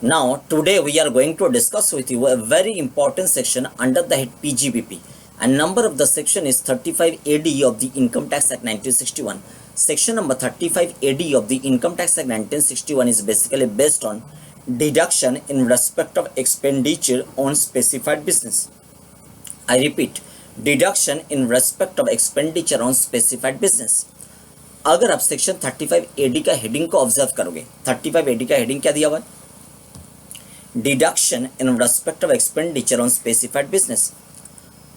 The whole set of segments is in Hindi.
Now, today we are going to discuss with you a very important section under the head PGBP. And number of the section is 35 AD of the Income Tax Act 1961. Section number 35 AD of the Income Tax Act 1961 is basically based on deduction in respect of expenditure on specified business. I repeat, deduction in respect of expenditure on specified business. अगर आप सेक्शन 35 AD का हेडिंग को ऑब्जर्व करोगे, 35 AD का हेडिंग क्या दिया हुआ है? Deduction in respect of expenditure on specified business.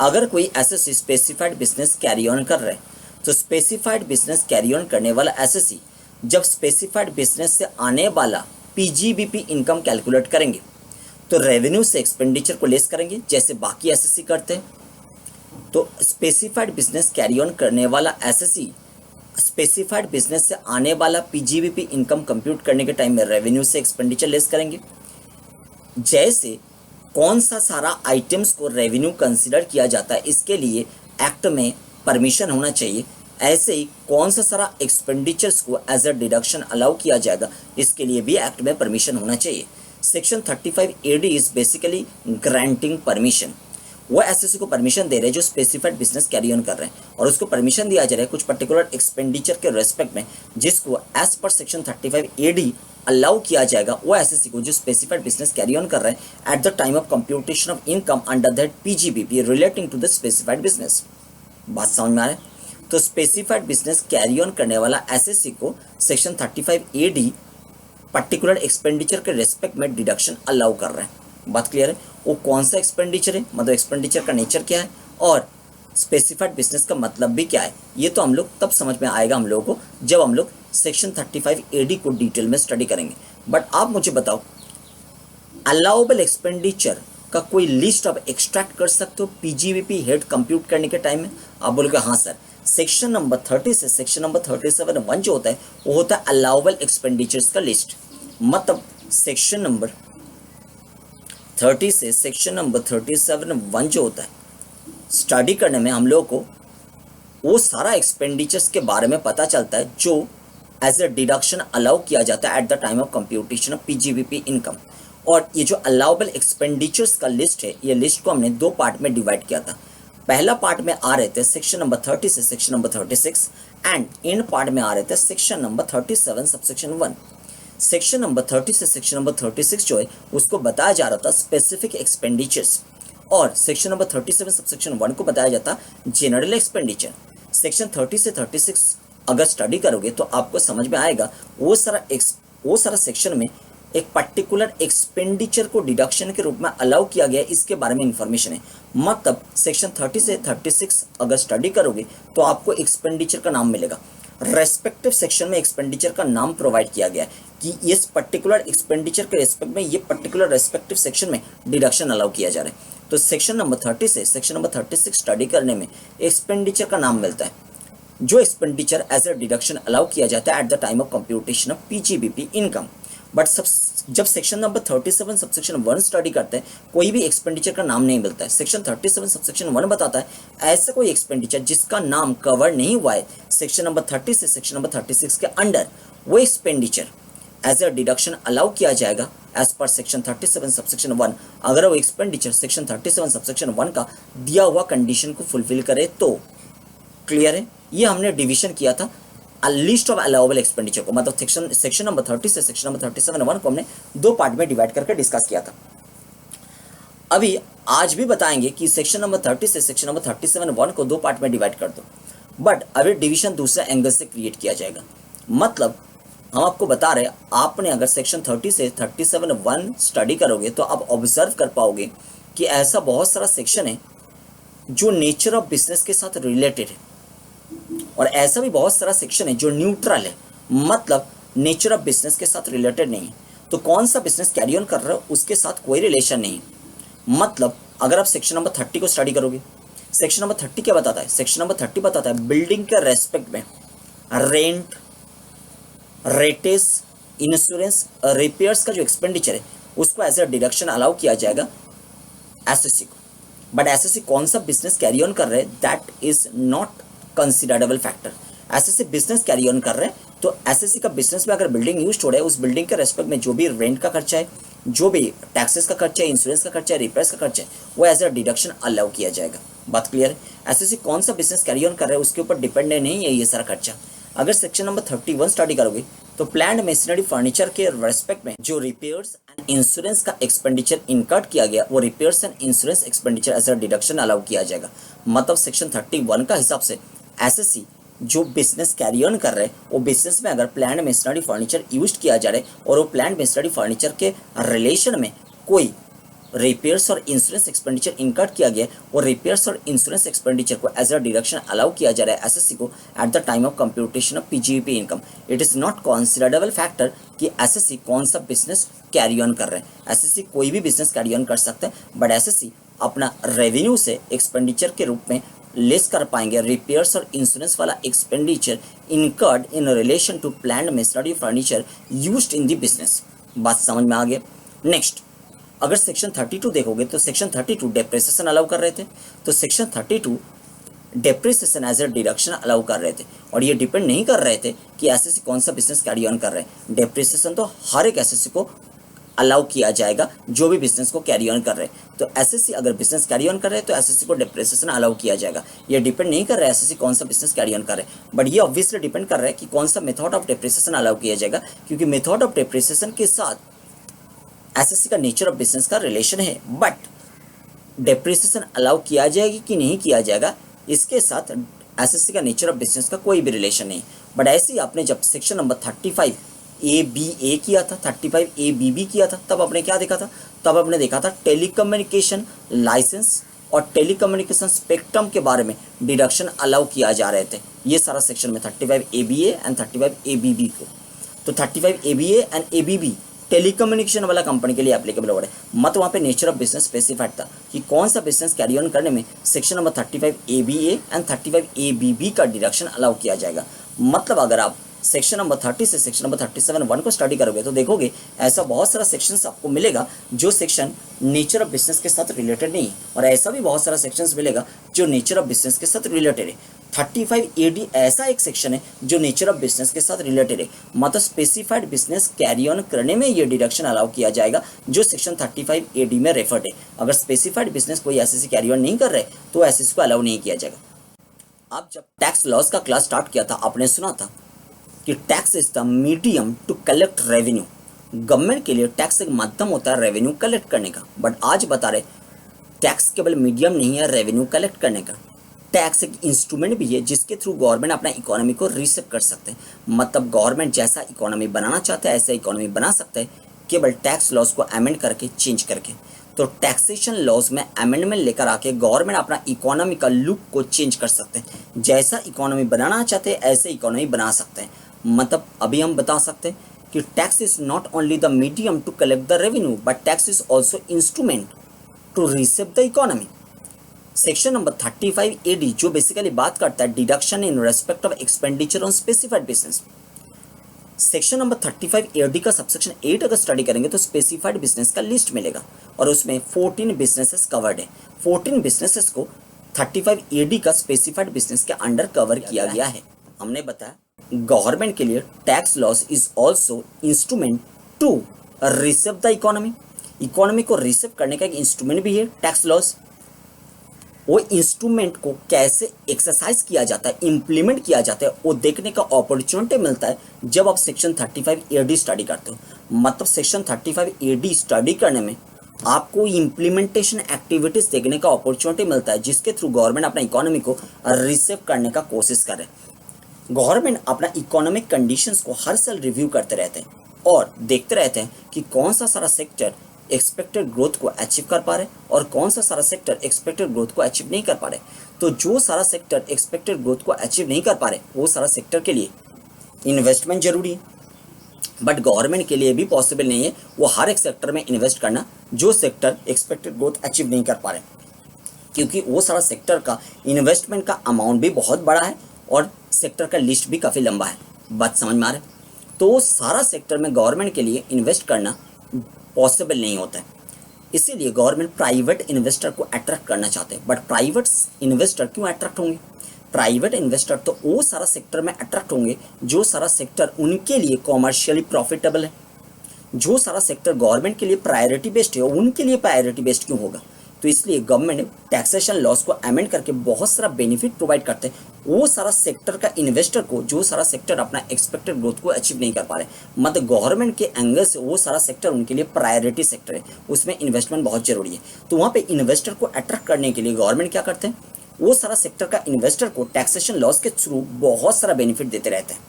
अगर कोई SSC specified business carry on कर रहा है तो स्पेसिफाइड बिजनेस कैरी ऑन करने वाला एसएससी जब स्पेसिफाइड बिजनेस से आने वाला पीजीबीपी इनकम कैलकुलेट करेंगे तो रेवेन्यू से एक्सपेंडिचर को लेस करेंगे जैसे बाकी एसएससी करते हैं। तो स्पेसिफाइड बिजनेस कैरी ऑन करने वाला एसएससी स्पेसिफाइड बिजनेस से आने वाला पीजीबीपी इनकम कंप्यूट करने के टाइम में रेवेन्यू से एक्सपेंडिचर लेस करेंगे। जैसे कौन सा सारा आइटम्स को रेवेन्यू कंसीडर किया जाता है इसके लिए एक्ट में परमिशन होना चाहिए, ऐसे ही कौन सा सारा एक्सपेंडिचर्स को एज अ डिडक्शन अलाउ किया जाएगा इसके लिए भी एक्ट में परमिशन होना चाहिए। Section 35 AD is basically granting permission. वो एसएससी को परमिशन दे रहे हैं जो स्पेसिफाइड बिजनेस कैरी ऑन कर रहे हैं और उसको परमिशन दिया जा रहा है कुछ पर्टिकुलर एक्सपेंडिचर के रेस्पेक्ट में जिसको as per section 35 AD allow किया जाएगा वो एसएससी को जो स्पेसिफाइड बिजनेस कैरी ऑन कर रहे हैं at the time of computation of income under that PGBP relating to the specified business. बात समझ में आ रहा है? तो स्पेसिफाइड बिजनेस कैरी ऑन करने वाला एसएससी को सेक्शन 35 AD पर्टिकुलर एक्सपेंडिचर के रेस्पेक्ट में डिडक्शन अलाउ कर रहे हैं। बात क्लियर है? वो कौन सा एक्सपेंडिचर है, मतलब एक्सपेंडिचर का नेचर क्या है और स्पेसिफाइड बिजनेस का मतलब भी क्या है, ये तो हम लोग तब समझ में आएगा हम लोगों को जब हम लोग सेक्शन 35 AD को डिटेल में स्टडी करेंगे। बट आप मुझे बताओ, अलाउबल एक्सपेंडिचर का कोई लिस्ट आप एक्सट्रैक्ट कर सकते हो पीजीबीपी हेड कंप्यूट करने के टाइम में? आप बोलोगे हाँ सर। सेक्शन नंबर 30 से सेक्शन नंबर 37(1) जो होता है वो होता है अलाउबल एक्सपेंडिचर्स का लिस्ट। मतलब सेक्शन नंबर 30 से सेक्शन नंबर 37(1) जो होता है स्टडी करने में हम लोगों को वो सारा एक्सपेंडिचर्स के बारे में पता चलता है जो एज ए डिडक्शन अलाउ किया जाता है at the time of computation of PGBP income. और ये जो अलाउबल एक्सपेंडिचर्स का लिस्ट है, ये लिस्ट को हमने दो पार्ट में डिवाइड किया था। पहला पार्ट में आ रहे थे सेक्शन नंबर 30 से section number 36 and in part में आ रहे थे section number 37 subsection 1। Section number 30 से सेक्शन नंबर 36 जो है उसको बताया जा रहा था स्पेसिफिक एक्सपेंडिचर्स और सेक्शन नंबर 37 सबसेक्शन 1 को बताया जाता जनरल एक्सपेंडिचर। सेक्शन 30 से 36 अगर स्टडी करोगे तो आपको समझ में आएगा वो सारा सेक्शन में एक पर्टिकुलर एक्सपेंडिचर को डिडक्शन के रूप में अलाउ किया गया इसके बारे में इंफॉर्मेशन है। मतलब सेक्शन 30 से 36 अगर स्टडी करोगे तो आपको एक्सपेंडिचर का नाम मिलेगा। रेस्पेक्टिव सेक्शन में एक्सपेंडिचर का नाम प्रोवाइड किया गया है कि इस पर्टिकुलर एक्सपेंडिचर के रेस्पेक्ट में ये पर्टिकुलर रेस्पेक्टिव सेक्शन में डिडक्शन अलाउ किया जा रहा है। तो सेक्शन नंबर 30 से सेक्शन नंबर 36 स्टडी करने में एक्सपेंडिचर का नाम मिलता है जो expenditure as a deduction allow किया जाता है at the time of computation of PGBP income. But जब सेक्शन नंबर 37 सबसेक्शन 1 स्टडी करते हैं कोई भी एक्सपेंडिचर का नाम नहीं मिलता है। सेक्शन 37 सबसेक्शन 1 बताता है ऐसा कोई एक्सपेंडिचर जिसका नाम कवर नहीं हुआ है सेक्शन नंबर 30 से सेक्शन नंबर 36 के अंडर, वो expenditure as a deduction allow किया जाएगा एज पर सेक्शन 37 सबसेक्शन 1 अगर वो एक्सपेंडिचर सेक्शन 37 सबसेक्शन 1 का दिया हुआ कंडीशन को फुलफिल करे तो। क्लियर है? ये हमने डिवीजन किया था लिस्ट ऑफ अलाउबल एक्सपेंडिचर को, मतलब सेक्शन नंबर 30 से सेक्शन नंबर 37(1) को हमने दो पार्ट में डिवाइड करके डिस्कस किया था। अभी आज भी बताएंगे कि सेक्शन नंबर 30 से सेक्शन नंबर 37(1) को दो पार्ट में डिवाइड कर दो, बट अभी डिवीजन दूसरे एंगल से क्रिएट किया जाएगा। मतलब हम आपको बता रहे आपने अगर सेक्शन 30 से 37(1) स्टडी करोगे तो आप ऑब्जर्व कर पाओगे कि ऐसा बहुत सारा सेक्शन है जो नेचर ऑफ बिजनेस के साथ रिलेटेड है और ऐसा भी बहुत सारा सेक्शन है जो न्यूट्रल है, मतलब नेचर ऑफ बिजनेस के साथ रिलेटेड नहीं है। तो कौन सा बिजनेस कैरी ऑन कर रहा है उसके साथ कोई रिलेशन नहीं। मतलब अगर आप सेक्शन नंबर 30 को स्टडी करोगे, सेक्शन नंबर 30 क्या बताता है? सेक्शन नंबर 30 बताता है बिल्डिंग के रेस्पेक्ट में रेंट, रेटेज, इंश्योरेंस, रिपेयर्स का जो एक्सपेंडिचर है उसको एज अ डिडक्शन अलाउ किया जाएगा एसएससी को। बट एसएससी कौन सा बिजनेस कैरी ऑन कर रहे हैं that is not considerable factor. SSC business carry on कर रहे हैं तो एसएससी का बिजनेस में अगर बिल्डिंग यूज हो रहा है उस बिल्डिंग के रेस्पेक्ट में जो भी रेंट का खर्चा है, जो भी टैक्सेस का खर्चा है, इंश्योरेंस का खर्चा है, रिपेयर्स का खर्चा है, वो एज अ डिडक्शन अलाउ किया जाएगा। बात क्लियर है? एसएससी कौन सा बिजनेस कैरी ऑन कर रहा है उसके ऊपर डिपेंडेंट नहीं है ये सारा खर्चा। अगर सेक्शन नंबर 31 स्टडी करोगे तो प्लांट मशीनरी फर्नीचर के रेस्पेक्ट में जो रिपेयर्स एंड इंश्योरेंस का एक्सपेंडिचर इनकर्ड किया गया वो repairs and insurance expenditure as a deduction allow किया जाएगा। मतलब सेक्शन 31 का हिसाब से एसएससी जो बिजनेस कैरी ऑन कर रहे हैं वो बिजनेस में अगर प्लांट मशीनरी फर्नीचर यूज किया जा रहा है और वो प्लांट मशीनरी फर्नीचर के रिलेशन में कोई रिपेयर्स और इंश्योरेंस एक्सपेंडिचर इनकर्ड किया गया और रिपेयर्स और इंश्योरेंस एक्सपेंडिचर को एज अ डिडक्शन अलाउ किया जा रहा है एसएससी को at the time of computation of PGP income. It is not considerable factor कि एसएससी कौन सा बिजनेस कैरी ऑन कर रहे हैं। एसएससी कोई भी बिजनेस कैरी ऑन कर सकता है, बट एसएससी अपना रेवेन्यू से एक्सपेंडिचर के रूप में लेस कर पाएंगे रिपेयर्स और इंश्योरेंस वाला expenditure incurred in relation to plant machinery furniture used in the business. बात समझ में आ गया? नेक्स्ट, अगर सेक्शन 32 देखोगे तो सेक्शन 32 डेप्रिसिएशन अलाउ कर रहे थे, तो section 32 depreciation as a deduction allow कर रहे थे और ये डिपेंड नहीं कर रहे थे कि एसएससी कौन सा बिजनेस कैरी ऑन कर रहे हैं। डेप्रिसिएशन तो हर एक एसएससी को अलाउ किया जाएगा जो भी बिजनेस को कैरी ऑन कर रहे हैं। तो एसएससी अगर बिजनेस कैरी ऑन कर रहे हैं तो एसएससी को डेप्रिसिएशन अलाउ किया जाएगा। ये डिपेंड नहीं कर रहा है एसएससी कौन सा बिजनेस कैरी ऑन कर रहे हैं, बट ये ऑब्वियसली डिपेंड कर रहा है कि कौन सा मेथड ऑफ डेप्रिसिएशन अलाउ किया जाएगा, क्योंकि मेथड ऑफ डेप्रिसिएशन के साथ एसएससी का नेचर ऑफ बिजनेस का रिलेशन है। बट डेप्रिसिएशन अलाउ किया जाएगी कि नहीं किया जाएगा इसके साथ एसएससी का नेचर ऑफ बिजनेस का कोई भी रिलेशन नहीं। बट ऐसे ही आपने जब सेक्शन नंबर 35 ABA किया था, 35 ABB किया था, तब आपने क्या देखा था? तब आपने देखा था टेलीकम्युनिकेशन लाइसेंस और टेलीकम्युनिकेशन स्पेक्ट्रम के बारे में डिडक्शन अलाउ किया जा रहे थे। ये सारा सेक्शन में 35 ABA एंड 35 ABB को। तो 35 ABA एंड ABB टेलीकम्युनिकेशन वाला कंपनी के लिए एप्लीकेबल हो रहा है। मत वहाँ पे नेचर ऑफ बिजनेस स्पेसिफाइड था कि कौन सा बिजनेस कैरी ऑन करने में section number 35 ABA and 35 ABB का डिडक्शन अलाउ किया जाएगा। मतलब अगर आप सेक्शन नंबर 30 से सेक्शन नंबर 37(1) को स्टडी करोगे तो देखोगे ऐसा बहुत सारा सेक्शंस आपको मिलेगा जो सेक्शन नेचर ऑफ बिजनेस के साथ रिलेटेड नहीं है, और ऐसा भी बहुत सारा सेक्शंस मिलेगा जो नेचर ऑफ बिजनेस के साथ रिलेटेड है। 35 AD ऐसा एक सेक्शन है जो नेचर ऑफ बिजनेस के साथ रिलेटेड है, मतलब स्पेसिफाइड बिजनेस कैरी ऑन करने में ये डिडक्शन अलाउ किया जाएगा जो सेक्शन 35 AD में रेफर्ड है। अगर स्पेसिफाइड बिजनेस कोई एसएससी कैरी ऑन नहीं कर रहे तो एसएससी को अलाउ नहीं किया जाएगा। आप जब टैक्स लॉस का क्लास स्टार्ट किया था आपने सुना था कि tax is the medium to collect revenue. Government के लिए टैक्स एक माध्यम होता है रेवेन्यू कलेक्ट करने का, बट आज बता रहे टैक्स केवल मीडियम नहीं है रेवेन्यू कलेक्ट करने का। टैक्स एक इंस्ट्रूमेंट भी है जिसके थ्रू गवर्नमेंट अपना इकोनॉमी को रीसेप कर सकते हैं। मतलब गवर्नमेंट जैसा इकोनॉमी बनाना चाहता है ऐसा इकोनॉमी बना सकता है केवल टैक्स लॉस को अमेंड करके, चेंज करके। तो टैक्सेशन लॉज में अमेंडमेंट लेकर आके गवर्नमेंट अपना इकोनॉमी का लुक को चेंज कर सकते हैं। जैसा इकोनॉमी बनाना चाहते हैं ऐसे इकोनॉमी बना सकते हैं। मतलब अभी हम बता सकते हैं कि tax is not only the medium to collect the revenue but tax is also instrument to reshape the economy. Section number 35 AD जो बेसिकली बात करता है deduction in respect of expenditure on specified business. Section number 35 AD का सबसेक्शन 8 अगर स्टडी करेंगे तो स्पेसिफाइड बिजनेस का लिस्ट मिलेगा और उसमें 14 बिजनेसेस कवर्ड है। 14 बिजनेसेस को 35 AD का स्पेसिफाइड बिजनेस के अंडर कवर किया गया है। हमने बताया गवर्नमेंट के लिए tax loss is also instrument to reshape the economy. Economy को रिसेप करने का एक इंस्ट्रूमेंट भी है टैक्स लॉस। वो इंस्ट्रूमेंट को कैसे एक्सरसाइज किया जाता है, इम्प्लीमेंट किया जाता है, वो देखने का अपॉर्चुनिटी मिलता है जब आप सेक्शन 35 AD स्टडी करते हो। मतलब सेक्शन 35 AD स्टडी करने में आपको इम्प्लीमेंटेशन एक्टिविटीज देखने का अपॉर्चुनिटी मिलता है जिसके थ्रू गवर्नमेंट अपना इकोनॉमी को रिसेप करने का कोशिश करे। गवर्नमेंट अपना इकोनॉमिक कंडीशंस को हर साल रिव्यू करते रहते हैं और देखते रहते हैं कि कौन सा सारा सेक्टर एक्सपेक्टेड ग्रोथ को अचीव कर पा रहे और कौन सा सारा सेक्टर एक्सपेक्टेड ग्रोथ को अचीव नहीं कर पा रहे। तो जो सारा सेक्टर एक्सपेक्टेड ग्रोथ को अचीव नहीं कर पा रहे वो सारा सेक्टर के लिए इन्वेस्टमेंट जरूरी है, बट गवर्नमेंट के लिए भी पॉसिबल नहीं है वो हर एक सेक्टर में इन्वेस्ट करना जो सेक्टर एक्सपेक्टेड ग्रोथ अचीव नहीं कर पा रहे, क्योंकि वो सारा सेक्टर का इन्वेस्टमेंट का अमाउंट भी बहुत बड़ा है और सेक्टर का लिस्ट भी काफ़ी लंबा है। बात समझ में आ रहा है? तो सारा सेक्टर में गवर्नमेंट के लिए इन्वेस्ट करना पॉसिबल नहीं होता है, इसीलिए गवर्नमेंट प्राइवेट इन्वेस्टर को अट्रैक्ट करना चाहते हैं। बट प्राइवेट इन्वेस्टर क्यों अट्रैक्ट होंगे? प्राइवेट इन्वेस्टर तो वो सारा सेक्टर में अट्रैक्ट होंगे जो सारा सेक्टर उनके लिए कॉमर्शियली प्रॉफिटेबल है, जो सारा सेक्टर गवर्नमेंट के लिए प्रायोरिटी बेस्ड है उनके लिए प्रायोरिटी बेस्ड क्यों होगा? तो इसलिए गवर्नमेंट टैक्सेशन लॉस को अमेंड करके बहुत सारा बेनिफिट प्रोवाइड करते हैं वो सारा सेक्टर का इन्वेस्टर को, जो सारा सेक्टर अपना एक्सपेक्टेड ग्रोथ को अचीव नहीं कर पा रहे, मतलब गवर्नमेंट के एंगल से वो सारा सेक्टर उनके लिए प्रायोरिटी सेक्टर है, उसमें इन्वेस्टमेंट बहुत जरूरी है। तो वहाँ पे इन्वेस्टर को अट्रैक्ट करने के लिए गवर्नमेंट क्या करते हैं, वो सारा सेक्टर का इन्वेस्टर को टैक्सेशन लॉस के थ्रू बहुत सारा बेनिफिट देते रहते हैं।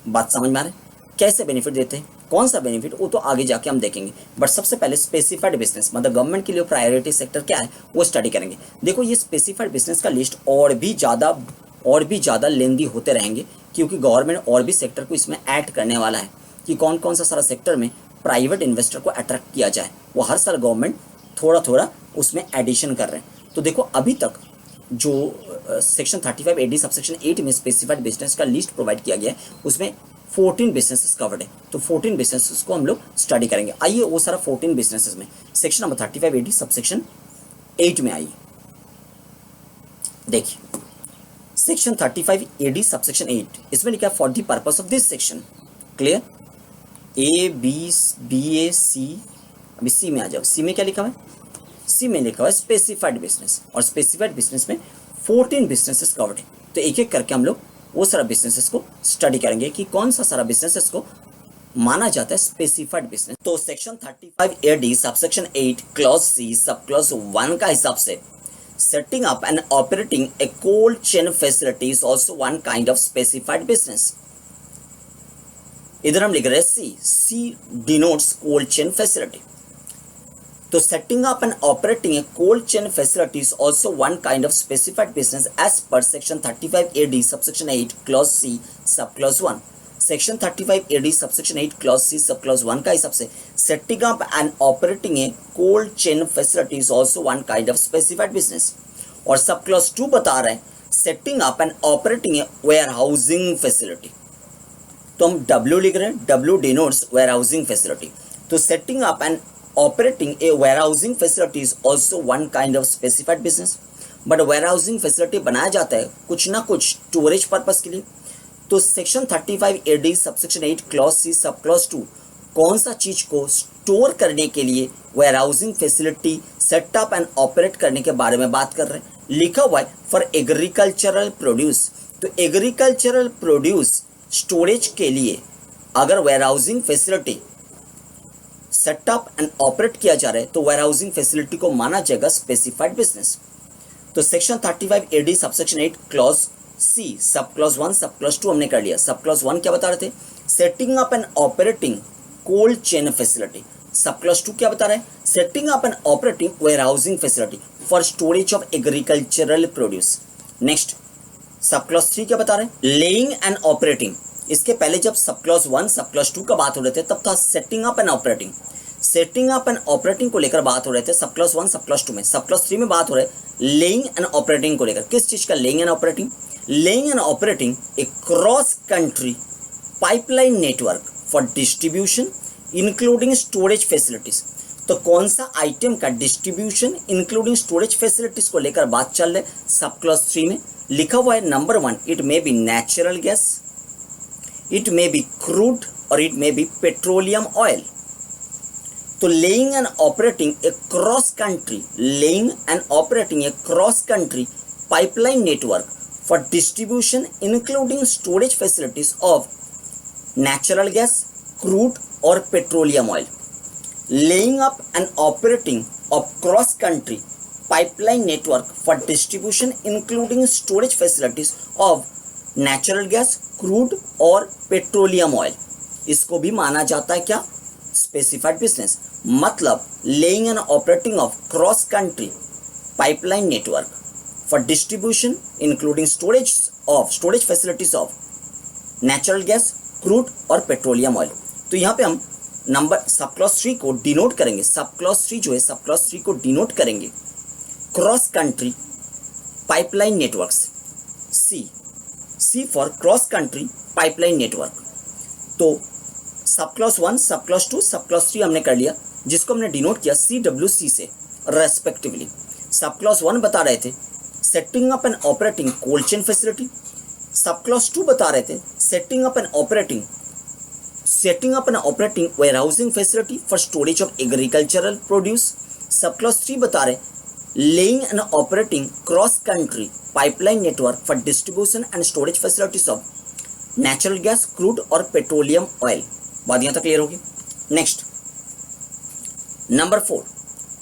बात समझ में आ रही है? कैसे बेनिफिट देते हैं, कौन सा बेनिफिट, वो तो आगे जाके हम देखेंगे। बट सबसे पहले स्पेसिफाइड बिजनेस मतलब गवर्नमेंट के लिए प्रायोरिटी सेक्टर क्या है वो स्टडी करेंगे। देखो ये स्पेसिफाइड बिजनेस का लिस्ट और भी ज़्यादा लेंदी होते रहेंगे, क्योंकि गवर्नमेंट और भी सेक्टर को इसमें ऐड करने वाला है कि कौन कौन सा सारा सेक्टर में प्राइवेट इन्वेस्टर को अट्रैक्ट किया जाए, वो हर साल गवर्नमेंट थोड़ा थोड़ा उसमें एडिशन कर रहे हैं। तो देखो अभी तक जो सेक्शन 35A डी सबसेक्शन 8 में स्पेसिफाइड बिजनेस का लिस्ट प्रोवाइड किया गया है उसमें 14 बिजनेसेस कवर्ड है। तो 14 बिजनेसेस को हम लोग स्टडी करेंगे। आइए वो सारा 14 बिजनेसेस में section number 35A D subsection 8 में आइए देखिए सेक्शन 35A डी सबसेक्शन 8 इसमें लिखा है for the purpose of this section. Clear? A B A C, अभी सी में आ जाओ। सी में क्या लिखा हुआ है? सी में लिखा हुआ है स्पेसिफाइड बिजनेस, और स्पेसिफाइड बिजनेस में 14 बिजनेसेस कवर्ड है। तो एक एक करके हम लोग वो सारा बिजनेसेस को स्टडी करेंगे कि कौन सा सारा बिजनेसेस को माना जाता है स्पेसिफाइड बिजनेस। तो section 35A D subsection 8 clause C sub clause 1 का हिसाब से setting up and operating a cold chain facility is also one kind of specified business. इधर हम लिख रहे हैं C denotes cold chain facility. तो setting up and operating a cold chain facility is also one kind of specified business as per section 35A subsection 8 clause C subclause 1। section 35A subsection 8 clause C subclause 1 का हिसाब से setting up and operating a cold chain facility is also one kind of specified business। और subclause 2 बता रहे हैं setting up and operating a warehousing facility। तो हम W लिख रहे हैं, W denotes warehousing facility। तो setting up and operating a warehousing facility is also one kind of specified business। but warehousing facility बनाया जाता है कुछ ना कुछ स्टोरेज पर्पस के लिए। तो section 35A subsection 8 clause C sub clause 2 कौन सा चीज को स्टोर करने के लिए warehousing facility setup and operate करने के बारे में बात कर रहे हैं। लिखा हुआ है फॉर एग्रीकल्चरल प्रोड्यूस। तो एग्रीकल्चरल प्रोड्यूस स्टोरेज के लिए अगर warehousing facility setup and operate किया जा रहा है तो वेयरहाउसिंग फैसिलिटी को माना जाएगा स्पेसिफाइड बिजनेस। तो section 35A subsection 8 clause C sub clause 1 सब क्लॉज 2 हमने कर लिया। सब क्लॉज 1 क्या बता रहे थे? Setting up and operating cold chain facility. Sub clause 2 क्या बता रहे हैं? Setting up and operating warehousing facility for storage of agricultural produce. Next सब क्लॉज 3 क्या बता रहे हैं? Laying and operating. इसके पहले जब सब क्लॉज 1 सब क्लॉज 2 का बात हो रहे थे तब था setting up and operating. Setting up and operating को लेकर बात हो रहे थे सब क्लॉज 1 सब क्लॉज 2 में। सब क्लॉज 3 में बात हो रहे लेइंग एंड ऑपरेटिंग को लेकर। किस चीज का laying and operating? Laying and operating a cross country pipeline network for distribution including storage facilities. तो कौन सा आइटम का डिस्ट्रीब्यूशन इंक्लूडिंग स्टोरेज फैसिलिटीज को लेकर बात चल रही है सब क्लॉज 3 में। लिखा हुआ है number 1 it may be natural gas, it may be crude or it may be petroleum oil. तो laying and operating a cross country, laying and operating a cross country pipeline network for distribution including storage facilities of natural gas, crude और petroleum oil. Laying up and operating of cross country pipeline network for distribution including storage facilities of natural gas, crude और पेट्रोलियम ऑयल। इसको भी माना जाता है क्या? Specified business. मतलब laying and operating of cross country pipeline network for distribution including storage facilities of natural gas, crude और पेट्रोलियम ऑयल। तो यहाँ पे हम नंबर सब क्लॉज 3 को डिनोट करेंगे। सब क्लॉज 3 जो है सब क्लॉज 3 को डिनोट करेंगे cross country pipeline networks. C for cross country pipeline network. तो सब क्लॉज 1 सब क्लॉज 2 सब क्लॉज 3 हमने कर लिया, जिसको हमने डिनोट किया CWC से रेस्पेक्टिवली। सब क्लॉज 1 बता रहे थे setting up and operating cold chain facility. Sub clause 2 बता रहे थे setting up and operating setting up and operating warehousing facility for storage of agricultural produce. सब क्लॉज 3 बता रहे laying and operating cross country pipeline network for distribution and storage facilities of natural gas, crude और petroleum oil. बात यहाँ तक क्लियर होगी. नेक्स्ट नंबर 4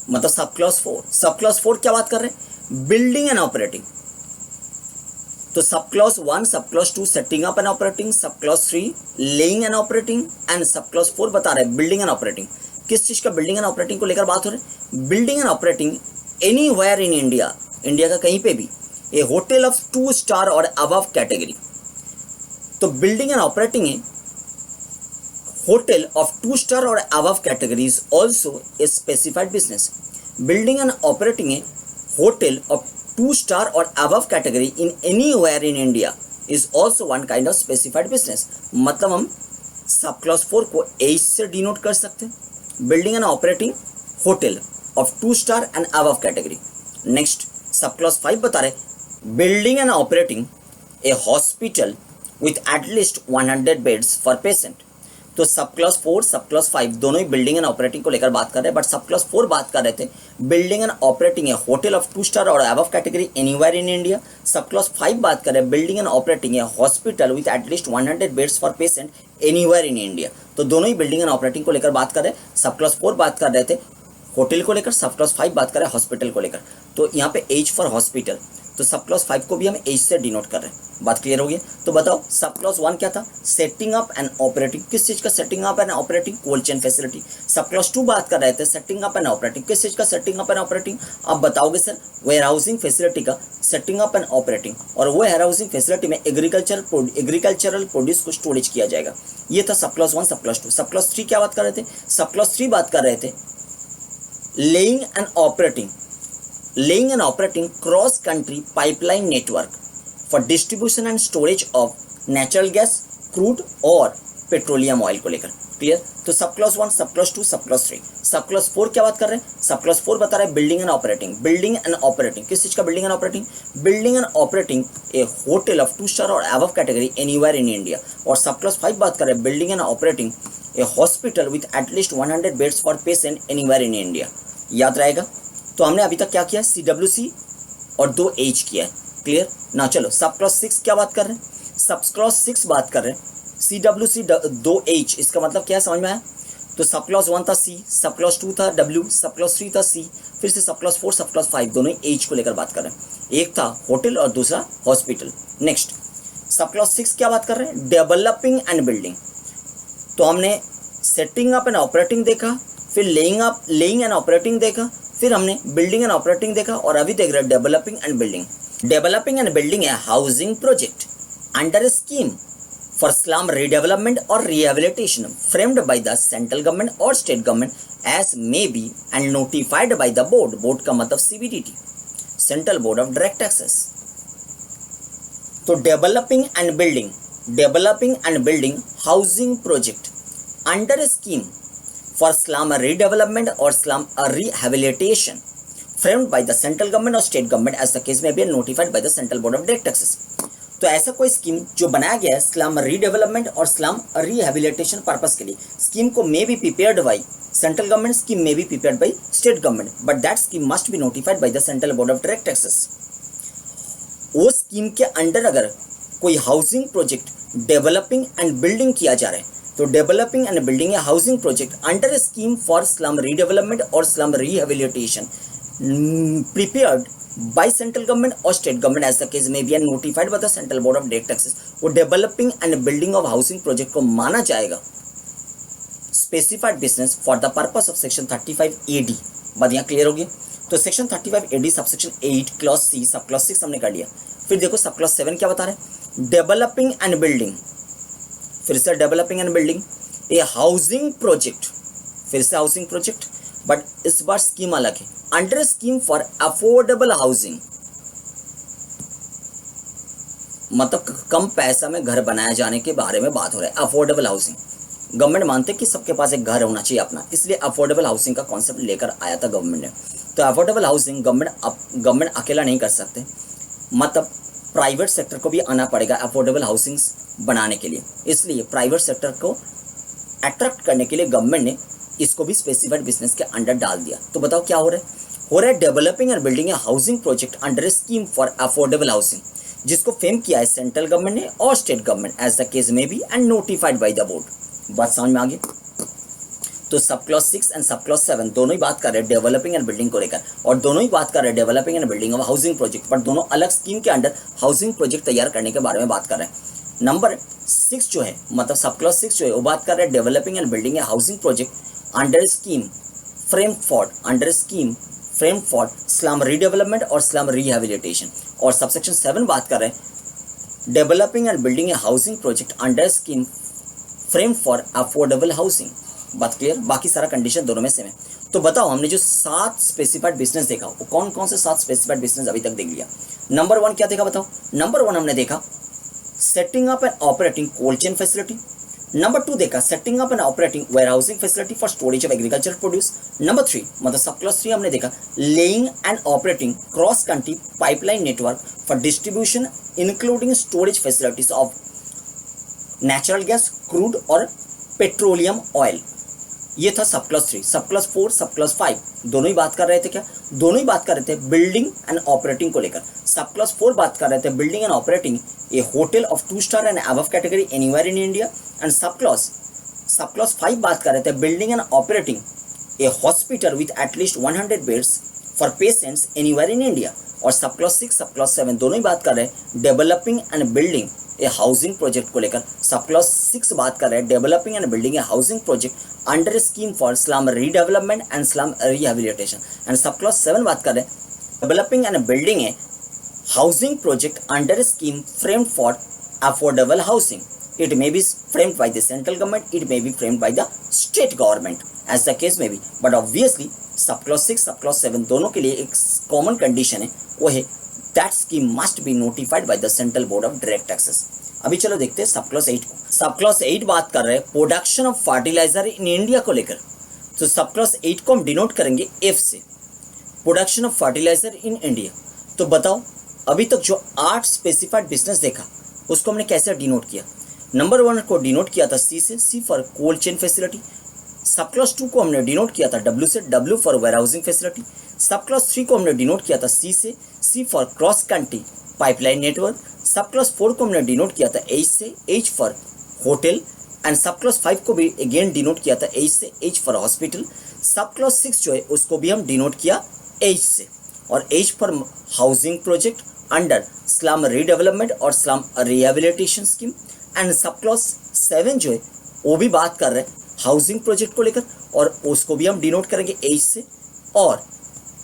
मतलब सब क्लॉज 4 क्या बात कर रहे हैं, बिल्डिंग एंड ऑपरेटिंग. तो सब क्लॉज 1, सब clause 2 setting up and operating, सब clause 3 laying and operating and sub clause 4 बता रहे हैं बिल्डिंग एंड ऑपरेटिंग. किस चीज का बिल्डिंग एंड ऑपरेटिंग को लेकर बात हो रही है, building and operating anywhere in India, India का कहीं पे भी, ए hotel of 2 star or above category. तो बिल्डिंग एंड ऑपरेटिंग है hotel of 2 star or above category is also a specified business. Building and operating है होटल ऑफ 2 स्टार और above category in anywhere in India is also one kind of specified business. मतलब हम सब क्लॉज 4 को H से डिनोट कर सकते हैं, building and operating hotel of 2 star and above category. Next सब क्लॉज 5 बता रहे building and operating a hospital with at least 100 beds for patient. तो सब क्लॉज 4 सब क्लॉज 5 दोनों ही बिल्डिंग एंड ऑपरेटिंग को लेकर बात कर रहे हैं, बट सब क्लॉज 4 बात कर रहे थे बिल्डिंग एंड ऑपरेटिंग है hotel of 2 star or above category anywhere in India. सब क्लॉज 5 बात कर रहे हैं बिल्डिंग एंड ऑपरेटिंग है hospital with at least 100 beds for patient anywhere in India. तो दोनों ही बिल्डिंग एंड ऑपरेटिंग को लेकर बात कर रहे हैं. सब क्लॉज 4 बात कर रहे थे होटल को लेकर, सब क्लॉज 5 बात कर रहे हैं हॉस्पिटल को लेकर. तो यहाँ पे H फॉर हॉस्पिटल, तो सब क्लॉज 5 को भी हम H से डिनोट कर रहे हैं. बात क्लियर होगी. तो बताओ सब क्लॉज 1 क्या था, सेटिंग अप एंड ऑपरेटिंग. किस चीज का setting up and operating, cold chain facility. Sub clause 2 बात कर रहे थे सेटिंग अप एंड ऑपरेटिंग. किस चीज का सेटिंग अप एंड ऑपरेटिंग, आप बताओगे सर वेयर हाउसिंग फैसिलिटी का सेटिंग अप एंड ऑपरेटिंग. और वो वेयर हाउसिंग फैसिलिटी में एग्रीकल्चरल प्रोड्यूस को स्टोरेज किया जाएगा. ये था सब क्लॉज 1 सब क्लॉज 2. सब क्लॉज 3 क्या बात कर रहे थे, सब क्लॉज 3 बात कर रहे थे laying and operating cross country pipeline network for distribution and storage of natural gas, crude और पेट्रोलियम ऑयल को लेकर. क्लियर. तो सब क्लॉज 1 सब क्लॉज 2 सब क्लॉज 3. सब क्लॉज 4 क्या बात कर रहे हैं, सब क्लॉज 4 बता रहे हैं बिल्डिंग एंड ऑपरेटिंग. किस चीज का building and operating a hotel of 2 star or above category anywhere in India. और सब क्लॉज 5 बात कर रहे हैं building and operating a hospital with at least 100 beds for patient anywhere in India. याद रहेगा. तो हमने अभी तक क्या किया, CWC और 2 H किया है. क्लियर ना. चलो सब क्लॉज 6 क्या बात कर रहे हैं, सब क्लॉज 6 बात कर रहे हैं CWC 2 H. इसका मतलब क्या है समझ में आया. तो सब क्लॉज 1 था C, सब क्लॉज 2 था W, सब क्लॉज 3 था C, फिर से सब क्लॉज 4 सब क्लॉज 5 दोनों ही H को लेकर बात कर रहे हैं. एक था होटल और दूसरा हॉस्पिटल. नेक्स्ट सब क्लॉज 6 क्या बात कर रहे हैं, डेवलपिंग एंड बिल्डिंग. तो हमने सेटिंग अप एंड ऑपरेटिंग देखा, फिर लेइंग एंड ऑपरेटिंग देखा, फिर हमने बिल्डिंग एंड ऑपरेटिंग देखा, और अभी देख रहे हैं developing and building. Developing and building है housing project under scheme for slum redevelopment or rehabilitation framed by the central government or state government as may be and notified by the board का मतलब CBDT, central board of direct taxes. तो developing and building housing project under scheme for slum redevelopment or slum rehabilitation framed by the central government or state government as the case may be notified by the central board of direct taxes. तो ऐसा कोई स्कीम जो बनाया गया है slum redevelopment or slum rehabilitation purpose के लिए, स्कीम को may be prepared by central government, scheme may be prepared by state government, but that scheme must be notified by the central board of direct taxes. वो स्कीम के अंडर अगर कोई housing project developing and building किया जा रहा है, तो developing and building a housing project under scheme for slum redevelopment or slum rehabilitation prepared by central government or state government as the case may be and notified by the central board of direct taxes. वो developing and building of housing project को माना जाएगा specified business for the purpose of section 35 AD. बात यहाँ क्लियर होगी. तो section 35 AD subsection 8 clause C sub clause 6 हमने कर लिया. फिर देखो सब क्लॉज 7 क्या बता रहे हैं, डेवलपिंग एंड बिल्डिंग, फिर से developing and building a housing project, फिर से हाउसिंग प्रोजेक्ट, बट इस बार स्कीम अलग है, under scheme for affordable housing. मतलब कम पैसा में घर बनाया जाने के बारे में बात हो रहा है. अफोर्डेबल हाउसिंग गवर्नमेंट मानते कि सबके पास एक घर होना चाहिए अपना, इसलिए अफोर्डेबल हाउसिंग का कॉन्सेप्ट लेकर आया था गवर्नमेंट ने. तो अफोर्डेबल हाउसिंग गवर्नमेंट अकेला नहीं कर सकते, मतलब प्राइवेट सेक्टर को भी आना पड़ेगा अफोर्डेबल हाउसिंग्स बनाने के लिए. इसलिए प्राइवेट सेक्टर को अट्रैक्ट करने के लिए गवर्नमेंट ने इसको भी स्पेसिफाइड बिजनेस के अंडर डाल दिया। तो बताओ क्या हो रहा है? हो रहा है developing and building a housing project under a scheme for affordable housing, जिसको फेम किया है सेंट्रल गवर्नमेंट ने or state government as the case may be and notified by the board. बात समझ में आ गई? तो sub clause 6 and sub clause 7 दोनों ही बात कर रहे हैं डेवलपिंग एंड बिल्डिंग को लेकर, और दोनों ही बात कर रहे हैं developing and building of housing project, पर दोनों अलग स्कीम के अंडर हाउसिंग प्रोजेक्ट तैयार करने के बारे में बात कर रहे हैं। नंबर 6 जो है, मतलब सब क्लॉज 6 जो है वो बात कर रहे हैं developing and building a housing project under scheme frame for slum redevelopment or slum rehabilitation, और सबसेक्शन 7 बात कर रहे हैं developing and building a housing project under scheme frame for affordable housing. बात क्लियर? बाकी सारा कंडीशन दोनों में सेम है। तो बताओ, हमने जो 7 स्पेसिफाइड बिजनेस देखा वो कौन कौन से 7 स्पेसिफाइड बिजनेस अभी तक देख लिया? नंबर 1 क्या देखा बताओ? नंबर 1 हमने देखा setting up and operating cold chain facility. Number 2 देखा setting up and operating warehousing facility for storage of agriculture produce. Number 3 मतलब सब क्लॉज 3 हमने देखा laying and operating cross country pipeline network for distribution including storage facilities of natural gas, crude और पेट्रोलियम ऑयल। ये था सब क्लॉज 3। सब क्लॉज 4, सब क्लॉज 5 दोनों ही बात कर रहे थे क्या? दोनों ही बात कर रहे थे बिल्डिंग एंड ऑपरेटिंग को लेकर। सब क्लॉज 4 बात कर रहे थे building and operating a hotel of 2 star and above category anywhere in India, and sub clause 5 बात कर रहे थे building and operating a hospital with at least 100 beds for patients anywhere in India. और सब क्लॉज 6, सब क्लॉज 7 दोनों ही बात कर रहे हैं developing and building a housing project को लेकर। सब क्लॉज 6 बात कर रहे हैं developing and building a housing project under scheme for slum redevelopment and slum rehabilitation, and sub clause 7 बात कर रहे हैं developing and building a housing project under scheme framed for affordable housing. It may be framed by the central government, it may be framed by the state government, as the case may be. But obviously, सब क्लॉज 6, सब क्लॉज 7 दोनों के लिए एक कॉमन कंडीशन है, वो है that scheme must be notified by the central board of direct taxes. अभी चलो देखते हैं सब क्लॉज 8 को। सब क्लॉज 8 बात कर रहे हैं production of fertiliser in India को लेकर। तो सब क्लॉज 8 को हम डिनोट करेंगे F से, production of fertiliser in India. तो बताओ, अभी तक जो 8 स्पेसिफाइड बिजनेस देखा उसको हमने कैसे डिनोट किया? नंबर 1 को डिनोट किया था C से, C for cold chain facility. Sub clause 2 को हमने डिनोट किया था W से, W for warehousing facility. Sub clause 3 को हमने डिनोट किया था C से, C for cross country pipeline network. Sub clause 4 को हमने डिनोट किया था H से, H for hotel, and sub clause 5 को भी अगेन डिनोट किया था H से, H फॉर हॉस्पिटल। सब क्लॉज 6 जो है उसको भी हम डिनोट किया H से, और H for housing project under slum redevelopment or slum rehabilitation scheme. And sub clause 7 जो है वो भी बात कर रहे हैं हाउसिंग प्रोजेक्ट को लेकर, और उसको भी हम डिनोट करेंगे H से। और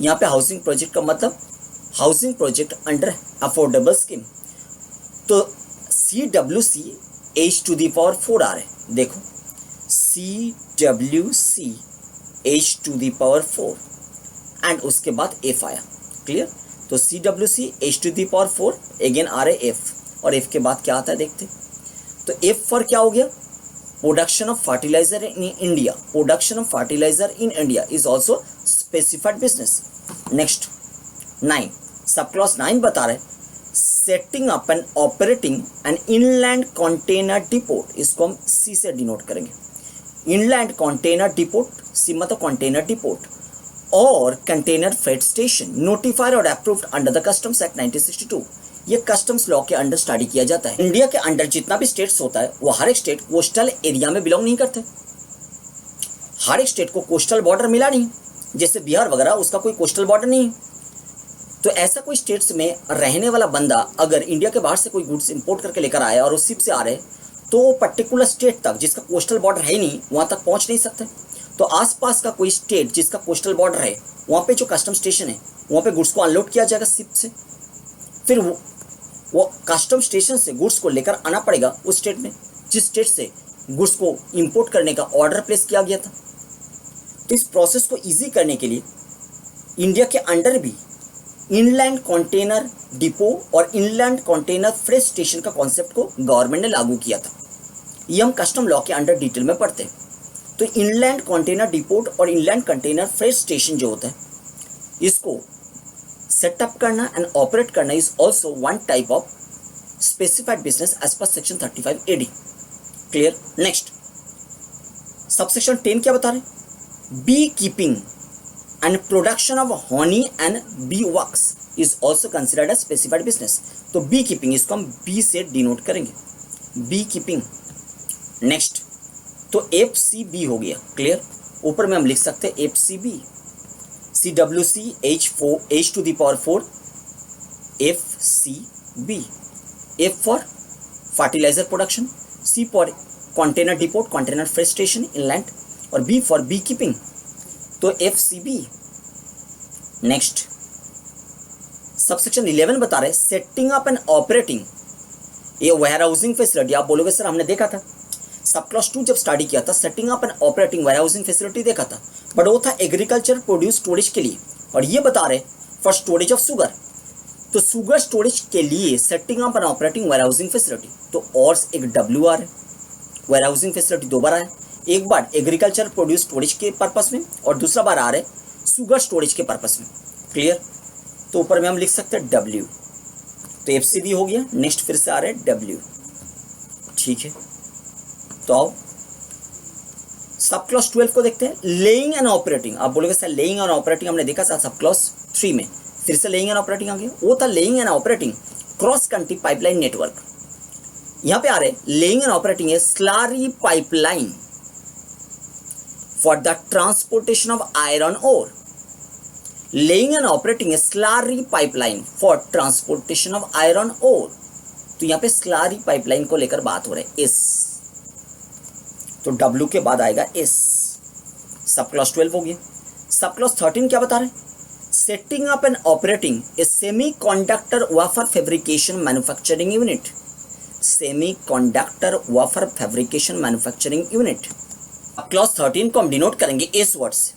यहाँ पे हाउसिंग प्रोजेक्ट का मतलब housing project under affordable scheme. तो CWC H⁴ आ रहे हैं, देखो CWC H⁴ एंड उसके बाद F आया। क्लियर? तो CWC H⁴ अगेन आ रहे F, और F के बाद क्या आता है देखते। तो F फॉर क्या हो गया? Production of fertiliser in India. Production of fertiliser in India is also specified business. Next 9, sub clause 9 बता रहे setting up and operating an inland container depot. इसको हम C से डिनोट करेंगे। इनलैंड कंटेनर डिपोट, C मतलब कंटेनर डिपोट और कंटेनर फ्रेट स्टेशन नोटिफाइड और approved under the customs act 1962। ये कस्टम्स लॉ के अंडर स्टडी किया जाता है। इंडिया के अंडर जितना भी स्टेट्स होता है वो हर एक स्टेट कोस्टल एरिया में बिलोंग नहीं करते। हर एक स्टेट को कोस्टल बॉर्डर मिला नहीं, जैसे बिहार वगैरह उसका कोई कोस्टल बॉर्डर नहीं। तो ऐसा कोई स्टेट्स में रहने वाला बंदा अगर इंडिया के बाहर से कोई गुड्स इंपोर्ट करके लेकर आया और उस शिप से आ रहे, तो वो पर्टिकुलर स्टेट तक जिसका कोस्टल बॉर्डर है नहीं वहाँ तक पहुँच नहीं सकते। तो आसपास का कोई स्टेट जिसका कोस्टल बॉर्डर है वहाँ पे जो कस्टम स्टेशन है वहाँ पे गुड्स को अनलोड किया जाएगा शिप से। फिर वो कस्टम स्टेशन से गुड्स को लेकर आना पड़ेगा उस स्टेट में जिस स्टेट से गुड्स को इंपोर्ट करने का ऑर्डर प्लेस किया गया था। तो इस प्रोसेस को इजी करने के लिए इंडिया के अंडर भी इनलैंड कंटेनर डिपो और इनलैंड कंटेनर फ्रेट स्टेशन का कॉन्सेप्ट को गवर्नमेंट ने लागू किया था। ये हम कस्टम लॉ के अंडर डिटेल में पढ़ते हैं। तो इनलैंड कंटेनर डिपोट और इनलैंड कंटेनर फ्रेट स्टेशन जो होता है इसको सेटअप करना एंड ऑपरेट करना is also one type of specified business as per section 35 AD। Clear? Next subsection 10 क्या बता रहे, beekeeping and production of honey and beeswax is also considered as specified business. तो बी कीपिंग, इसको हम बी से डिनोट करेंगे, बी कीपिंग। नेक्स्ट, तो एफ सी बी हो गया, क्लियर। ऊपर में हम लिख सकते हैं F C B, C W C H to the power 4 F C B. F for fertiliser production, C for container depot, container freight station inland, और बी फॉर बी कीपिंग, तो F C B. Next, subsection 11 बता रहे सेटिंग अप एंड ऑपरेटिंग ये वेयर हाउसिंग फैसिलिटी। आप बोलोगे सर हमने देखा था सब क्लास 2 जब स्टडी किया था, setting up and operating warehousing facility देखा था, बट वो था एग्रीकल्चर प्रोड्यूस स्टोरेज के लिए, और ये बता रहे फॉर स्टोरेज ऑफ शुगर। तो शुगर स्टोरेज के लिए setting up and operating warehousing facility, तो और एक डब्ल्यू आर है, वेयर हाउसिंग फैसिलिटी दो बार आए, एक बार एग्रीकल्चर प्रोड्यूस स्टोरेज के पर्पस में और दूसरा बार आ रहे शुगर स्टोरेज के पर्पस में, क्लियर। तो ऊपर में हम लिख सकते हैं डब्ल्यू, तो एफ सी बी हो गया। नेक्स्ट फिर से आ रहे डब्ल्यू, ठीक है। तो आओ सब क्लॉज 12 को देखते हैं, लेइंग एंड ऑपरेटिंग। आप बोलोगे सर लेइंग एंड ऑपरेटिंग हमने देखा था सब क्लॉज 3 में, फिर से लेइंग एंड ऑपरेटिंग आ गया। वो था laying and operating cross country pipeline network. यहां पे आ रहे लेइंग एंड ऑपरेटिंग है slurry pipeline for the transportation of iron ore. Laying and operating है slurry pipeline for transportation of iron ore. तो यहां पे स्लरी पाइपलाइन को लेकर बात हो रही है, एस, तो डब्ल्यू के बाद आएगा एस। सब क्लॉज 12 हो गया। सब क्लॉज 13 क्या बता रहे, setting up and operating a semi conductor wafer fabrication manufacturing unit. Semi conductor wafer fabrication manufacturing unit. अब क्लॉज 13 को हम डिनोट करेंगे एस वर्ड से,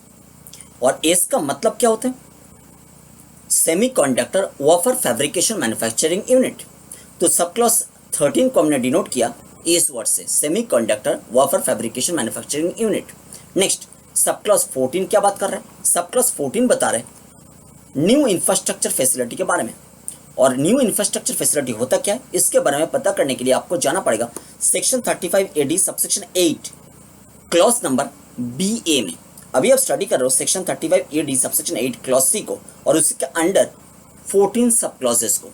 और एस का मतलब क्या होता है, semi conductor wafer fabrication manufacturing unit. तो सब क्लॉज 13 को हमने डिनोट किया एस वर्ड से, semi conductor wafer fabrication manufacturing unit. Next, सब क्लॉज 14 क्या बात कर रहे हैं, सब क्लॉज 14 बता रहे न्यू इंफ्रास्ट्रक्चर फैसिलिटी के बारे में। और न्यू इंफ्रास्ट्रक्चर फैसिलिटी होता क्या है, इसके बारे में पता करने के लिए आपको जाना पड़ेगा section 35 AD subsection 8 clause number B A में। अभी आप स्टडी कर रहे हो section 35 AD subsection 8 clause C को और उसके अंडर 14 सब क्लॉजेस को,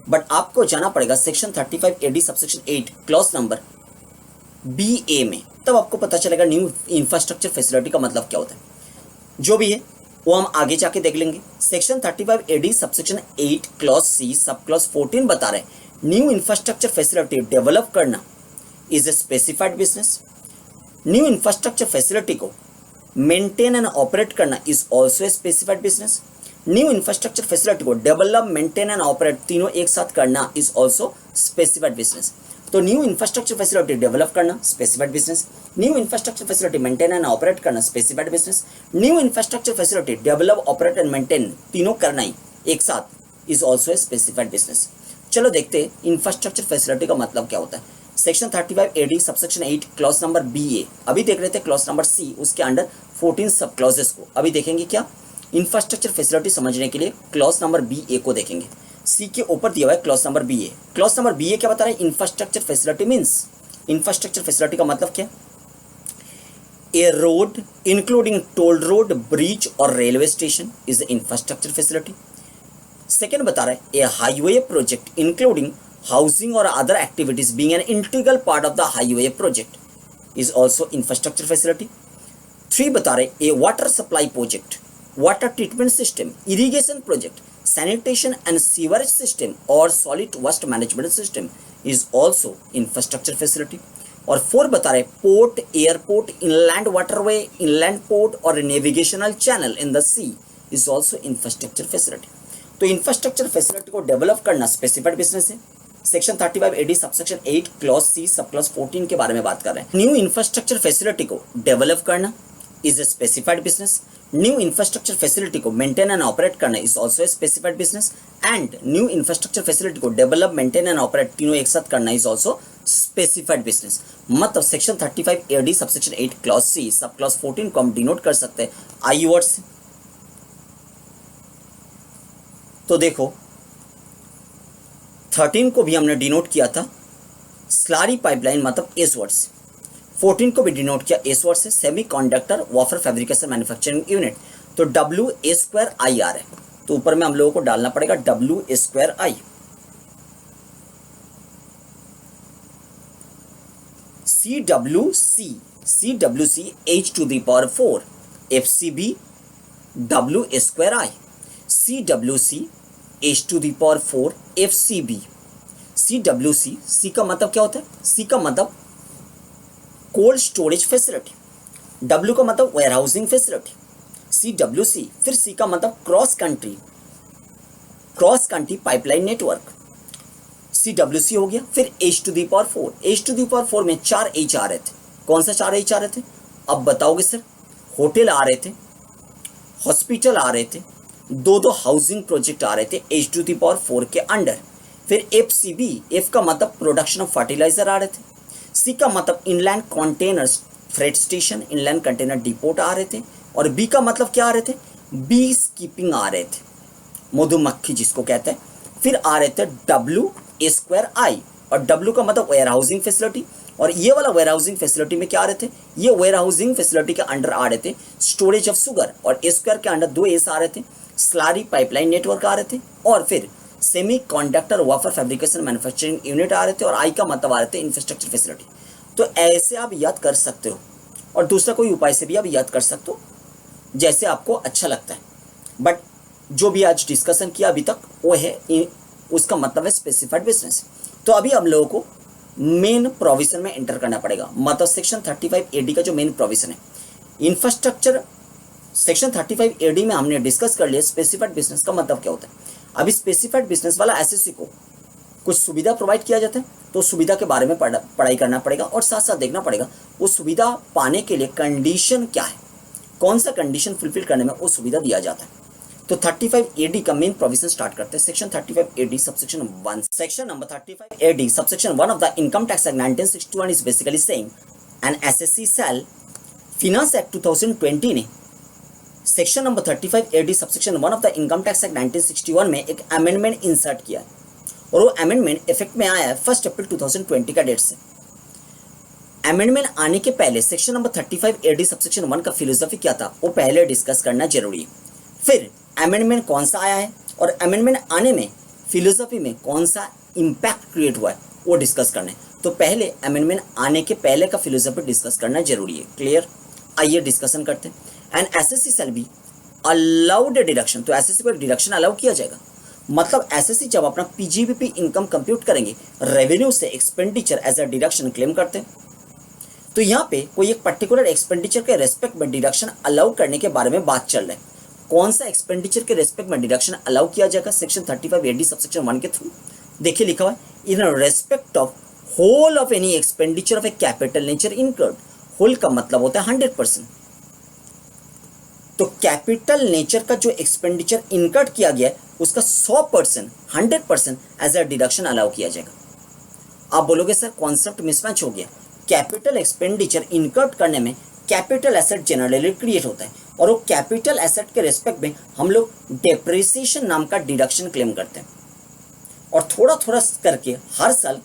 बट आपको जाना पड़ेगा section 35 AD subsection 8 clause number B A में, तब आपको पता चलेगा न्यू इंफ्रास्ट्रक्चर फैसिलिटी का मतलब क्या होता है। जो भी है वो हम आगे जाके देख लेंगे। Section 35 AD subsection 8 clause C sub clause 14 बता रहे न्यू इंफ्रास्ट्रक्चर फैसिलिटी डेवलप करना is a specified business. New infrastructure facility को मेंटेन एंड ऑपरेट करना is also a specified business. New infrastructure facility को डेवलप, मेंटेन एंड ऑपरेट तीनों एक साथ करना इज ऑल्सो स्पेसिफाइड बिजनेस। तो न्यू इंफ्रास्ट्रक्चर फैसिलिटी डेवलप करना specified business, new infrastructure facility maintain and operate करना specified business, new infrastructure facility develop, operate and maintain तीनों करना ही एक साथ is also a specified business. चलो देखते हैं इंफ्रास्ट्रक्चर फैसिलिटी का मतलब क्या होता है। Section 35 AD subsection 8 clause number B A, अभी देख रहे थे क्लॉज नंबर सी, उसके अंडर 14 सब क्लॉजेस को अभी देखेंगे। क्या इंफ्रास्ट्रक्चर फैसिलिटी समझने के लिए क्लॉज नंबर बी ए को देखेंगे। सी के ऊपर दिया हुआ है clause number B A. Clause number B A क्या बता रहा है, infrastructure facility means, infrastructure facility का मतलब क्या, a road including toll road, bridge or railway station is infrastructure facility. Second बता रहा है a highway project including housing or other activities being an integral part of the highway project is also infrastructure facility. 3 बता रहे a water supply project, water treatment system, irrigation project, sanitation and sewerage system or solid waste management system is also infrastructure facility। और 4 बता रहे port, airport, inland waterway, inland port or navigational channel in the sea is also infrastructure facility. तो इंफ्रास्ट्रक्चर फैसिलिटी को डेवलप करना स्पेसिफाइड बिजनेस है। Section 35 AD subsection 8 clause C sub clause 14 के बारे में बात कर रहे हैं। न्यू इंफ्रास्ट्रक्चर फैसिलिटी को डेवलप करना is a specified business, new infrastructure facility को मेंटेन एंड ऑपरेट करना is also a specified business, and new infrastructure facility को डेवलप, मेंटेन एंड ऑपरेट तीनों एक साथ करना इज ऑल्सो स्पेसिफाइड बिजनेस। मतलब section 35 AD subsection 8 clause C sub clause 14 को हम डिनोट कर सकते हैं आई वर्ड से। तो देखो 13 को भी हमने डिनोट किया था स्लरी पाइपलाइन मतलब एस वर्ड से, 14 को भी डिनोट किया एस वर्ड से, semi conductor wafer fabrication manufacturing unit, तो डब्ल्यू ए स्क्वायर आई आ रहा है, तो ऊपर में हम लोगों को डालना पड़ेगा W A square I. CWC H to the power 4 FCB W square I, CWC H to the power 4 FCB। CWC, C का मतलब क्या होता है? C का मतलब कोल्ड स्टोरेज फैसिलिटी, W का मतलब वेयर हाउसिंग फैसिलिटी, CWC, फिर C का मतलब cross country pipeline network, CWC हो गया। फिर H to the power 4, H to the power 4 में 4 H आ रहे थे। कौन सा 4 H आ रहे थे? अब बताओगे सर। होटल आ रहे थे, हॉस्पिटल आ रहे थे, दो हाउसिंग प्रोजेक्ट आ रहे थे H to the power 4 के अंडर। फिर FCB, F का मतलब प्रोडक्शन ऑफ फर्टिलाइजर आ रहे थे, C का मतलब inland container freight station, inland container depot आ रहे थे, और B का मतलब क्या आ रहे थे? बी कीपिंग आ रहे थे, मधुमक्खी जिसको कहते हैं। फिर आ रहे थे W स्क्वायर आई, और W का मतलब वेयर हाउसिंग फैसिलिटी, और ये वाला वेयर हाउसिंग फैसिलिटी में क्या आ रहे थे? ये वेयर हाउसिंग फैसिलिटी के अंडर आ रहे थे स्टोरेज ऑफ शुगर, और ए स्क्वायर के अंडर 2 एस आ रहे थे, स्लारी पाइपलाइन नेटवर्क आ रहे थे, और फिर semiconductor wafer fabrication manufacturing unit आ रहे थे, और आई का मतलब आ रहे थे इंफ्रास्ट्रक्चर फैसिलिटी। तो ऐसे आप याद कर सकते हो, और दूसरा कोई उपाय से भी आप याद कर सकते हो जैसे आपको अच्छा लगता है, बट जो भी आज डिस्कशन किया अभी तक वो है, उसका मतलब है स्पेसिफाइड बिजनेस। तो अभी हम लोगों को मेन प्रोविजन में एंटर करना पड़ेगा, मतलब सेक्शन 35 AD का जो मेन प्रोविजन है इंफ्रास्ट्रक्चर। सेक्शन 35 AD में हमने डिस्कस कर लिया स्पेसिफाइड बिजनेस का मतलब क्या होता है। अभी स्पेसिफाइड बिजनेस वाला एसएससी को कुछ सुविधा प्रोवाइड किया जाता है, तो सुविधा के बारे में पढ़ाई करना पड़ेगा, और साथ साथ देखना पड़ेगा वो सुविधा पाने के लिए कंडीशन क्या है, कौन सा कंडीशन फुलफिल करने में वो सुविधा दिया जाता है। तो 35 AD का मेन प्रोविजन स्टार्ट करते हैं। Section 35 AD subsection 1, section number 35 AD subsection 1 of the income tax act 1961 is basically saying an assessee shall finance act 2020 ने section number 35 AD subsection 1 of the income tax act 1961 में एक अमेंडमेंट इंसर्ट किया है, और वो अमेंडमेंट इफेक्ट में आया है 1 अप्रैल 2020 का डेट से। अमेंडमेंट आने के पहले सेक्शन नंबर 35 AD सबसेक्शन 1 का फिलोसफी क्या था वो पहले डिस्कस करना जरूरी है। फिर अमेंडमेंट कौन सा आया है, और अमेंडमेंट आने में फिलोसफी में कौन सा इम्पैक्ट क्रिएट हुआ है वो डिस्कस करना है। तो पहले अमेंडमेंट आने के पहले का फिलोसफी डिस्कस करना जरूरी है। क्लियर? आइए डिस्कसन करते हैं। And assessee shall be allowed deduction, तो एसएससी को डिडक्शन अलाउ किया जाएगा। मतलब एसएससी जब अपना पीजीबीपी इनकम कंप्यूट करेंगे, रेवेन्यू से expenditure as a deduction claim करते हैं, तो यहाँ पे कोई एक पर्टिकुलर एक्सपेंडिचर के रेस्पेक्ट में डिडक्शन अलाउ करने के बारे में बात चल रहा है। कौन सा एक्सपेंडिचर के रेस्पेक्ट में डिडक्शन अलाउ किया जाएगा? सेक्शन 35 AD सबसेक्शन 1 के थ्रू। देखिए लिखा हुआ है, in respect of whole of any expenditure of a capital nature incurred. Whole का मतलब होता है 100%, तो कैपिटल नेचर का जो एक्सपेंडिचर इनकर्ड किया गया है उसका 100% 100% एज अ डिडक्शन अलाउ किया जाएगा। आप बोलोगे सर कॉन्सेप्ट मिसमैच हो गया। कैपिटल एक्सपेंडिचर इनकर्ड करने में कैपिटल एसेट जनरली क्रिएट होता है, और वो कैपिटल एसेट के रेस्पेक्ट में हम लोग डेप्रिसिएशन नाम का डिडक्शन क्लेम करते हैं, और थोड़ा थोड़ा करके हर साल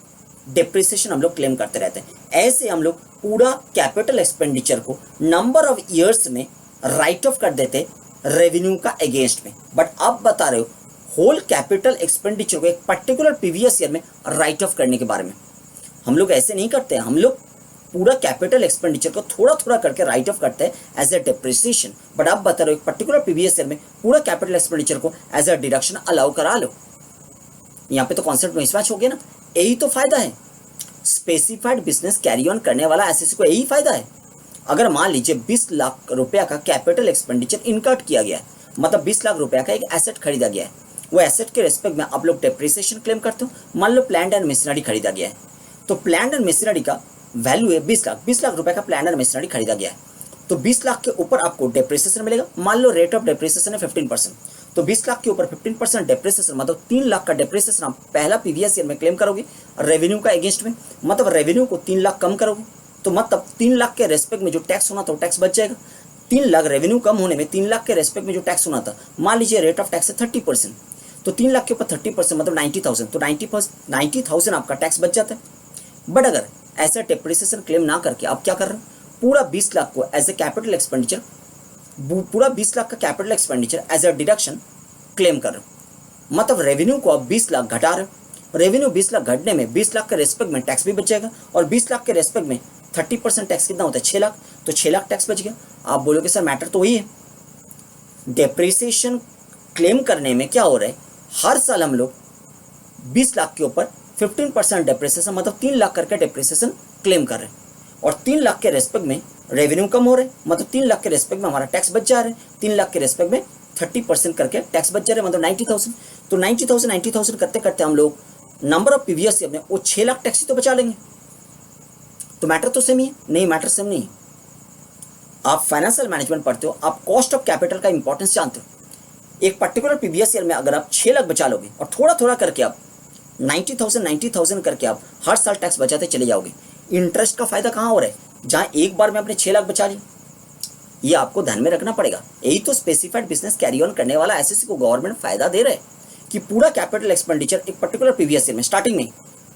डेप्रिसिएशन हम लोग क्लेम करते रहते हैं। ऐसे हम लोग पूरा कैपिटल एक्सपेंडिचर को नंबर ऑफ ईयर्स में राइट ऑफ कर देते रेवेन्यू का अगेंस्ट में। बट आप बता रहे हो होल कैपिटल एक्सपेंडिचर को एक पर्टिकुलर प्रीवियस ईयर में राइट ऑफ करने के बारे में। हम लोग ऐसे नहीं करते, हम लोग पूरा कैपिटल एक्सपेंडिचर को थोड़ा थोड़ा करके राइट ऑफ करते हैं एज अ डेप्रिसिएशन। बट आप बता रहे हो एक पर्टिकुलर प्रीवियस ईयर में पूरा कैपिटल एक्सपेंडिचर को एज अ डिडक्शन अलाउ करा लो। यहाँ पे तो कॉन्सेप्ट मिसमैच हो गया ना। यही तो फायदा है स्पेसिफाइड बिजनेस कैरी ऑन करने वाला एसएससी को, यही फायदा है। अगर मान लीजिए 20 लाख रुपया का कैपिटल एक्सपेंडिचर इनकर्ड किया गया है, मतलब 20 लाख रुपया का एक एसेट खरीदा गया है, वो एसेट के रेस्पेक्ट में आप लोग डेप्रिसिएशन क्लेम करते हो। मान लो प्लांट एंड मशीनरी खरीदा गया है, तो प्लांट एंड मशीनरी का वैल्यू है 20 लाख रुपए का प्लांट एंड मशीनरी खरीदा गया है, तो 20 लाख के ऊपर आपको डेप्रिसिएशन मिलेगा। मान लो रेट ऑफ डेप्रिसिएशन है 15%, तो 20 लाख के ऊपर 15% डेप्रिसिएशन मतलब 3 लाख का डेप्रिसिएशन आप पहला प्रीवियस ईयर में क्लेम करोगे रेवेन्यू का अगेंस्ट में। मतलब रेवेन्यू को 3 लाख कम करोगे, तो मतलब 3 लाख के रेस्पेक्ट में जो टैक्स होना था वो टैक्स बच जाएगा। 3 लाख रेवेन्यू कम होने में 3 लाख के रेस्पेक्ट में जो टैक्स होना था, मान लीजिए रेट ऑफ टैक्स है 30%, तो 3 लाख के ऊपर 30% मतलब 90,000, तो 90,000 आपका टैक्स बच जाता है। बट अगर ऐसा डेप्रिसिएशन क्लेम ना करके आप क्या कर रहे हो, पूरा 20 लाख को एज ए कैपिटल एक्सपेंडिचर, पूरा 20 लाख का capital expenditure as a deduction claim कर रहे हो। मतलब रेवेन्यू को आप 20 लाख घटा रहे हो। रेवेन्यू 20 लाख घटने में 20 लाख के रेस्पेक्ट में टैक्स भी बच जाएगा, और 20 लाख के रेस्पेक्ट में 30% टैक्स कितना होता है, 6 लाख, तो 6 लाख टैक्स बच गया। आप बोलोगे सर मैटर तो वही है। डेप्रिसिएशन क्लेम करने में क्या हो रहा है, हर साल हम लोग 20 लाख के ऊपर 15% डेप्रिसिएशन, मतलब 3 लाख करके डेप्रिसिएशन क्लेम कर रहे हैं, और 3 लाख के रेस्पेक्ट में रेवेन्यू कम हो रहे हैं, मतलब 3 लाख के रेस्पेक्ट में हमारा टैक्स बच जा रहा है, 3 लाख के रेस्पेक्ट में 30% करके टैक्स बच जा रहे हैं, मतलब 90,000। तो 90,000 करते करते हम लोग नंबर ऑफ प्रीवियस ईयर में वो 6 लाख टैक्स ही तो बचा लेंगे। तो मैटर तो सेम ही है, नहीं मैटर सेम नहीं है। आप फाइनेंशियल मैनेजमेंट पढ़ते हो, आप कॉस्ट ऑफ कैपिटल का इंपॉर्टेंस जानते हो। एक पर्टिकुलर प्रीवियस ईयर में अगर आप 6 लाख बचा लोगे और थोड़ा थोड़ा करके आप 90,000 करके आप हर साल टैक्स बचाते चले जाओगे, इंटरेस्ट का फायदा कहाँ हो रहा है, जहां एक बार में अपने 6 लाख बचा लिए। ये आपको ध्यान में रखना पड़ेगा। यही तो स्पेसिफाइड बिजनेस कैरी ऑन करने वाला एसएससी को गवर्नमेंट फायदा दे रहा है कि पूरा कैपिटल एक्सपेंडिचर एक पर्टिकुलर प्रीवियस ईयर में, स्टार्टिंग में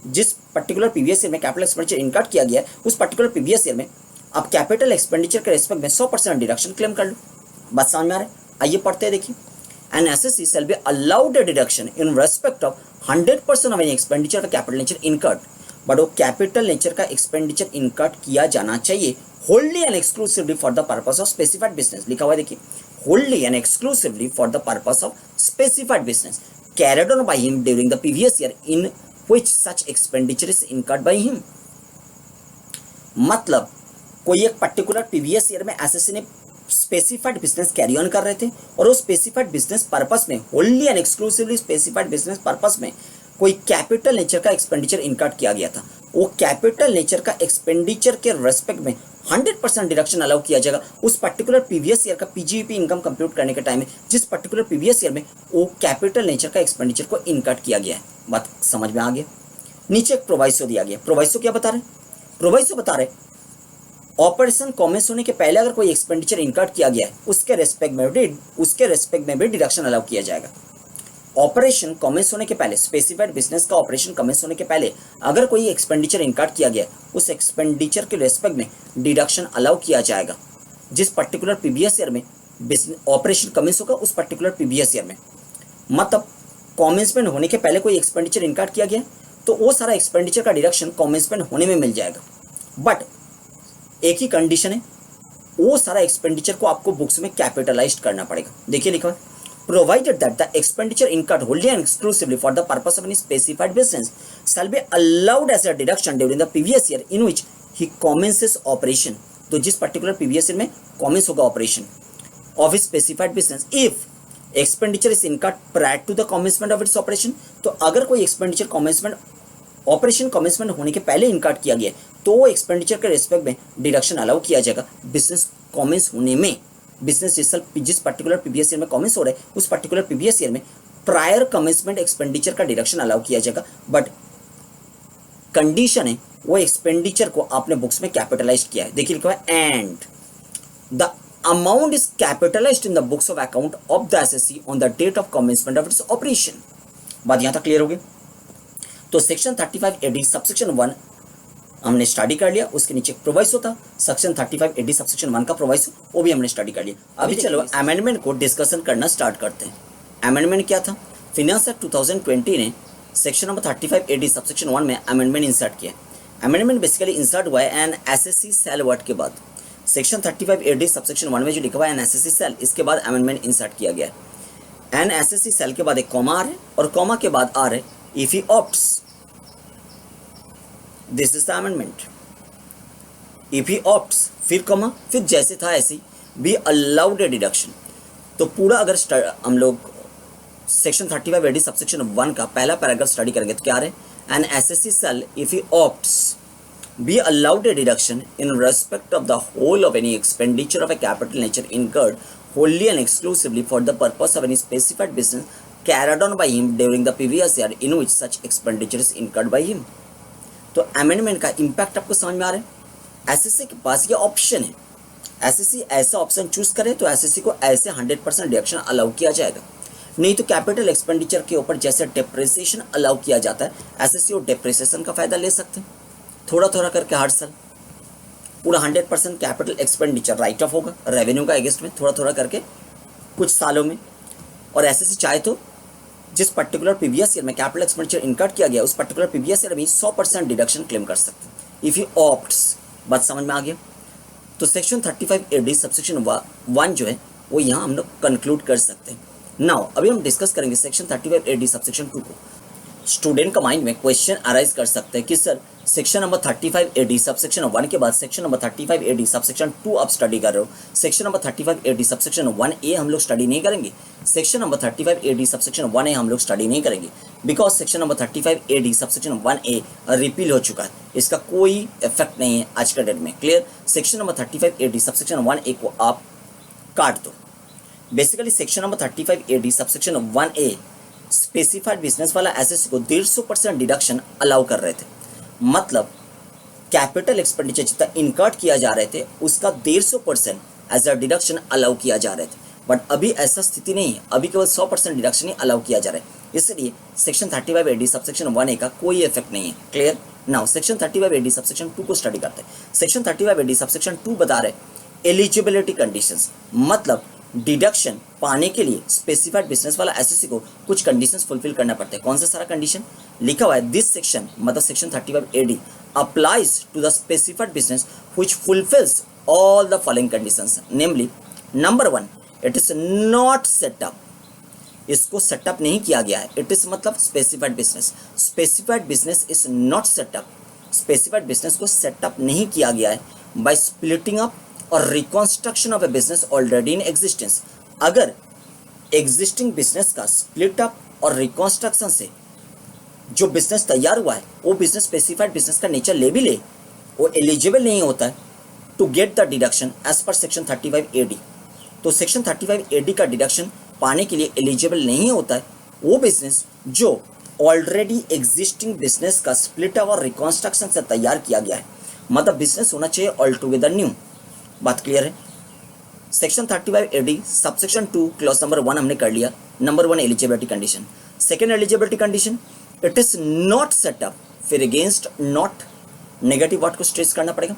जिस पर्टिकुलर प्रीवियस ईयर में कैपिटल एक्सपेंडिचर इनकट किया गया है, उस पर्टिकुलर प्रीवियस ईयर में आप कैपिटल एक्सपेंडिचर के रेस्पेक्ट में 100% डिडक्शन क्लेम कर लो। बात समझ में आ रहा है? आइए पढ़ते हैं, देखिए। An assessee shall be allowed a deduction in respect of 100% of any expenditure का कैपिटल नेचर इनकट, बट वो कैपिटल नेचर का एक्सपेंडिचर इनकट किया जाना चाहिए wholly and exclusively for the purpose of specified business। लिखा हुआ है देखिए, wholly and exclusively for the purpose of specified business carried on by him during the previous year in which such expenditure is incurred by him। मतलब कोई एक पर्टिकुलर प्रीवियस ईयर में एसएससी ने स्पेसिफाइड बिजनेस कैरी ऑन कर रहे थे, और उस स्पेसिफाइड बिजनेस पर्पस में, होल्ली and exclusively specified business purpose में कोई कैपिटल नेचर का एक्सपेंडिचर इनकट किया गया था। वो कैपिटल नेचर का एक्सपेंडिचर के रेस्पेक्ट में 100% डिडक्शन अलाउ किया जाएगा उस पर्टिकुलर प्रीवियस ईयर का पीजीईपी इनकम कंप्यूट करने के टाइम में, जिस पर्टिकुलर प्रीवियस ईयर में वो कैपिटल नेचर का एक्सपेंडिचर को इनकट किया गया है। बात समझ में आ गया? नीचे एक प्रोवाइसो दिया गया। प्रोवाइसो क्या बता रहे? प्रोवाइसो बता रहे ऑपरेशन कॉमेंस होने के पहले अगर कोई एक्सपेंडिचर इनकट किया गया है, उसके रेस्पेक्ट में भी डिडक्शन अलाउ किया जाएगा। ऑपरेशन कमेंस होने के पहले, स्पेसिफाइड बिजनेस का ऑपरेशन कमेंस होने के पहले अगर कोई एक्सपेंडिचर इनकट किया गया, उस एक्सपेंडिचर के रेस्पेक्ट में डिडक्शन अलाउ किया जाएगा जिस पर्टिकुलर प्रीवियस ईयर में ऑपरेशन कमेंस होगा, उस पर्टिकुलर प्रीवियस ईयर में। मतलब कॉमेंसमेंट होने के पहले कोई एक्सपेंडिचर इनकट किया गया तो वो सारा एक्सपेंडिचर का डिडक्शन कॉमेंसमेंट होने में मिल जाएगा। बट एक ही कंडीशन है, वो सारा एक्सपेंडिचर को आपको बुक्स में कैपिटलाइज्ड करना पड़ेगा। देखिए लिखा है, provided that the expenditure incurred wholly and exclusively for the purpose of any specified business shall be allowed as a deduction during the previous year in which he commences operation। तो जिस पर्टिकुलर प्रीवियस ईयर में कॉमेंस होगा operation of specified business, if expenditure is incurred prior to the commencement of its operation, तो अगर कोई एक्सपेंडिचर ऑपरेशन कमेंसमेंट होने के पहले इनकर्ड किया गया तो वो एक्सपेंडिचर के रेस्पेक्ट में डिडक्शन अलाउ किया जाएगा बिजनेस कॉमेंस होने में। बिजनेस जिस पर्टिकुलर प्रीवियस ईयर में कमेंस हो रहा है, उस पर्टिकुलर प्रीवियस ईयर में प्रायर कमेंसमेंट एक्सपेंडिचर का डिडक्शन अलाउ किया जाएगा। बट कंडीशन है वो एक्सपेंडिचर को आपने बुक्स में कैपिटलाइज किया है। देखिए लिखा है, and the amount is capitalised in the books of account of the assessee on the date of commencement of its operation. बात यहां तक क्लियर हो गई? तो सेक्शन 35AD सबसेक्शन 1 हमने स्टडी कर लिया। उसके नीचे प्रोवाइसो था, सेक्शन 35AD सबसेक्शन 1 का प्रोवाइसो, वो भी हमने स्टडी कर लिया। अभी चलो अमेंडमेंट को डिस्कशन करना स्टार्ट करते हैं। अमेंडमेंट क्या था? फिनेंस एक्ट 2020 ने सेक्शन नंबर 35AD सबसेक्शन 1 में अमेंडमेंट इंसर्ट किया। अमेंडमेंट बेसिकली इंसर्ट हुआ है एन एसएससी सेल वर्ड के बाद। सेक्शन 35AD सबसेक्शन 1 में जो लिखा हुआ है एन एसएससी सेल, इसके बाद अमेंडमेंट इंसर्ट किया गया है। एन एसएससी सेल के बाद एक कॉमा आ रहा है, और कॉमा के बाद आ रहा है if he opts, this is the amendment. If he opts, फिर कमा, फिर जैसे था ऐसे बी अलाउड ए डिडक्शन। तो पूरा अगर हम लोग सेक्शन 35AD सबसेक्शन 1 का पहला पैराग्राफ स्टडी करेंगे तो क्या रहे, an assessee shall if he opts be allowed a deduction in respect of the whole of any expenditure of a capital nature incurred wholly and exclusively for the purpose of any specified business carried on by him during the previous year in which such expenditure is incurred by him। तो अमेंडमेंट का इंपैक्ट आपको समझ में आ रहा है? एसएससी के पास ये ऑप्शन है, एसएससी ऐसा ऑप्शन चूज करे तो एसएससी को ऐसे 100% डिडक्शन अलाउ किया जाएगा। नहीं तो कैपिटल एक्सपेंडिचर के ऊपर जैसे डेप्रिसिएशन अलाउ किया जाता है, एसएससी और डेप्रिसिएशन का फायदा ले सकते हैं। थोड़ा थोड़ा करके हर साल पूरा 100% कैपिटल एक्सपेंडिचर राइट ऑफ होगा रेवेन्यू का अगेंस्ट में, थोड़ा थोड़ा करके कुछ सालों में। और एसएससी चाहे तो जिस पर्टिकुलर प्रीवियस ईयर में कैपिटल एक्सपेंडिचर इनकर्ड किया गया उस पर्टिकुलर प्रीवियस ईयर में 100% डिडक्शन क्लेम कर सकते हैं इफ़ यू ऑप्ट्स। बात समझ में आ गया? तो सेक्शन 35A सबसेक्शन 1 जो है वो यहाँ हम लोग कंक्लूड कर सकते हैं। नाउ अभी हम डिस्कस करेंगे सेक्शन 35A सबसेक्शन 2 को। स्टूडेंट का माइंड में क्वेश्चन अराइज कर सकते हैं कि sir section number 35A subsection 1 के बाद सेक्शन नंबर 35A सबसेक्शन 2 आप स्टडी कर रहे हो, section number 35A subsection 1A हम लोग स्टडी नहीं करेंगे, section number 35A subsection 1A हम लोग स्टडी नहीं करेंगे because section number 35A subsection 1A repeal हो चुका है, इसका कोई इफेक्ट नहीं है आज का डेट में। Clear? Section number 35A subsection 1A को आप काट दो। Basically section number 35A subsection 1A specified business वाला एसएससी को 150% डिडक्शन अलाउ कर रहे थे, मतलब कैपिटल एक्सपेंडिचर जितना इनकर्ड किया जा रहे थे उसका 150% एज अ डिडक्शन अलाउ किया जा रहे थे। बट अभी ऐसा स्थिति नहीं है, अभी केवल 100% डिडक्शन ही अलाउ किया जा रहा है, इसलिए सेक्शन 35A सबसेक्शन 1A का कोई इफेक्ट नहीं है। Clear? Now section 35A subsection 2 को स्टडी करते हैं। सेक्शन 35A सबसेक्शन 2 बता रहे एलिजिबिलिटी कंडीशंस, मतलब डिडक्शन पाने के लिए स्पेसिफाइड बिजनेस वाला एसएससी को कुछ कंडीशंस फुलफिल करना पड़ता है। कौन सा सारा कंडीशन लिखा हुआ है? दिस सेक्शन मतलब section 35AD applies to the specified business which fulfils all the following conditions, namely number 1 it is not setup, इसको सेटअप नहीं किया गया है। इट इज मतलब specified business, specified business is not setup, specified business को सेटअप नहीं किया गया है बाय स्प्लिटिंग अप और reconstruction of a business already in existence. अगर एग्जिस्टिंग बिजनेस का स्प्लिट अप और रिकॉन्स्ट्रक्शन से जो बिजनेस तैयार हुआ है वो बिजनेस स्पेसिफाइड बिजनेस का नेचर ले भी ले, वो एलिजिबल नहीं होता है to get the deduction as per section 35AD। तो सेक्शन 35AD का डिडक्शन पाने के लिए एलिजिबल नहीं होता है वो बिजनेस जो ऑलरेडी एग्जिस्टिंग बिजनेस का स्प्लिट अप और रिकॉन्स्ट्रक्शन से तैयार किया गया है, मतलब बिजनेस होना चाहिए ऑल टुगेदर न्यू। बात क्लियर है? Section 35AD subsection 2 clause number 1 हमने कर लिया। Number 1 eligibility condition. Second eligibility condition it is not setup, फिर अगेंस्ट नॉट नेगेटिव वर्ड को स्ट्रेस करना पड़ेगा।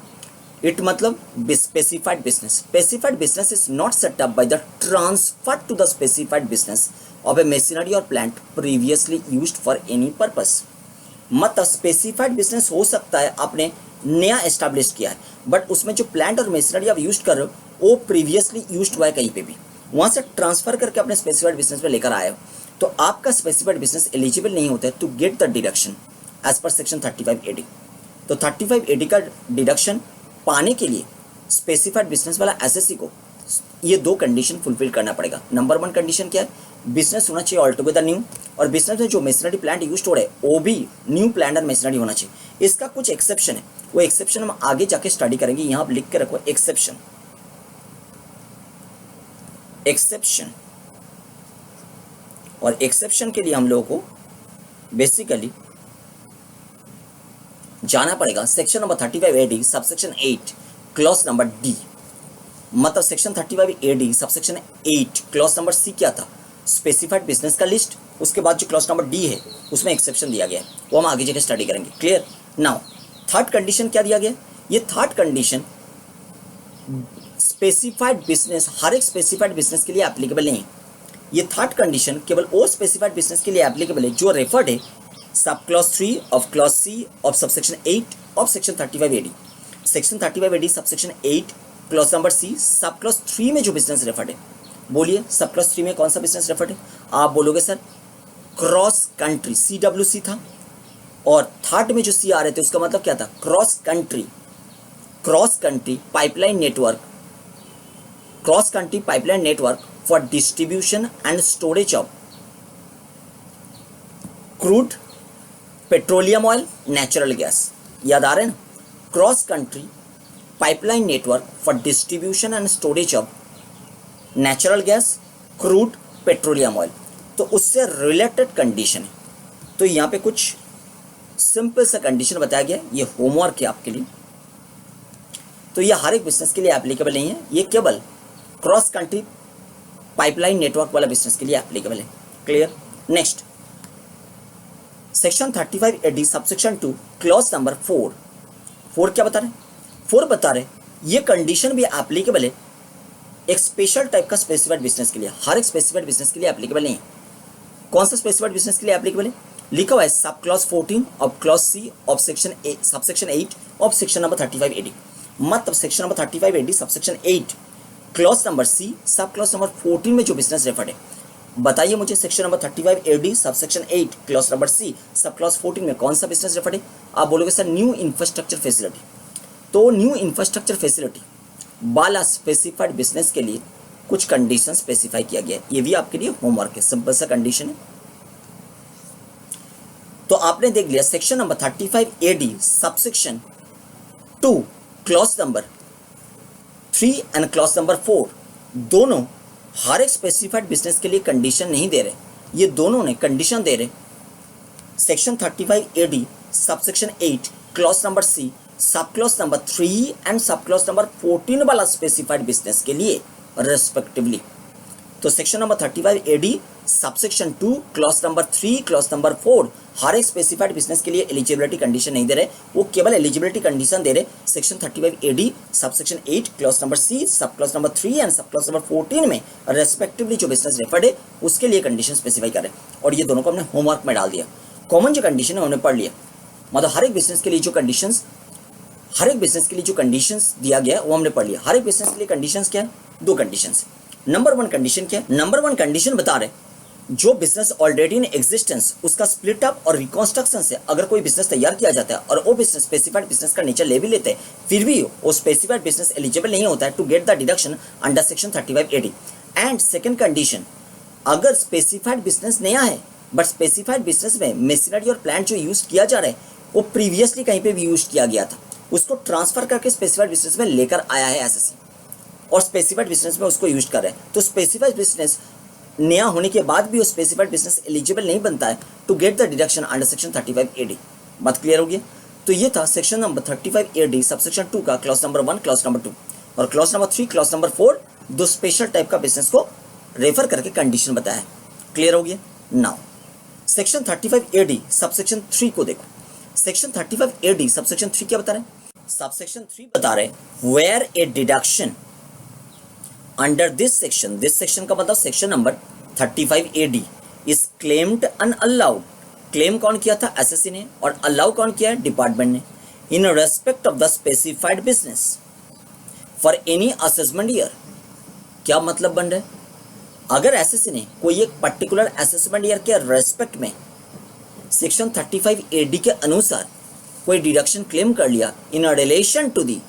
इट मतलब specified business, specified business is not setup by the transfer to the specified business of a machinery और plant previously used for any purpose. मतलब स्पेसिफाइड बिजनेस हो सकता है आपने नया एस्टैब्लिश किया है बट उसमें जो प्लांट और मशीनरी आप यूज कर रहे हो वो प्रीवियसली यूज्ड हुआ है कहीं पे भी, वहाँ से ट्रांसफर करके अपने स्पेसिफाइड बिजनेस में लेकर आए हो तो आपका स्पेसिफाइड बिजनेस एलिजिबल नहीं होता है to get the deduction as per section 35AD। तो 35AD का डिडक्शन पाने के लिए स्पेसिफाइड बिजनेस वाला एसएससी को ये दो कंडीशन फुलफिल करना पड़ेगा। नंबर 1 कंडीशन क्या है? बिजनेस होना चाहिए ऑल टुगेदर न्यू, और बिजनेस में जो मशीनरी प्लांट यूज हो रहा है वो भी न्यू प्लांट और मशीनरी होना चाहिए। इसका कुछ एक्सेप्शन है, वो एक्सेप्शन हम आगे जाके स्टडी करेंगे। यहाँ आप लिख के रखो एक्सेप्शन, एक्सेप्शन। और एक्सेप्शन के लिए हम लोगों को बेसिकली जाना पड़ेगा section number 35AD subsection 8 clause number D, मतलब section 35AD subsection 8 clause number C क्या था? स्पेसिफाइड बिजनेस का लिस्ट, उसके बाद जो क्लॉज नंबर डी है उसमें एक्सेप्शन दिया गया है, वो हम आगे जाके स्टडी करेंगे। क्लियर? नाउ थर्ड कंडीशन क्या दिया गया? ये थर्ड कंडीशन स्पेसिफाइड बिजनेस, हर एक स्पेसिफाइड बिजनेस के लिए एप्लीकेबल नहीं है। ये थर्ड कंडीशन केवल वो स्पेसिफाइड बिजनेस के लिए एप्लीकेबल है जो रेफर्ड है sub clause 3 of clause C of subsection 8 of section 35AD। Section 35AD subsection 8 clause number C sub clause 3 में जो बिजनेस रेफर्ड है, बोलिए सब क्लॉज 3 में कौन सा बिजनेस रेफर्ड है? आप बोलोगे सर क्रॉस कंट्री, CWC था, और थर्ड में जो सी आ रहे थे उसका मतलब क्या था? Cross country, cross country pipeline network, cross country pipeline network for distribution and storage of crude, petroleum oil, natural gas. याद आ रहे हैं ना? Cross country pipeline network for distribution and storage of natural gas, crude, petroleum oil. तो उससे रिलेटेड कंडीशन है। तो यहाँ पे कुछ सिंपल सा कंडीशन बताया गया, ये होमवर्क है आपके लिए। तो ये हर एक बिजनेस के लिए एप्लीकेबल नहीं है, ये केवल क्रॉस कंट्री पाइपलाइन नेटवर्क वाला बिजनेस के लिए एप्लीकेबल है। Clear? Next section 35AD subsection 2 clause number 4 four क्या बता रहे, फोर बता रहे ये कंडीशन भी एप्लीकेबल है एक स्पेशल टाइप का स्पेसिफाइड बिजनेस के लिए, हर एक स्पेसिफाइड बिजनेस के लिए एप्लीकेबल नहीं है। कौन सा स्पेसिफाइड बिजनेस के लिए एप्लीकेबल है, लिखा हुआ है sub clause 14 of clause C of section subsection 8 of section number 35AD। मतलब section number 35AD subsection 8 clause number C sub clause number 14 में जो बिजनेस रेफर्ड है, बताइए मुझे section number 35AD subsection 8 clause number C sub clause 14 में कौन सा बिजनेस रेफर्ड है। आप बोलोगे सर न्यू इंफ्रास्ट्रक्चर फैसिलिटी। तो न्यू इंफ्रास्ट्रक्चर फैसिलिटी वाला स्पेसिफाइड बिजनेस के लिए कुछ कंडीशन स्पेसिफाई किया गया है, ये भी आपके लिए होमवर्क है, सिंपल सा कंडीशन है। तो आपने देख लिया section number 35AD subsection 2 clause number 3 and clause number 4 दोनों हर एक स्पेसिफाइड बिजनेस के लिए कंडीशन नहीं दे रहे, ये दोनों ने कंडीशन दे रहे section 35AD subsection 8 clause number C sub clause number 3 and sub clause number 14 वाला स्पेसिफाइड बिजनेस के लिए रेस्पेक्टिवली। तो section number 35AD subsection 2 clause number 3 clause number 4 हर एक स्पेसिफाइड बिजनेस के लिए एलिजिबिलिटी कंडीशन नहीं दे रहे, वो केवल एलिजिबिलिटी कंडीशन दे रहे section 35AD subsection 8 clause number C sub clause number 3 and sub clause number 14 में रेस्पेक्टिवली जो बिजनेस रेफर्ड है उसके लिए कंडीशन स्पेसिफाई कर रहे हैं। और ये दोनों को हमने होमवर्क में डाल दिया। कॉमन जो कंडीशन है हमने पढ़ लिया, मतलब हर एक बिजनेस के लिए जो कंडीशंस दिया गया वो हमने पढ़ लिया। हर एक बिजनेस के लिए कंडीशंस क्या है, दो कंडीशंस। नंबर वन कंडीशन क्या है, नंबर वन कंडीशन बता रहे जो बिजनेस ऑलरेडी इन एग्जिस्टेंस उसका स्प्लिट अप और रिकॉन्स्ट्रक्शन से अगर कोई बिजनेस तैयार किया जाता है और वो बिजनेस स्पेसिफाइड बिजनेस का नेचर ले भी लेते हैं, फिर भी वो स्पेसिफाइड बिजनेस एलिजिबल नहीं होता है to get the deduction under section 35AD। And second condition, अगर स्पेसिफाइड बिजनेस नया है बट स्पेसिफाइड बिजनेस में मशीनरी और प्लांट जो यूज किया जा रहा है वो प्रीवियसली कहीं पे भी यूज किया गया था, उसको ट्रांसफर करके स्पेसिफाइड बिजनेस में लेकर आया है एसएससी और स्पेसिफाइड बिजनेस में उसको यूज कर रहे हैं, तो स्पेसिफाइड बिजनेस नया होने के बाद भी वो स्पेसिफाइड बिजनेस एलिजिबल नहीं बनता है to get the deduction under section 35AD। बात क्लियर हो गई। तो ये था सेक्शन नंबर 35AD सबसेक्शन 2 का क्लॉज नंबर 1 क्लॉज नंबर 2 और क्लॉज नंबर 3 क्लॉज नंबर 4 दो स्पेशल टाइप का बिजनेस को रेफर करके कंडीशन बताया है। क्लियर हो गया। नाउ सेक्शन 35AD सबसेक्शन 3 को देखो। सेक्शन 35AD सबसेक्शन 3 क्या बता रहे हैं, सबसेक्शन 3 बता रहे हैं where a deduction under this section का मतलब section number 35AD is claimed and allowed. Claim कौन किया था, एसएससी ने, और अलाउ कौन किया है, डिपार्टमेंट ने, इन respect of the specified business for any assessment year. क्या मतलब बन रहा है, अगर एसएससी ने कोई एक पर्टिकुलर असेसमेंट ईयर के रेस्पेक्ट में सेक्शन 35AD के अनुसार कोई डिडक्शन क्लेम कर लिया in relation to the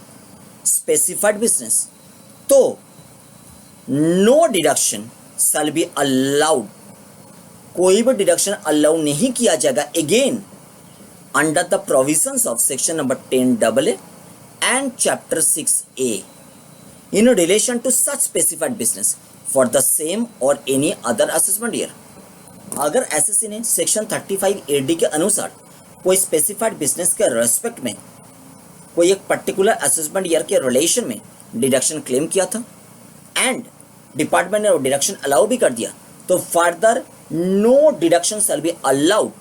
specified business, तो no deduction shall be allowed, कोई भी डिडक्शन अलाउ नहीं किया जाएगा again under the provisions of section number 10AA and chapter 6A in relation to such specified business for the same or any other assessment year. अगर एसएससी ने सेक्शन 35AD के अनुसार कोई स्पेसिफाइड बिजनेस के रेस्पेक्ट में कोई एक पर्टिकुलर असेसमेंट ईयर के रिलेशन में डिडक्शन क्लेम किया था एंड डिपार्टमेंट ने डिडक्शन अलाउ भी कर दिया, तो further no deduction shall be allowed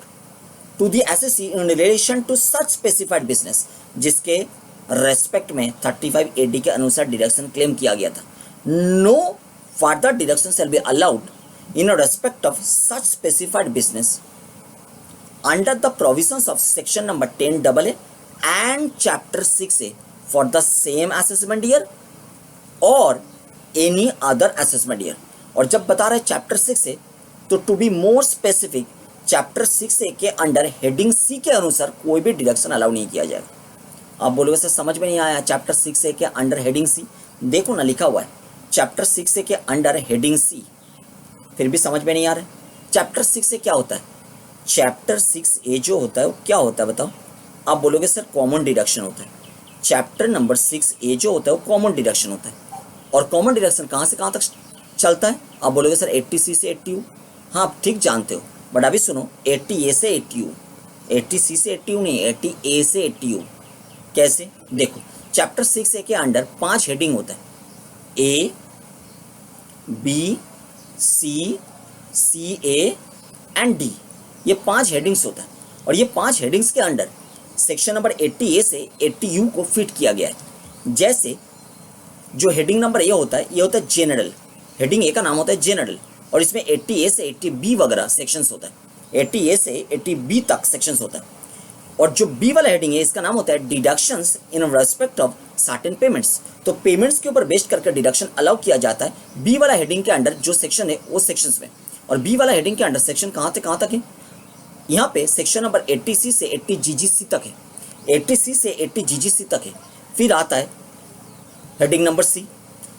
to the assessee in relation to such specified business जिसके रेस्पेक्ट में 35AD के अनुसार डिडक्शन क्लेम किया गया था। No further deduction shall be allowed in respect of such specified business under the provisions of section number 10AA and chapter 6A for the same assessment year और एनी अदर असेसमेंट ईयर। और जब बता रहे चैप्टर 6A, तो to be more specific chapter 6A के अंडर हेडिंग C के अनुसार कोई भी डिडक्शन अलाउ नहीं किया जाएगा। आप बोलोगे सर समझ में नहीं आया, चैप्टर 6A के अंडर हेडिंग C, देखो ना लिखा हुआ है चैप्टर 6A के अंडर हेडिंग C, फिर भी समझ में नहीं आ रहा है। चैप्टर 6A क्या होता है, चैप्टर 6A जो होता है वो क्या होता है बताओ। आप बोलोगे सर कॉमन डिडक्शन होता है। चैप्टर नंबर 6A जो होता है वो कॉमन डिडक्शन होता है। और कॉमन डिडक्शन कहाँ से कहाँ तक चलता है, आप बोलोगे सर 80C से 80U। हाँ आप ठीक जानते हो, बट अभी सुनो 80A से 80U, 80C से 80U नहीं, 80A से 80U। कैसे, देखो चैप्टर 6A के अंडर 5 हेडिंग होता है, A, B, C, CA and D, ये 5 हेडिंग्स होता है। और ये 5 हेडिंग्स के अंडर सेक्शन नंबर 80A से 80U को फिट किया गया है। जैसे जो हेडिंग नंबर ए होता है, ये होता है जनरल, हेडिंग ए का नाम होता है जनरल, और इसमें 80A से 80B वगैरह सेक्शंस होता है, 80A से 80B तक सेक्शंस होता है। और जो बी वाला हेडिंग है इसका नाम होता है deductions in respect of certain payments. तो पेमेंट्स के ऊपर बेस्ड करके डिडक्शन अलाउ किया जाता है बी वाला हेडिंग के अंडर जो सेक्शन है वो सेक्शंस में। और बी वाला हेडिंग के अंडर सेक्शन कहाँ से कहाँ तक है, यहाँ पे सेक्शन नंबर 80C से 80GGC तक है, 80C से 80GGC तक है। फिर आता है हेडिंग नंबर सी,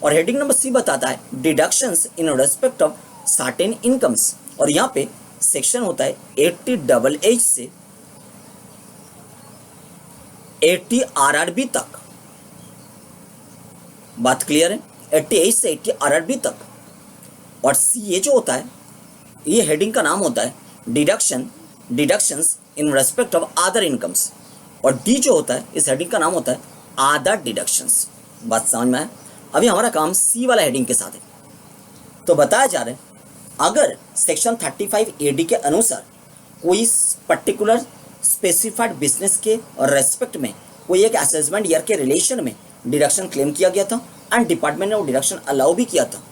और हेडिंग नंबर सी बताता है deductions in respect of certain incomes, और यहाँ पे सेक्शन होता है 80HH से 80 RRB तक। बात क्लियर है, 80H से 80 RRB तक। और सी ये जो होता है, ये हेडिंग का नाम होता है deductions in respect of other incomes, और डी जो होता है इस हेडिंग का नाम होता है अदर डिडक्शंस। बात समझ में आया। अभी हमारा काम सी वाला हेडिंग के साथ है। तो बताया जा रहा है अगर सेक्शन 35AD के अनुसार कोई पर्टिकुलर स्पेसिफाइड बिजनेस के रेस्पेक्ट में कोई एक असेसमेंट ईयर के रिलेशन में डिडक्शन क्लेम किया गया था एंड डिपार्टमेंट ने वो डिडक्शन अलाउ भी किया था,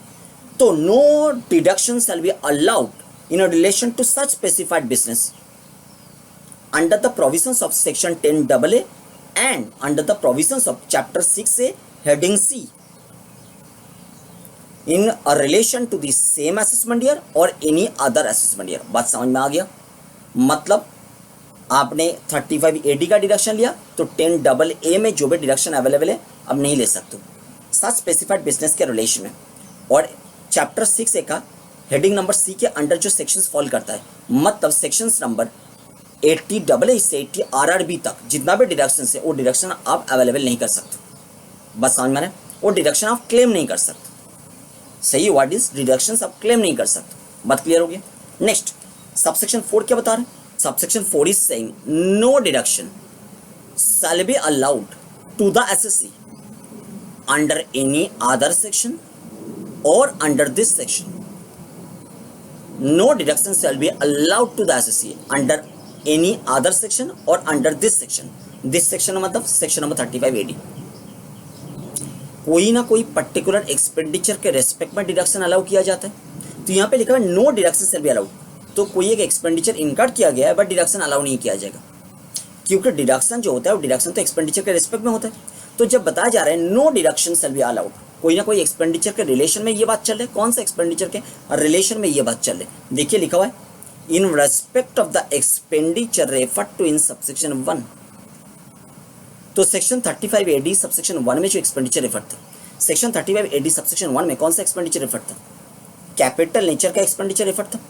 तो no deduction shall be allowed in relation to such specified business under the provisions of section 10AA and under the provisions of chapter 6A heading C in a relation to the same assessment year और एनी अदर असेसमेंट ईयर। बात समझ में आ गया। मतलब आपने 35AD का डिडक्शन लिया तो 10AA में जो भी डिडक्शन अवेलेबल है अब नहीं ले सकते सच स्पेसिफाइड बिजनेस के रिलेशन में। और चैप्टर 6A का हेडिंग नंबर सी के अंडर जो सेक्शंस फॉल करता है, मतलब सेक्शंस नंबर 80AA से 80 RRB तक जितना भी डिडक्शन है वो डिडक्शन आप अवेलेबल नहीं कर सकते। बस समझ में आया, वो डिडक्शन आप क्लेम नहीं कर सकते। सही वर्ड इज डिडक्शंस आप क्लेम नहीं कर सकते। बात क्लियर हो गई। नेक्स्ट सबसेक्शन 4 क्या बता रहे हैं? Subsection 4 is saying no deduction shall be allowed to the assessee under any other section or under this section. No deduction shall be allowed to the assessee under any other section or under this section. This section मतलब सेक्शन नंबर 35AD। कोई ना कोई पर्टिकुलर एक्सपेंडिचर के रेस्पेक्ट में डिडक्शन अलाउ किया जाता है। तो यहाँ पे लिखा है no deduction shall be allowed, तो कोई एक एक्सपेंडिचर इनकर्ड किया गया है बट डिडक्शन अलाउ नहीं किया जाएगा, क्योंकि डिडक्शन जो होता है वो डिडक्शन तो एक्सपेंडिचर के रिस्पेक्ट में होता है। तो जब बताया जा रहा है no deduction shall be allowed, कोई ना कोई एक्सपेंडिचर के रिलेशन में ये बात चल रही है। कौन सा एक्सपेंडिचर के रिलेशन में ये बात चल रही है? देखिए लिखा हुआ है in respect of the expenditure referred to in subsection 1। तो सेक्शन 35AD सबसेक्शन 1 में जो एक्सपेंडिचर रेफर था, सेक्शन 35AD सबसेक्शन 1 में कौन सा एक्सपेंडिचर रेफर था? कैपिटल नेचर का एक्सपेंडिचर रेफर था।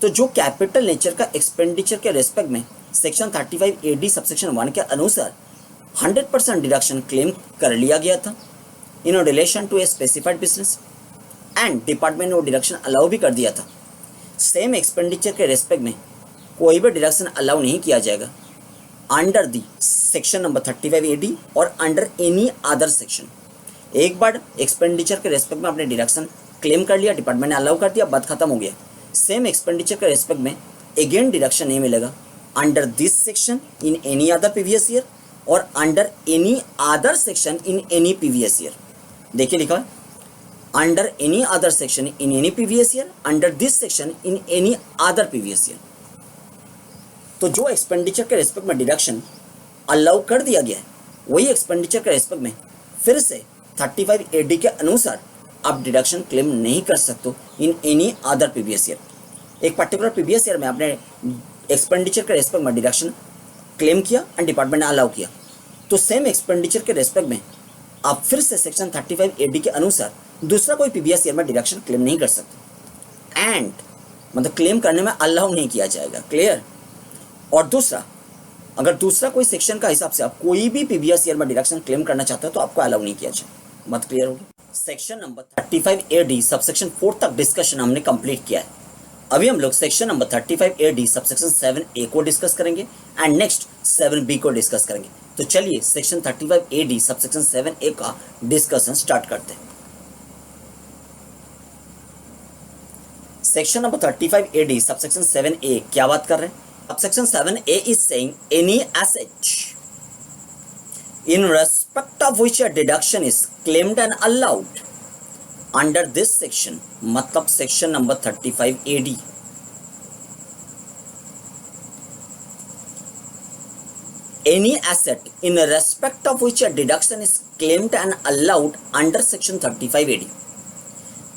तो जो कैपिटल नेचर का एक्सपेंडिचर के रेस्पेक्ट में सेक्शन 35AD सबसेक्शन 1 के अनुसार 100% डिडक्शन क्लेम कर लिया गया था in relation to a specified business and department ने वो डिडक्शन अलाउ भी कर दिया था। सेम एक्सपेंडिचर के रेस्पेक्ट में कोई भी डिडक्शन अलाउ नहीं किया जाएगा under the section number 35AD और अंडर एनी अदर सेक्शन। एक बार एक्सपेंडिचर के रेस्पेक्ट में आपने डिडक्शन क्लेम कर लिया, डिपार्टमेंट ने अलाउ कर दिया, बात खत्म हो गया। सेम एक्सपेंडिचर के रेस्पेक्ट में अगेन डिडक्शन नहीं मिलेगा under this section in any other previous year or under any other section in any previous year. देखिए लिखा है under any other section in any previous year, under this section in any other previous year. तो जो एक्सपेंडिचर के रेस्पेक्ट में डिडक्शन अलाउ कर दिया गया है वही एक्सपेंडिचर के रेस्पेक्ट में फिर से 35AD के अनुसार आप डिडक्शन क्लेम नहीं कर सकते इन एनी अदर प्रीवियस ईयर। एक पर्टिकुलर प्रीवियस ईयर में आपने एक्सपेंडिचर के रेस्पेक्ट में डिडक्शन क्लेम किया एंड डिपार्टमेंट ने अलाउ किया, तो सेम एक्सपेंडिचर के रेस्पेक्ट में आप फिर से सेक्शन 35AD के अनुसार दूसरा कोई प्रीवियस ईयर में डिडक्शन क्लेम नहीं कर सकते एंड मतलब क्लेम करने में अलाउ नहीं किया जाएगा। क्लियर? और दूसरा, अगर दूसरा कोई सेक्शन का हिसाब से आप कोई भी प्रीवियस ईयर में डिडक्शन क्लेम करना चाहते हो तो आपको अलाउ नहीं किया जाए। बात क्लियर होगी। सेक्शन नंबर 35AD सबसेक्शन 4 तक डिस्कशन हमने कंप्लीट किया है। अभी हम लोग section number 35AD subsection 7A को डिस्कस करेंगे एंड नेक्स्ट 7B को डिस्कस करेंगे। तो चलिए सेक्शन 35AD सबसेक्शन 7A का डिस्कशन स्टार्ट करते हैं। Section number 35AD subsection 7A क्या बात कर रहे हैं? Subsection 7A is saying any asset in respect of which a deduction is claimed and allowed under this section, मतलब section number 35 AD। Any asset in respect of which a deduction is claimed and allowed under section 35 AD।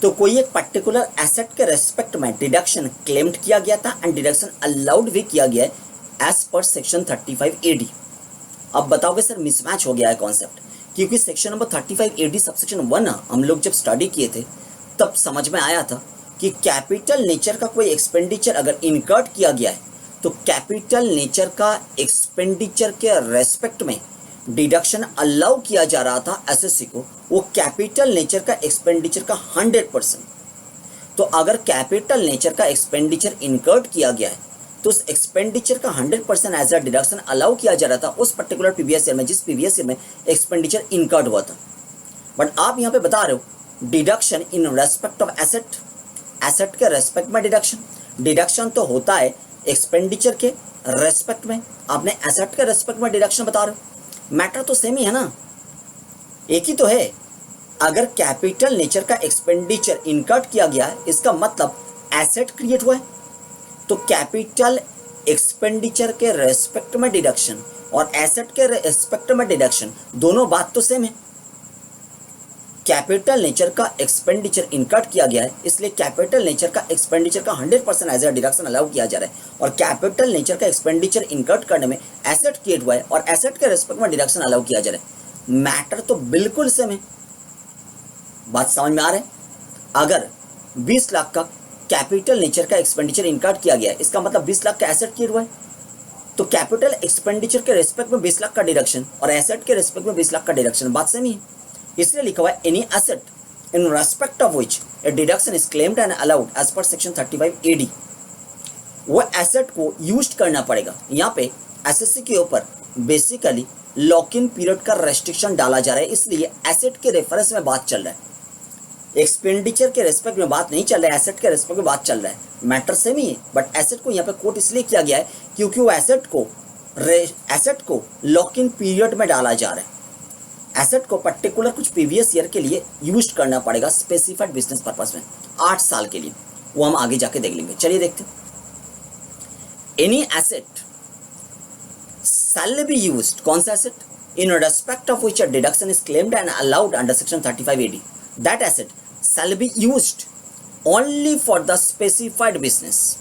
तो कोई एक पर्टिकुलर एसेट के रेस्पेक्ट में डिडक्शन क्लेम्ड किया गया था एंड डिडक्शन अलाउड भी किया गया है एज पर सेक्शन 35 AD। अब बताओगे सर मिसमैच हो गया है कॉन्सेप्ट, क्योंकि सेक्शन नंबर 35 AD सबसेक्शन 1 हम लोग जब स्टडी किए थे तब समझ में आया था कि कैपिटल नेचर का कोई एक्सपेंडिचर अगर इनकर्ड किया गया है तो कैपिटल नेचर का एक्सपेंडिचर के रेस्पेक्ट में डिडक्शन अलाउ किया जा रहा था एसएससी को, वो कैपिटल नेचर का एक्सपेंडिचर का 100%। तो अगर कैपिटल नेचर का एक्सपेंडिचर इनकर्ड किया गया है तो उस एक्सपेंडिचर का 100% एज अ डिडक्शन अलाउ किया जा रहा था उस पर्टिकुलर प्रीवियस ईयर में, जिस प्रीवियस ईयर में एक्सपेंडिचर इनकर्ड हुआ था। बट आप यहाँ पे बता रहे हो deduction in respect of asset, asset के रेस्पेक्ट में डिडक्शन, डिडक्शन तो होता है एक्सपेंडिचर के रेस्पेक्ट में, आपने एसेट के रेस्पेक्ट में डिडक्शन बता रहे हो, मैटर तो सेम ही है ना, एक ही तो है। अगर कैपिटल नेचर का एक्सपेंडिचर इनकर्ड किया गया है इसका मतलब एसेट क्रिएट हुआ है, तो कैपिटल एक्सपेंडिचर के रेस्पेक्ट में डिडक्शन और एसेट के रेस्पेक्ट में डिडक्शन दोनों बात तो सेम है। कैपिटल नेचर का एक्सपेंडिचर इनकर्ड किया गया है इसलिए कैपिटल नेचर का एक्सपेंडिचर का 100% एज अ डिडक्शन अलाउ किया जा रहा है, और कैपिटल नेचर का एक्सपेंडिचर इनकर्ड करने में एसेट क्रिएट हुआ है और एसेट के रेस्पेक्ट में डिडक्शन अलाउ किया जा रहा है। मैटर तो बिल्कुल सेम है, बात समझ में आ रहा है। अगर 20 लाख का कैपिटल नेचर का एक्सपेंडिचर इनकर्ड किया गया है इसका मतलब 20 लाख का एसेट क्रिएट हुआ है, तो कैपिटल एक्सपेंडिचर के रेस्पेक्ट में 20 लाख का डिडक्शन और एसेट के रेस्पेक्ट में 20 लाख का डिडक्शन, बात सेम ही है। इसलिए लिखा हुआ है any asset in respect of which a deduction is claimed and allowed as per section 35 AD, वो एसेट को यूज करना पड़ेगा। यहाँ पे एसएससी के ऊपर बेसिकली लॉक इन पीरियड का रेस्ट्रिक्शन डाला जा रहा है, इसलिए एसेट के रेफरेंस में बात चल रहा है, एक्सपेंडिचर के रेस्पेक्ट में बात नहीं चल रहा है, एसेट के रेस्पेक्ट में बात चल रहा है। मैटर सेम ही है, बट एसेट को यहाँ पे कोट इसलिए किया गया है क्योंकि वो एसेट को लॉक इन पीरियड में डाला जा रहा है। एसेट को पर्टिकुलर कुछ प्रीवियस ईयर के लिए यूज करना पड़ेगा स्पेसिफाइड बिजनेस पर्पस में 8 साल के लिए, वो हम आगे जाके देख लेंगे। चलिए देखते हैं। Any asset shall be used, कौन सा asset, in respect of which a deduction is claimed and allowed under section 35 AD, that asset shall be used only for the specified business.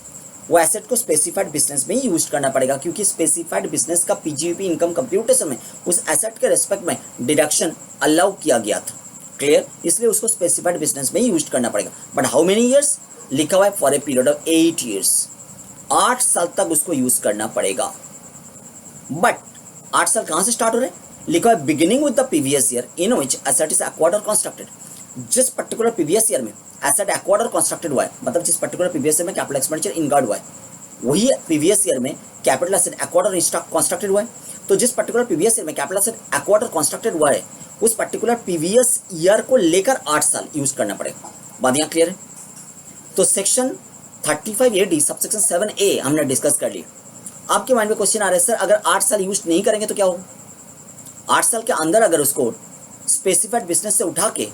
वो एसेट को स्पेसिफाइड बिजनेस में ही यूज करना पड़ेगा क्योंकि स्पेसिफाइड बिजनेस का पीजीपी इनकम कंप्यूटेशन में उस एसेट के रेस्पेक्ट में डिडक्शन अलाउ किया गया था, क्लियर, इसलिए उसको स्पेसिफाइड बिजनेस में ही यूज करना पड़ेगा। बट हाउ मेनी ईयर्स, लिखा हुआ है for a period of 8 years, 8 साल तक उसको यूज करना पड़ेगा। बट 8 साल कहां से स्टार्ट हो रहे हैं, लिखा है beginning with the previous year in which asset is acquired और कंस्ट्रक्टेड। जिस पर्टिकुलर प्रीवियस ईयर में एसेट एक्वायर्ड और कंस्ट्रक्टेड हुआ है, मतलब जिस पर्टिकुलर प्रीवियस ईयर में कैपिटल एक्सपेंडिचर इनकर्ड हुआ है वही प्रीवियस ईयर में कैपिटल एसेट एक्वायर्ड और कंस्ट्रक्टेड हुआ है। तो जिस पर्टिकुलर प्रीवियस ईयर में कैपिटल एसेट एक्वायर्ड और कंस्ट्रक्टेड हुआ है उस पर्टिकुलर प्रीवियस ईयर को लेकर 8 साल यूज करना पड़ेगा। बात यहाँ क्लियर है। तो सेक्शन 35 AD सबसेक्शन 7A हमने डिस्कस कर लिया। आपके माइंड में क्वेश्चन आ रहा है सर अगर 8 साल यूज नहीं करेंगे तो क्या होगा, 8 साल के अंदर अगर उसको स्पेसिफाइड बिजनेस से उठा के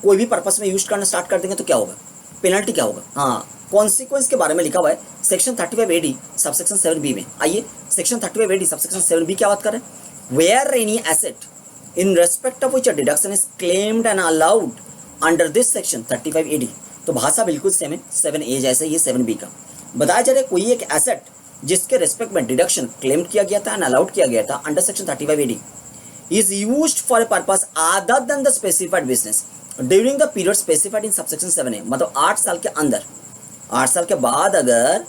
कोई भी पर्पस में यूज करना स्टार्ट कर देंगे तो क्या होगा, पेनल्टी क्या होगा। हाँ, कॉन्सिक्वेंस के बारे में लिखा हुआ है सेक्शन 35 AD सबसेक्शन 7B में। आइए सेक्शन 35 AD सबसेक्शन 7B क्या बात कर रहे हैं, where any asset in respect of which a deduction is claimed and allowed under this section 35 AD। तो भाषा बिल्कुल सेम है 7A जैसे ये 7B का। बताया जा रहा है कोई एक एसेट जिसके रेस्पेक्ट में डिडक्शन क्लेम किया गया था एंड अलाउड किया गया था under section 35 AD is used for a purpose other than the specified business during the period specified in subsection 7A। मतलब 8 साल के अंदर, 8 साल के बाद अगर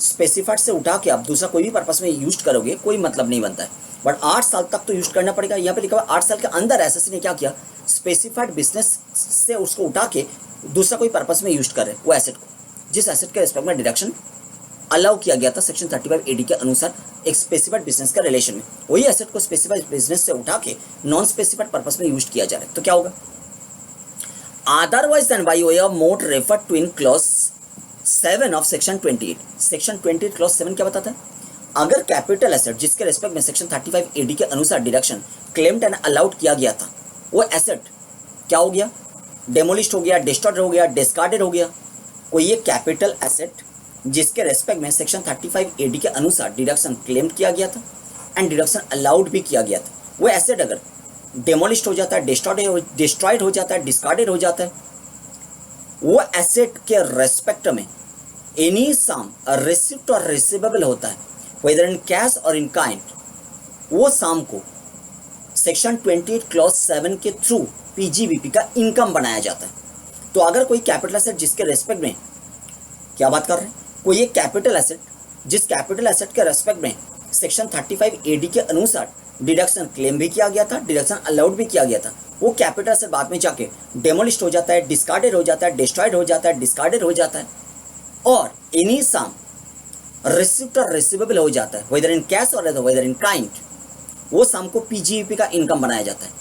स्पेसिफाइड से उठा के आप दूसरा कोई भी पर्पस में यूज करोगे कोई मतलब नहीं बनता है, बट 8 साल तक तो यूज करना पड़ेगा। यहाँ पे लिखा हुआ 8 साल के अंदर एसएससी ने क्या किया, स्पेसिफाइड बिजनेस से उसको उठा के दूसरा कोई पर्पस में यूज कर रहे वो एसेट को, जिस एसेट के रेस्पेक्ट में डिडक्शन अलाउ किया गया था सेक्शन 35 AD के अनुसार एक स्पेसिफाइड बिजनेस का रिलेशन में, वही एसेट को स्पेसिफाइड बिजनेस से उठा के नॉन स्पेसिफाइड पर्पस में यूज किया जा रहा है। तो क्या होगा, otherwise than by way of mode refer to in clause 7 of section 28। Section 28 clause 7 क्या बताता है, अगर कैपिटल एसेट जिसके रेस्पेक्ट में सेक्शन 35 एडी के अनुसार डिडक्शन क्लेम्ड एंड अलाउड किया गया था, वो एसेट क्या हो गया, डेमोलिश्ड हो गया, डिस्ट्रॉयड हो गया, डिस्कार्डेड हो गया, कोई ये कैपिटल एसेट जिसके रेस्पेक्ट में सेक्शन 35 एडी के अनुसार डिडक्शन क्लेम किया गया था एंड डिडक्शन अलाउड भी किया गया था, वो एसेट अगर डेमोलिश्ड हो जाता है, डिस्ट्रॉयड हो जाता है, डिस्कार्डेड हो जाता है, वो एसेट के रेस्पेक्ट में एनी सम रिसिप्ट और रिसीवेबल होता है, वेदर इन कैश और इन काइंड, वो सम को सेक्शन 28 क्लॉज 7 के थ्रू पीजीबीपी का इनकम बनाया जाता है। तो अगर कोई कैपिटल एसेट जिसके रेस्पेक्ट में, क्या बात कर रहे हैं, कोई एक कैपिटल एसेट जिस कैपिटल एसेट के रेस्पेक्ट में सेक्शन 35 एडी के अनुसार डिडक्शन क्लेम भी किया गया था, डिडक्शन अलाउड भी किया गया था, वो कैपिटल एसेट बाद में जाके डेमोलिश्ड हो जाता है, डिस्कार्डेड हो जाता है, डिस्ट्रॉयड हो जाता है, डिस्कार्डेड हो जाता है, और एनी सम रिसिप्ट और रिसीवेबल हो जाता है, वेदर इन कैश और वेदर इन काइंड, वो सम को पीजीईपी का इनकम बनाया जाता है।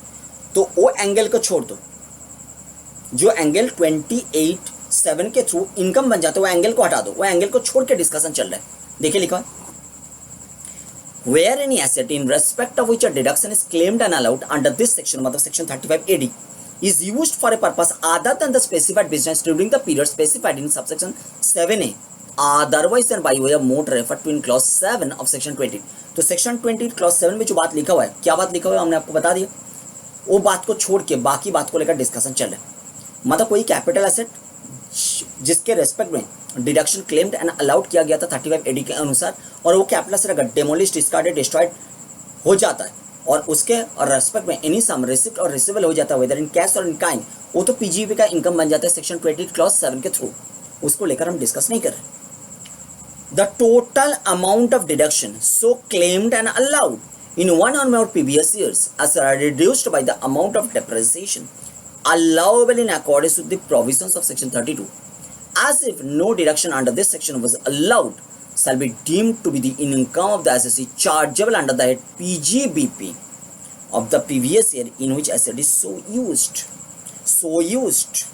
तो वो एंगल को छोड़ दो, जो एंगल 28(7) के थ्रू इनकम बन जाता है, वो एंगल को हटा दो, वो एंगल को छोड़ के डिस्कशन चल रहा है। देखिए लिखा है, where any asset in respect of which a deduction is claimed and allowed under this section, मतलब section 35 AD, is used for a purpose other than the specified business during the period specified in subsection 7A, otherwise than by way of mode referred to in clause 7 of section 20। तो section 20 clause 7 में जो बात लिखा हुआ है, क्या बात लिखा हुआ है हमने आपको बता दिया, वो बात को छोड़ के बाकी बात को लेकर डिस्कशन चल रहा है। मतलब कोई कैपिटल एसेट जिसके रेस्पेक्ट में डिडक्शन क्लेम्ड एंड अलाउड किया गया था 35 एडी के अनुसार, और वो कैपिटल एसेट अगर डेमोलिश, डिस्कार्डेड, डिस्ट्रॉयड हो जाता है और उसके और रेस्पेक्ट में एनी सम रिसिप्ट और रिसीवेबल हो जाता है, वेदर इन कैश और इन काइंड, वो तो पीजीबी का इनकम बन जाता है सेक्शन 20 क्लॉज 7 के थ्रू। उसको लेकर हम डिस्कस नहीं कर रहे। The total amount of deduction so claimed and allowed in one or more previous years as reduced by the amount of depreciation allowable in accordance with the provisions of section 32, as if no deduction under this section was allowed, shall be deemed to be the income of the assessee chargeable under the head PGBP of the previous year in which asset is so used. So used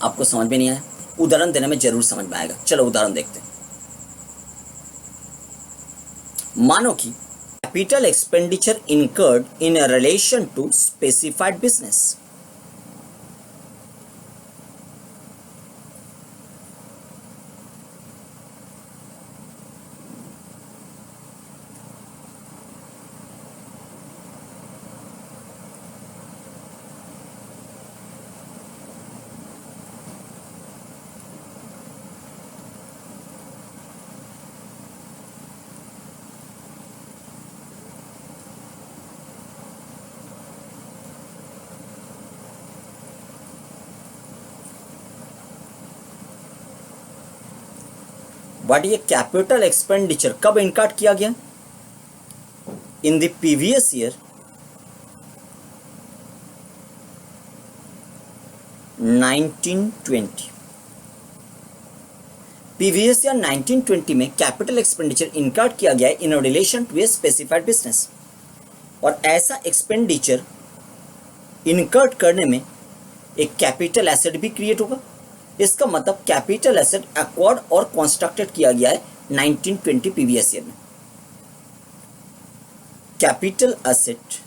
आपको समझ में नहीं आया, उदाहरण देने में जरूर समझ में आएगा। चलो उदाहरण देखते हैं। मानो कि capital expenditure incurred in relation to specified business, but ये कैपिटल एक्सपेंडिचर कब इनकार्ड किया गया? In the previous year 1920। Previous year 1920 में कैपिटल एक्सपेंडिचर इनकार्ड किया गया in relation to a specified business, और ऐसा एक्सपेंडिचर इनकर्ड करने में एक कैपिटल एसेट भी क्रिएट होगा। इसका मतलब कैपिटल एसेट एक्वायर्ड और कंस्ट्रक्टेड किया गया है 1920 प्रीवियस ईयर में। कैपिटल एसेट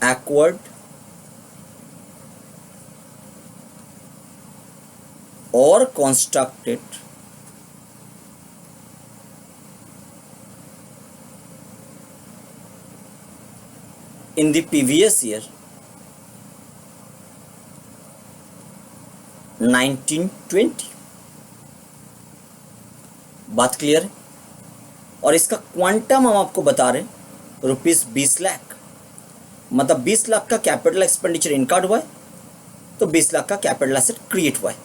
एक्वायर्ड और constructed in the previous year 1920। बात क्लियर है? और इसका क्वांटम हम आपको बता रहे हैं ₹20 लाख। मतलब 20 लाख का कैपिटल एक्सपेंडिचर इनकार्ड हुआ है तो 20 लाख का कैपिटल एसेट क्रिएट हुआ है।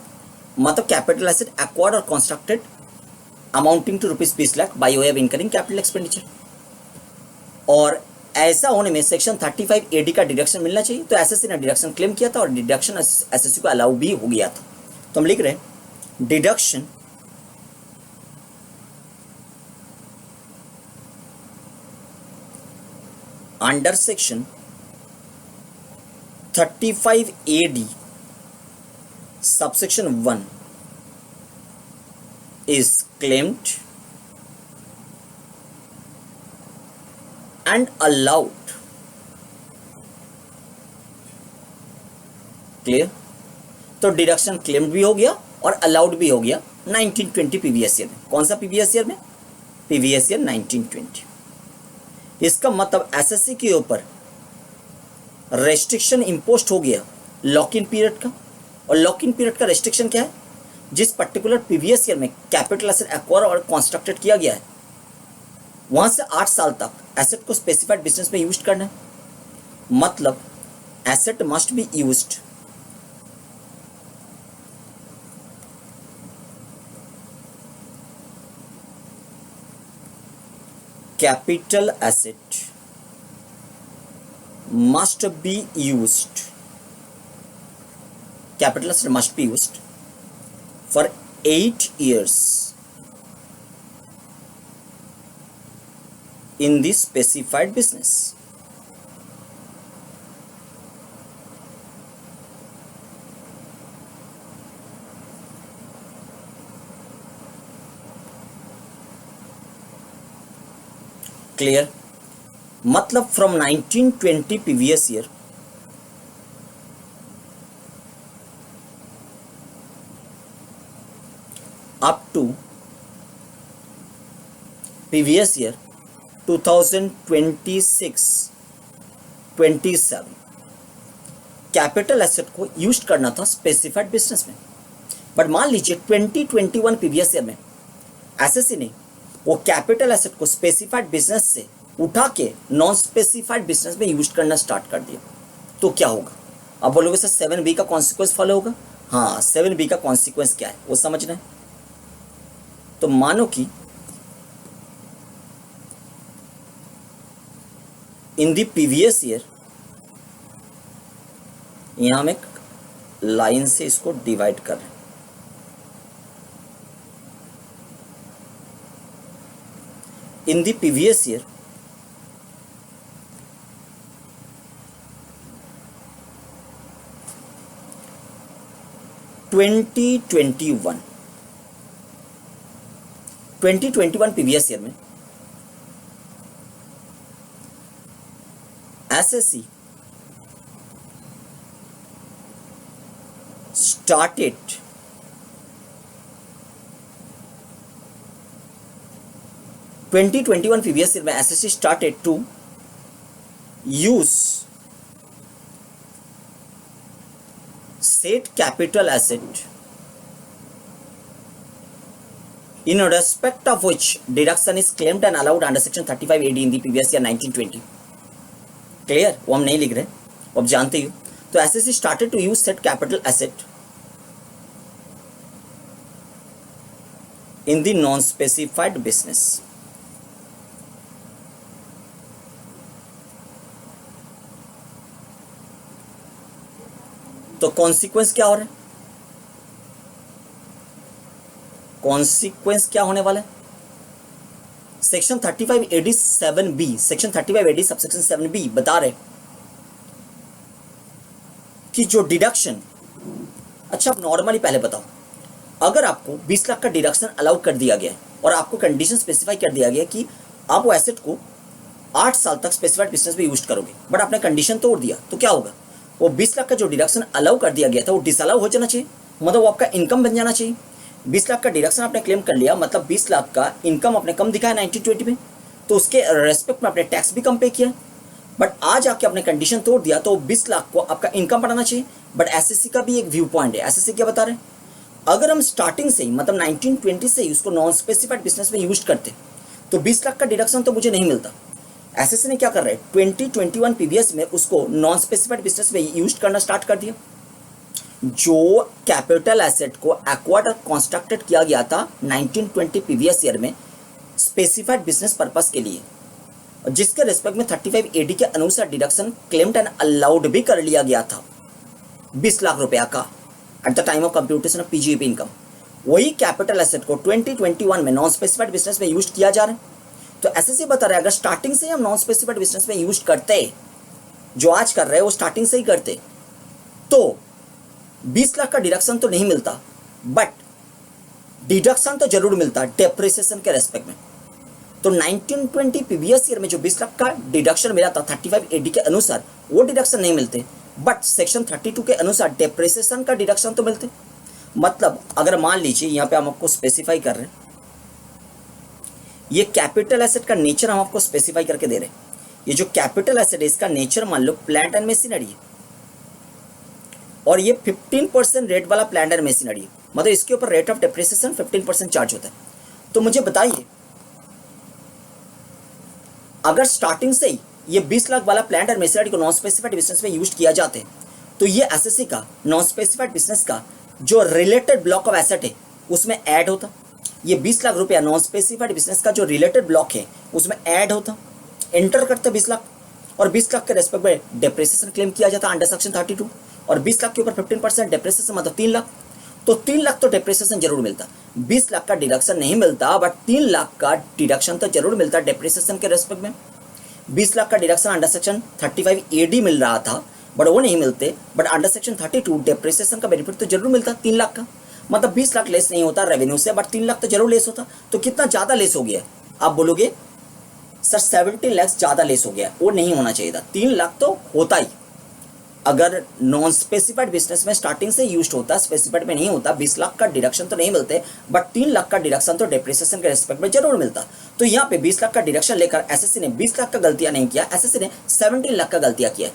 मतलब कैपिटल एसेट एक्वायर्ड और constructed amounting to ₹20 lakh by way of incurring capital expenditure. और ऐसा होने में सेक्शन 35 एडी का डिडक्शन मिलना चाहिए, तो एसएससी ने डिडक्शन क्लेम किया था और डिडक्शन एसएससी को अलाउ भी हो गया था। तो हम लिख रहे हैं deduction under section 35 AD subsection 1 is claimed and allowed. Clear? तो डिडक्शन क्लेम्ड भी हो गया और अलाउड भी हो गया 1920 पीवीएस ईयर में। कौन सा पीवीएस ईयर में? PVS year 1920। इसका मतलब एसएससी के ऊपर रेस्ट्रिक्शन इंपोज हो गया लॉक इन पीरियड का। और लॉक इन पीरियड का रेस्ट्रिक्शन क्या है? जिस पर्टिकुलर पीवीएस ईयर में कैपिटल एसेट एक्वायर और कंस्ट्रक्टेड किया गया है, वहां से 8 साल तक एसेट को स्पेसिफाइड बिजनेस में यूज करना है। मतलब asset must be used capital asset must be used, capital asset must be used for 8 years in the specified business. Clear? मतलब from 1920 previous year up to previous year 2026-27 capital asset को यूज करना था स्पेसिफाइड बिजनेस में। बट मान लीजिए 2021 प्रीवियस ईयर में एसएससी ने वो कैपिटल एसेट को स्पेसिफाइड बिजनेस से उठा के नॉन स्पेसिफाइड बिजनेस में यूज करना स्टार्ट कर दिया, तो क्या होगा? अब बोलोगे सर 7B का कॉन्सिक्वेंस फॉलो होगा। हाँ, 7B का कॉन्सिक्वेंस क्या है वो समझना है। तो मानो कि इन द प्रीवियस ईयर, यहां हम एक लाइन से इसको डिवाइड कर रहे हैं। In the previous year, twenty twenty one previous year में एसएससी started previous year में SSC started to use said capital asset in respect of which deduction is claimed and allowed under section 35 AD in the previous year 1920. Clear? वो हम नहीं लिख रहे, अब जानते ही हो। तो SSC started to use said capital asset in the non-specified business. तो कॉन्सिक्वेंस क्या हो रहा है? कॉन्सिक्वेंस क्या होने वाला है? Section 35 AD 7B, section 35 AD subsection 7B बता रहे कि जो डिडक्शन, अच्छा आप नॉर्मली पहले बताओ, अगर आपको 20 लाख का डिडक्शन अलाउ कर दिया गया है और आपको कंडीशन स्पेसिफाई कर दिया गया कि आप वो एसेट को 8 साल तक स्पेसिफाइड बिजनेस में यूज करोगे, बट आपने कंडीशन तोड़ दिया, तो क्या होगा? वो 20 लाख का जो डिडक्शन अलाउ कर दिया गया था वो डिसअलाउ हो जाना चाहिए, मतलब वो आपका इनकम बन जाना चाहिए। 20 लाख का डिडक्शन आपने क्लेम कर लिया, मतलब 20 लाख का इनकम आपने कम दिखाया 1920 में, तो उसके रेस्पेक्ट में आपने टैक्स भी कम पे किया। बट आज आके आपने कंडीशन तोड़ दिया तो 20 लाख को आपका इनकम बढ़ाना चाहिए। बट एसएससी का भी एक व्यू पॉइंट है। एसएससी क्या बता रहे हैं? अगर हम स्टार्टिंग से ही मतलब 1920 से ही उसको नॉन स्पेसिफाइड बिजनेस में यूज करते तो 20 लाख का डिडक्शन तो मुझे नहीं मिलता। एसएससी ने क्या कर रहे हैं? 2021 पीवीएस में उसको नॉन स्पेसिफाइड बिजनेस में यूज करना स्टार्ट कर दिया। जो कैपिटल एसेट को एक्वायर्ड और कंस्ट्रक्टेड किया गया था 1920 पीवीएस ईयर में स्पेसिफाइड बिजनेस पर्पस के लिए, जिसके रिस्पेक्ट में 35 AD के अनुसार डिडक्शन क्लेम्ड एंड अलाउड भी कर लिया गया था 20 लाख रुपया का at the time of computation of PGBP income, वही कैपिटल एसेट को 2021 में नॉन स्पेसिफाइड बिजनेस में यूज किया जा रहा है। तो एसएससी बता रहा है अगर स्टार्टिंग से हम नॉन स्पेसिफाइड बिजनेस में यूज करते, जो आज कर रहे हैं वो स्टार्टिंग से ही करते, तो 20 लाख का डिडक्शन तो नहीं मिलता, बट डिडक्शन तो जरूर मिलता डेप्रिसिएशन के रेस्पेक्ट में। तो 1920 प्रीवियस ईयर में जो 20 लाख का डिडक्शन मिला था 35AD के अनुसार, वो डिडक्शन नहीं मिलते, बट सेक्शन 32 के अनुसार डेप्रिसिएशन का डिडक्शन तो मिलते। मतलब अगर मान लीजिए यहाँ पे हम आपको स्पेसिफाई कर रहे हैं, ये कैपिटल एसेट का नेचर हम आपको स्पेसिफाई करके दे रहे हैं। ये जो कैपिटल एसेट है इसका नेचर मान लो प्लांट एंड मशीनरी है, और ये 15% रेट वाला प्लांट एंड मशीनरी है, मतलब इसके ऊपर रेट ऑफ डेप्रिसिएशन 15% चार्ज होता है। तो मुझे बताइए, अगर स्टार्टिंग से ही ये 20 लाख वाला प्लांट एंड मशीनरी को नॉन स्पेसिफाइड बिजनेस में यूज किया जाते तो ये एसएससी का नॉन स्पेसिफाइड बिजनेस का जो रिलेटेड ब्लॉक ऑफ एसेट है उसमें ऐड होता। ये 20 लाख रुपया नॉन स्पेसिफाइड बिजनेस का जो रिलेटेड ब्लॉक है उसमें ऐड होता, एंटर करते 20 लाख, और 20 लाख के रेस्पेक्ट में डेप्रिसिएशन क्लेम किया जाता अंडर सेक्शन 32, और 20 लाख के ऊपर 15% डेप्रिसिएशन मतलब 3 लाख। तो 3 लाख तो डेप्रिसिएशन जरूर मिलता, 20 लाख का डिडक्शन नहीं मिलता, बट 3 लाख का डिडक्शन तो जरूर मिलता डेप्रिसिएशन के रेस्पेक्ट में। 20 लाख का डिडक्शन अंडर सेक्शन 35AD मिल रहा था, बट वो नहीं मिलते, बट अंडर सेक्शन 32 डेप्रिसिएशन का बेनिफिट तो जरूर मिलता 3 लाख का। मतलब 20 लाख लेस नहीं होता रेवेन्यू से, बट 3 लाख तो जरूर लेस होता। तो कितना ज़्यादा लेस हो गया? आप बोलोगे सर 17 लाख ज़्यादा लेस हो गया, वो नहीं होना चाहिए था, 3 लाख तो होता ही। अगर नॉन स्पेसिफाइड बिजनेस में स्टार्टिंग से यूज होता, स्पेसिफाइड में नहीं होता, 20 लाख का डिडक्शन तो नहीं मिलते, बट 3 लाख का डिडक्शन तो डेप्रिसिएशन के रेस्पेक्ट में जरूर मिलता। तो यहाँ पे 20 लाख का डिडक्शन लेकर एसएससी ने 20 लाख का गलतियां नहीं किया, एसएससी ने 17 लाख का गलतियां किया।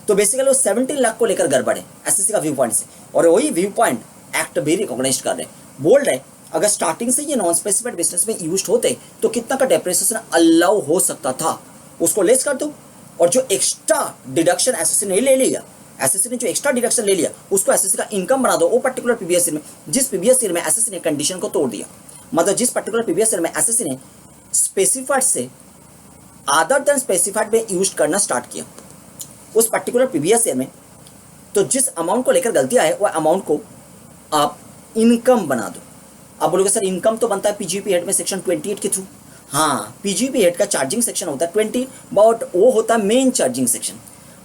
तो बेसिकली वो 17 लाख को लेकर गड़बड़ है एसएससी का व्यू पॉइंट से, और वही व्यू पॉइंट एक्ट भी रिकॉग्नाइज कर रहे हैं, बोल रहे अगर स्टार्टिंग से ये नॉन स्पेसिफाइड बिजनेस में यूज होते तो कितना का डेप्रिसिएशन अलाउ हो सकता था, उसको लेस कर दो, और जो एक्स्ट्रा डिडक्शन एसएससी ने ले लिया, एसएससी ने जो एक्स्ट्रा डिडक्शन ले लिया उसको एसएससी का इनकम बना दो वो पर्टिकुलर प्रीवियस ईयर में, जिस प्रीवियस ईयर में एसएससी ने कंडीशन को तोड़ दिया। मतलब जिस पर्टिकुलर प्रीवियस ईयर में एसएससी ने स्पेसिफाइड से अदर देन स्पेसिफाइड में यूज करना स्टार्ट किया, उस पर्टिकुलर प्रीवियस ईयर में, तो जिस अमाउंट को लेकर गलतियां है वो अमाउंट को आप इनकम बना दो। आप बोलोगे सर इनकम तो बनता है पीजीपी हेड में सेक्शन 28 के थ्रू। हाँ, पीजीपी हेड का चार्जिंग सेक्शन होता है 20, बट वो होता है main charging section.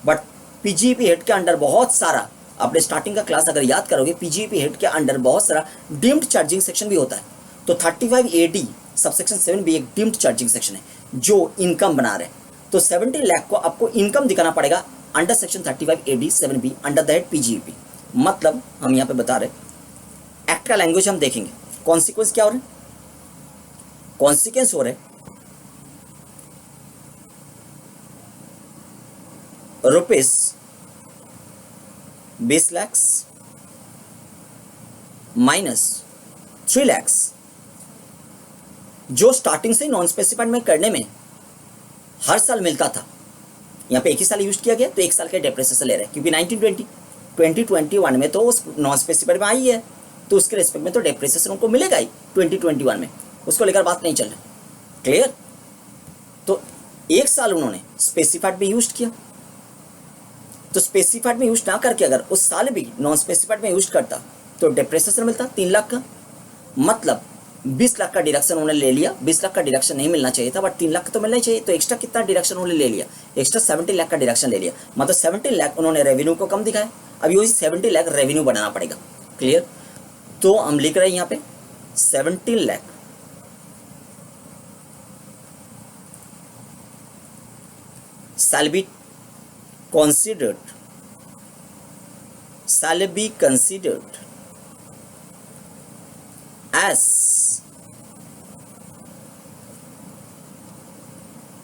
But PGP head के अंडर बहुत सारा, आपने स्टार्टिंग का क्लास अगर याद करोगे, पीजीपी हेड के अंडर बहुत सारा डिम्ड चार्जिंग सेक्शन भी होता है। तो 35AD सबसेक्शन 7 भी एक डिम्ड चार्जिंग सेक्शन है जो इनकम बना रहे हैं। तो 70 लाख को आपको इनकम दिखाना पड़ेगा under section 35AD 7B under the head PGP. मतलब हम यहाँ पे बता रहे एक्ट का लैंग्वेज हम देखेंगे, कॉन्सिक्वेंस क्या हो रहे हैं, कॉन्सिक्वेंस हो रहे रुपीस 20 लाख माइनस 3 लाख, जो स्टार्टिंग से नॉन स्पेसिफाइड में करने में हर साल मिलता था, यहाँ पे एक ही साल यूज किया गया तो एक साल के डेप्रिसिएशन ले रहे हैं, क्योंकि 2021 में तो नॉन स्पेसिफाइड में आई है, तो उसके रिस्पेक्ट में तो डेप्रिसिएशन उनको मिलेगा ही 2021 में, उसको लेकर बात नहीं चल रही। क्लियर? तो एक साल उन्होंने स्पेसिफाइड में यूज किया, तो स्पेसिफाइड में यूज ना करके अगर उस साल भी नॉन स्पेसिफाइड में यूज करता तो डेप्रिसिएशन मिलता 3 लाख का। मतलब 20 लाख का डिडक्शन उन्होंने ले लिया, 20 लाख का डिडक्शन नहीं मिलना चाहिए था, बट 3 लाख तो मिलना ही चाहिए, तो एक्स्ट्रा कितना डिडक्शन उन्होंने ले लिया, एक्स्ट्रा 70 लाख का डिडक्शन ले लिया। मतलब 70 लाख उन्होंने रेवेन्यू को कम दिखाया, अभी वही 70 लाख रेवेन्यू बनाना पड़ेगा। क्लियर? तो हम लिख रहे हैं यहाँ पे 70 lakh shall be considered as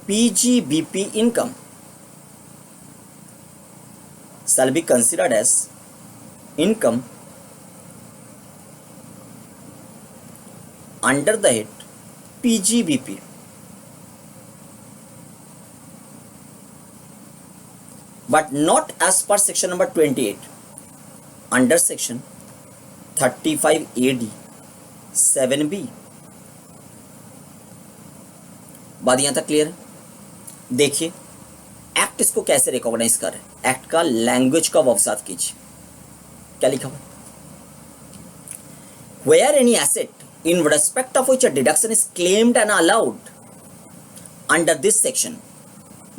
PGBP income, shall be considered as income under the head PGBP, but not as per section number 28 under section 35AD 7B। बात यहां तक क्लियर है? देखिए एक्ट इसको कैसे रिकॉग्नाइज कर रहे हैं, एक्ट का लैंग्वेज का ऑब्जर्व कीजिए, क्या लिखा हुआ, where any asset in respect of which a deduction is claimed and allowed under this section।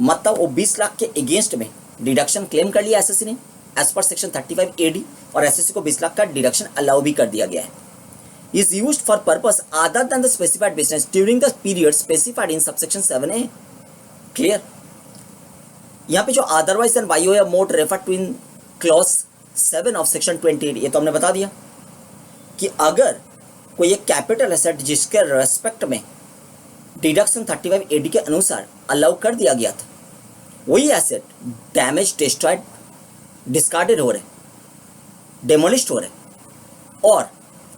मतलब वो 20 लाख के अगेंस्ट में डिडक्शन क्लेम कर लिया एसएससी ने, एज पर सेक्शन 35 AD और एसएससी को 20 लाख का डिडक्शन अलाउ भी कर दिया गया है। Is use for purpose other than the specified business during the period specified in subsection 7A। Clear. यहाँ पे जो अदरवाइज एंड वाई या mode refer to in clause 7 of section 28, ये तो हमने बता दिया कि अगर कोई एक कैपिटल एसेट जिसके रेस्पेक्ट में डिडक्शन 35 AD के अनुसार अलाउ कर दिया गया था, वही एसेट डैमेज, डिस्ट्रॉयड, डिस्कार्डेड हो रहे, डेमोलिश्ड हो रहे, और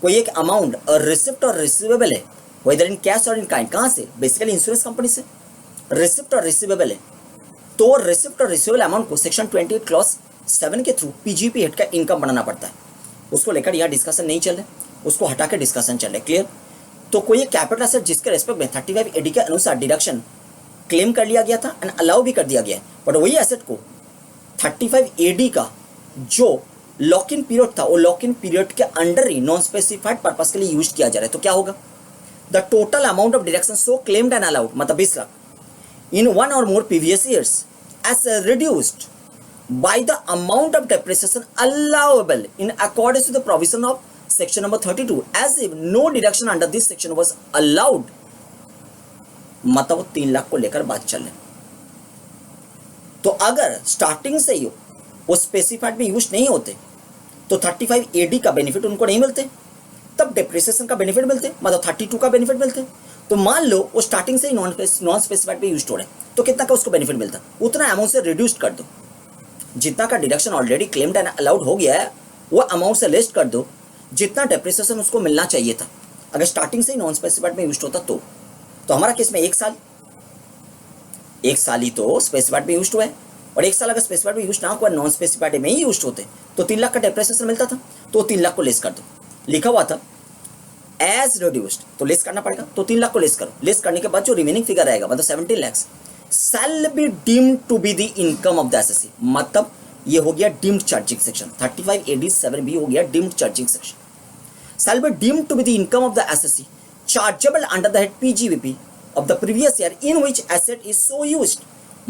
कोई एक अमाउंट और रिसिप्ट और रिसीवेबल है, वेदर इन कैश और इन काइंड, कहाँ से? बेसिकली इंश्योरेंस कंपनी से रिसिप्ट और रिसीवेबल है, तो रिसिप्ट और रिसीवेबल अमाउंट को सेक्शन 28 क्लॉज 7 के थ्रू पीजीपी हेड का इनकम बनाना पड़ता है। उसको लेकर यहाँ डिस्कशन नहीं चल रहा, उसको हटा के डिस्कशन चल रहा है। क्लियर। तो कोई एक कैपिटल एसेट जिसके रेस्पेक्ट में 35 AD के अनुसार डिडक्शन क्लेम कर लिया गया था एंड अलाउ भी कर दिया गया है, बट वही एसेट को 35 AD का जो लॉक इन पीरियड था, वो लॉक इन पीरियड के अंडर ही नॉन स्पेसिफाइड पर्पस के लिए यूज किया जा रहा है, तो क्या होगा? The total amount of deduction so claimed and allowed, मतलब 20 lakh in one or more previous years as reduced by the amount of depreciation allowable in accordance with the provision of section number 32 as if no deduction under this section was allowed। मतलब 3 लाख को लेकर बात चल रही। तो अगर स्टार्टिंग से ही वो स्पेसिफाइड में यूज नहीं होते तो 35 AD का बेनिफिट उनको नहीं मिलते, तब डेप्रिसिएशन का बेनिफिट मिलते, मतलब 32 का बेनिफिट मिलते। तो मान लो वो स्टार्टिंग से ही नॉन स्पेसिफाइड पे यूज हो रहे, तो कितना का उसको बेनिफिट मिलता? उतना अमाउंट से रिड्यूस कर दो, जितना का deduction already claimed and allowed हो गया है वो अमाउंट से लेस कर दो, जितना डेप्रिसिएशन उसको मिलना चाहिए था अगर स्टार्टिंग से ही नॉन स्पेसिफाइड में यूज होता तो हमारा केस में 1 साल ही तो स्पेसिफाइड में यूज हुआ है, और 1 साल अगर स्पेसिफाइड में यूज ना हुआ, नॉन स्पेसिफाइड में ही यूज होते तो 3 लाख का डेप्रिसिएशन मिलता था, तो 3 लाख को लेस कर दो। लिखा हुआ था एज रिड्यूस्ड, तो लेस करना पड़ेगा, तो 3 लाख को लेस करो। लेस करने के बाद जो रिमेनिंग फिगर रहेगा, मतलब 17 lakh, shall be deemed to be the income of the assessee. मतलब ये हो गया deemed charging section, 35 AD 7B हो गया deemed charging section. Shall be deemed to be the income of the assessee chargeable under the head PGBP of the previous year in which asset is so used.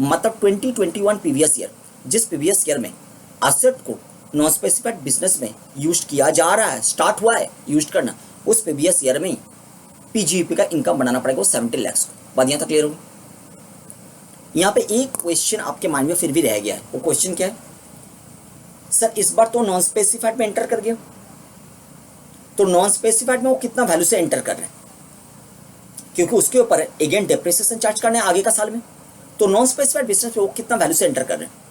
मतलब 2021 प्रीवियस ईयर, जिस प्रीवियस ईयर में एसेट को नॉन स्पेसिफाइड बिजनेस में यूज किया जा रहा है, स्टार्ट हुआ है यूज करना, उस प्रीवियस ईयर में पीजीपी का इनकम बनाना पड़ेगा 70 लाख को। बात यहाँ तक क्लियर होगी। यहाँ पे एक क्वेश्चन आपके माइंड में फिर भी रह गया है, वो क्वेश्चन क्या है? सर इस बार तो नॉन स्पेसिफाइड में एंटर कर गया, तो नॉन स्पेसिफाइड में वो कितना वैल्यू से एंटर कर रहे हैं? क्योंकि उसके ऊपर अगेन डेप्रिसिएशन चार्ज करना है आगे का साल में, तो नॉन स्पेसिफाइड बिजनेस में वो कितना वैल्यू से एंटर कर रहे हैं।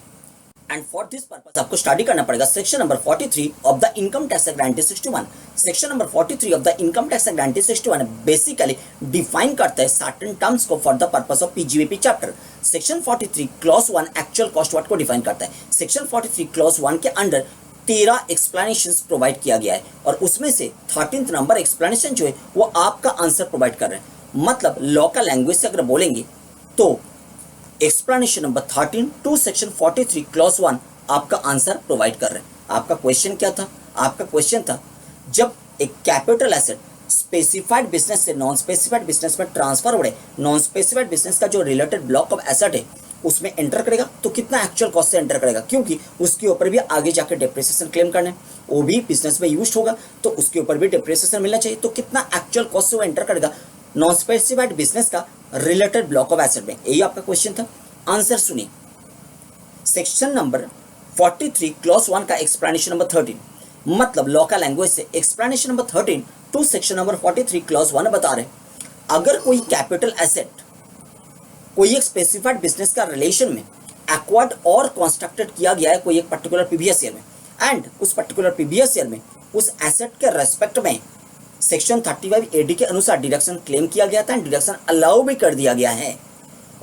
एंड फॉर दिस पर्पस आपको स्टडी करना पड़ेगा section number 43 of the income tax act 1961। Section number 43 of the income tax act 1961 basically define करता है सर्टेन टर्म्स को for the purpose of PGBP chapter. Section 43 clause 1 actual cost word को डिफाइन करता है। सेक्शन 43 क्लॉज 1 के अंडर 13 एक्सप्लेनेशंस प्रोवाइड किया गया है, और उसमें से 13th नंबर एक्सप्लेनेशन जो है वो आपका आंसर प्रोवाइड कर रहे हैं। मतलब लॉ का लैंग्वेज से अगर बोलेंगे तो explanation number 13 to section 43 clause 1 आपका आंसर प्रोवाइड कर रहे हैं। आपका क्वेश्चन क्या था? आपका क्वेश्चन था जब एक कैपिटल एसेट स्पेसिफाइड बिजनेस से नॉन स्पेसिफाइड बिजनेस में ट्रांसफर हो रहे, नॉन स्पेसिफाइड बिजनेस का जो रिलेटेड ब्लॉक ऑफ एसेट है उसमें एंटर करेगा तो कितना एक्चुअल कॉस्ट से एंटर करेगा, क्योंकि उसके ऊपर भी आगे जाकर डेप्रिसिएशन क्लेम करने, वो भी बिजनेस में यूज होगा तो उसके ऊपर भी डेप्रिसिएशन मिलना चाहिए, तो कितना एक्चुअल कॉस्ट से वो एंटर करेगा नॉन स्पेसिफाइड बिजनेस का रिलेटेड ब्लॉक ऑफ एसेट में। यही आपका क्वेश्चन था। आंसर सुनिए, सेक्शन नंबर 43 क्लॉज 1 का एक्सप्लेनेशन नंबर 13, मतलब लॉ का लैंग्वेज से explanation number 13 to section number 43 clause 1 बता रहे अगर कोई कैपिटल एसेट कोई एक स्पेसिफाइड बिजनेस का रिलेशन में एक्वायर्ड और कंस्ट्रक्टेड किया गया है कोई एक पर्टिकुलर प्रीवियस ईयर में, एंड उस पर्टिकुलर प्रीवियस ईयर में उस एसेट के रेस्पेक्ट में सेक्शन 35 AD के अनुसार डिडक्शन क्लेम किया गया था एंड डिडक्शन अलाउ भी कर दिया गया है,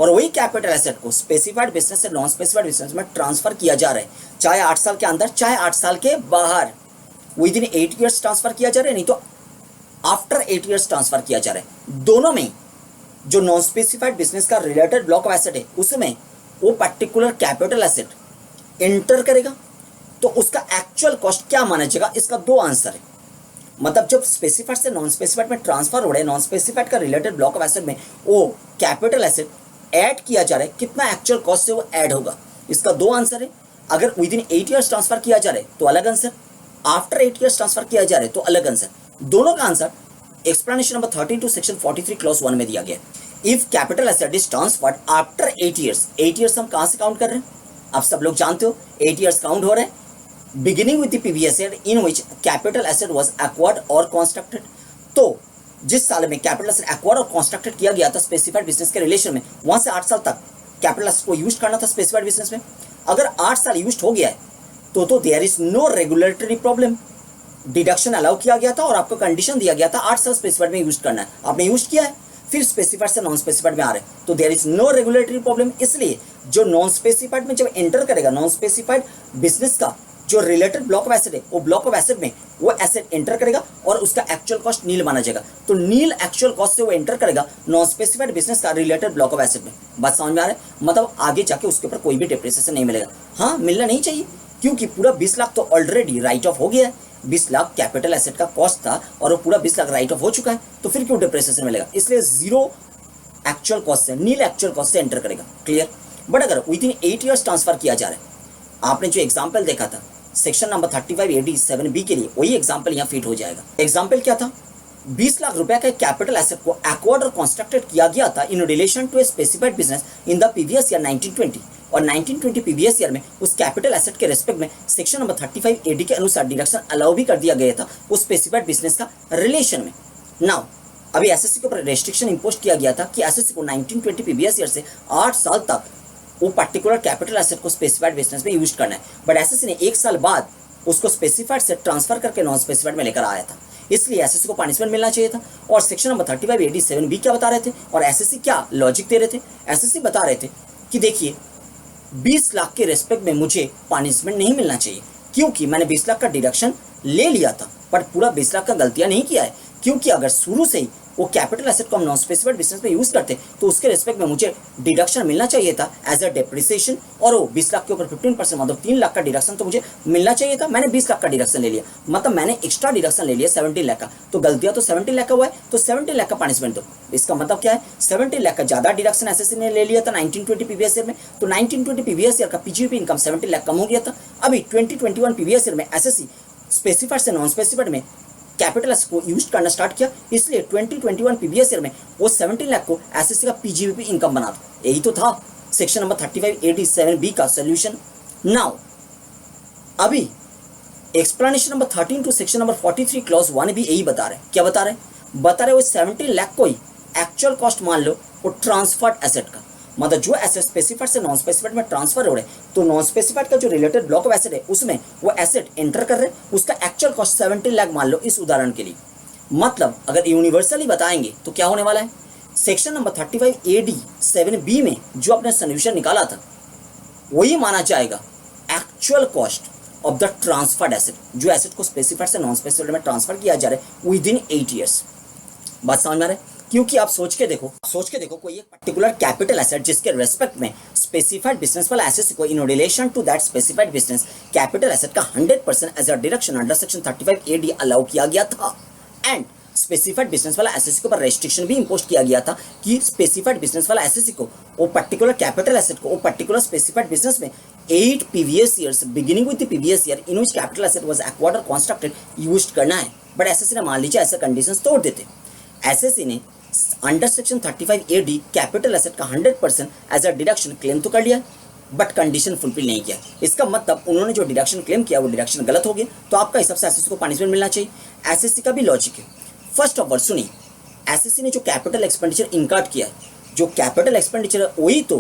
और वही कैपिटल एसेट को स्पेसिफाइड बिजनेस से नॉन स्पेसिफाइड बिजनेस में ट्रांसफर किया जा रहा है, चाहे 8 साल के अंदर चाहे 8 साल के बाहर, विद इन 8 ईयर्स ट्रांसफर किया जा रहा है, नहीं तो आफ्टर 8 ईयर्स ट्रांसफर किया जा रहा है। दोनों में जो नॉन स्पेसिफाइड बिजनेस का रिलेटेड ब्लॉक ऑफ एसेट है उसमें वो पर्टिकुलर कैपिटल एसेट एंटर करेगा तो उसका एक्चुअल कॉस्ट क्या माना जाएगा, इसका 2 आंसर है। मतलब जब स्पेसिफाइड से नॉन स्पेसिफाइड में ट्रांसफर हो रहा है, नॉन स्पेसिफाइड का रिलेटेड ब्लॉक ऑफ एसेट में वो कैपिटल एसेट ऐड किया जा रहा है, कितना एक्चुअल कॉस्ट से वो ऐड होगा, इसका 2 आंसर है। अगर विद इन 8 ईयर्स ट्रांसफर किया जा रहा है तो अलग आंसर, आफ्टर 8 ईयर्स ट्रांसफर किया जा रहा है तो अलग आंसर। दोनों का answer explanation number 13 to section 43 clause 1 में दिया गया। If capital asset is transferred after 8 years, 8 years हम कहां से काउंट कर रहे हैं? आप सब लोग जानते हो 8 ईयर्स काउंट हो रहे हैं beginning with the previous year in which capital asset was acquired और कंस्ट्रक्टेड। तो जिस साल में कैपिटल एसेट एक्वायर्ड और कंस्ट्रक्टेड किया गया था स्पेसिफाइड बिजनेस के रिलेशन में, वहां से 8 साल तक कैपिटल एसेट को यूज करना था स्पेसिफाइड बिजनेस में। अगर 8 साल यूज हो गया है तो there is no regulatory problem. Deduction allow किया गया था और आपको कंडीशन दिया गया था 8 साल स्पेसिफाइड में यूज करना है, आपने यूज किया है, फिर स्पेसिफाइड से नॉन स्पेसिफाइड में आ रहे हैं तो there is no regulatory problem. इसलिए जो नॉन स्पेसिफाइड में जब एंटर करेगा, नॉन स्पेसिफाइड बिजनेस का जो रिलेटेड ब्लॉक ऑफ एसेट है, वो ब्लॉक ऑफ एसेट में वो एसेट एंटर करेगा और उसका एक्चुअल कॉस्ट नील माना जाएगा। तो नील एक्चुअल कॉस्ट से वो एंटर करेगा नॉन स्पेसिफाइड बिजनेस का रिलेटेड ब्लॉक ऑफ एसेट में। बात समझ में आ रहा है? मतलब आगे जाके उसके ऊपर कोई भी डिप्रिसिएशन नहीं मिलेगा। हाँ, मिलना नहीं चाहिए क्योंकि पूरा 20 लाख तो ऑलरेडी राइट ऑफ हो गया है। 20 लाख कैपिटल एसेट का कॉस्ट था और वो पूरा 20 लाख राइट ऑफ हो चुका है, तो फिर क्यों डिप्रिसिएशन मिलेगा? इसलिए जीरो एक्चुअल कॉस्ट से, नील एक्चुअल कॉस्ट से एंटर करेगा। क्लियर? बट अगर विद इन 8 ईयर्स ट्रांसफर किया जा रहा है, आपने जो एग्जांपल देखा था सेक्शन नंबर 35 AD 7B के लिए, वही एग्जांपल यहाँ फिट हो जाएगा। एग्जांपल क्या था? 20 लाख रुपए का कैपिटल एसेट को एक्वायर्ड और कंस्ट्रक्टेड किया गया था in relation to a specified business in the previous year 1920, और 1920 प्रीवियस ईयर में उस कैपिटल एसेट के रेस्पेक्ट में सेक्शन नंबर 35 AD के अनुसार डिडक्शन अलाउ भी कर दिया गया था उस स्पेसिफाइड बिजनेस का रिलेशन में। नाउ अभी एसएससी के ऊपर रेस्ट्रिक्शन इंपोज किया गया था कि एसएससी को 1920 प्रीवियस ईयर से 8 साल तक वो पर्टिकुलर कैपिटल एसेट को स्पेसिफाइड बिजनेस में यूज करना है, बट एसएससी ने 1 साल बाद उसको स्पेसिफाइड से ट्रांसफर करके नॉन स्पेसिफाइड में लेकर आया था। इसलिए एसएससी को पनिशमेंट मिलना चाहिए था। और सेक्शन नंबर 35 AD 7B क्या बता रहे थे और एसएससी क्या लॉजिक दे रहे थे? एसएससी बता रहे थे कि देखिए 20 लाख के रेस्पेक्ट में मुझे पनिशमेंट नहीं मिलना चाहिए क्योंकि मैंने 20 लाख का डिडक्शन ले लिया था, पर पूरा 20 लाख का गलतियां नहीं किया है। क्योंकि अगर शुरू से ही वो कैपिटल एसेट को हम नॉन स्पेसिफाइड बिजनेस में यूज करते तो उसके रेस्पेक्ट में मुझे डिडक्शन मिलना चाहिए था एज अ डेप्रिसिएशन, और वो 20 लाख के ऊपर 15% मतलब 3 लाख का डिडक्शन तो मुझे मिलना चाहिए था। मैंने 20 लाख का डिडक्शन ले लिया, मतलब मैंने एक्स्ट्रा डिडक्शन ले लिया 17 लाख का, तो गलतियां तो 17 लाख का हुआ है, तो 17 लाख का पनिशमेंट दो। इसका मतलब क्या है? 17 लाख का ज्यादा डिडक्शन एसएससी ने ले लिया था 1920 प्रीवियस ईयर में, तो 1920 प्रीवियस ईयर का पीजीपी इनकम 17 लाख कम हो गया था। अभी 2021 प्रीवियस ईयर में एसएससी स्पेसिफाइड से नॉन स्पेसिफाइड में कैपिटल एसेट को यूज करना स्टार्ट किया, इसलिए 2021 प्रीवियस ईयर में वो 17 लाख को एसएससी का पीजीबीपी इनकम बना दो। यही तो था सेक्शन नंबर 35 AD 7B का सॉल्यूशन। नाउ अभी explanation number 13 to section number 43 clause 1 भी यही बता रहे हैं। क्या बता रहे हैं? बता रहे वो 17 लाख को ही एक्चुअल कॉस्ट मान लो वो ट्रांसफर्ड एसेट का, मतलब जो एसेट स्पेसिफाइड से नॉन स्पेसिफाइड में ट्रांसफर हो रहे हैं, तो नॉन स्पेसिफाइड का जो रिलेटेड ब्लॉक ऑफ एसेट है उसमें वो एसेट एंटर कर रहे हैं, उसका एक्चुअल कॉस्ट 17 लाख मान लो इस उदाहरण के लिए। मतलब अगर यूनिवर्सली बताएंगे तो क्या होने वाला है? सेक्शन नंबर 35 AD 7B में जो आपने सॉल्यूशन निकाला था वही माना जाएगा actual cost of the transferred asset, जो एसेट को स्पेसिफाइड से नॉन स्पेसिफाइड में ट्रांसफर किया जा रहा है विद इन 8 ईयर्स। बात समझ में आ रहा है? क्योंकि आप सोच के देखो कोई एक पर्टिकुलर कैपिटल एसेट जिसके रेस्पेक्ट में स्पेसिफाइड बिजनेस वाला एसेट को in relation to that specified business capital asset का 100% as a deduction under section 35 AD allow किया गया था, एंड स्पेसिफाइड बिजनेस वाला एसेट के ऊपर रेस्ट्रिक्शन भी इंपोज किया गया था कि स्पेसिफाइड बिजनेस वाला एसेट को वो पर्टिकुलर कैपिटल एसेट को वो पर्टिकुलर स्पेसिफाइड बिजनेस में 8 previous years beginning with the previous year in which capital asset was acquired और कंस्ट्रक्टेड यूज्ड करना है। बट एसएससी ने मान लीजिए ऐसे कंडीशंस तोड़ देते, एसएससी ने under section 35 AD capital asset का 100% एज अ डिडक्शन क्लेम तो कर लिया, बट कंडीशन फुलफिल नहीं किया। इसका मतलब उन्होंने जो डिडक्शन क्लेम किया वो डिडक्शन गलत हो गया, तो आपका हिसाब से एसएससी को पनिशमेंट मिलना चाहिए। एसएससी का भी लॉजिक है। फर्स्ट ऑफ ऑल सुनिए, एसएससी ने जो कैपिटल एक्सपेंडिचर इनकार्ड किया है, जो कैपिटल एक्सपेंडिचर है वही तो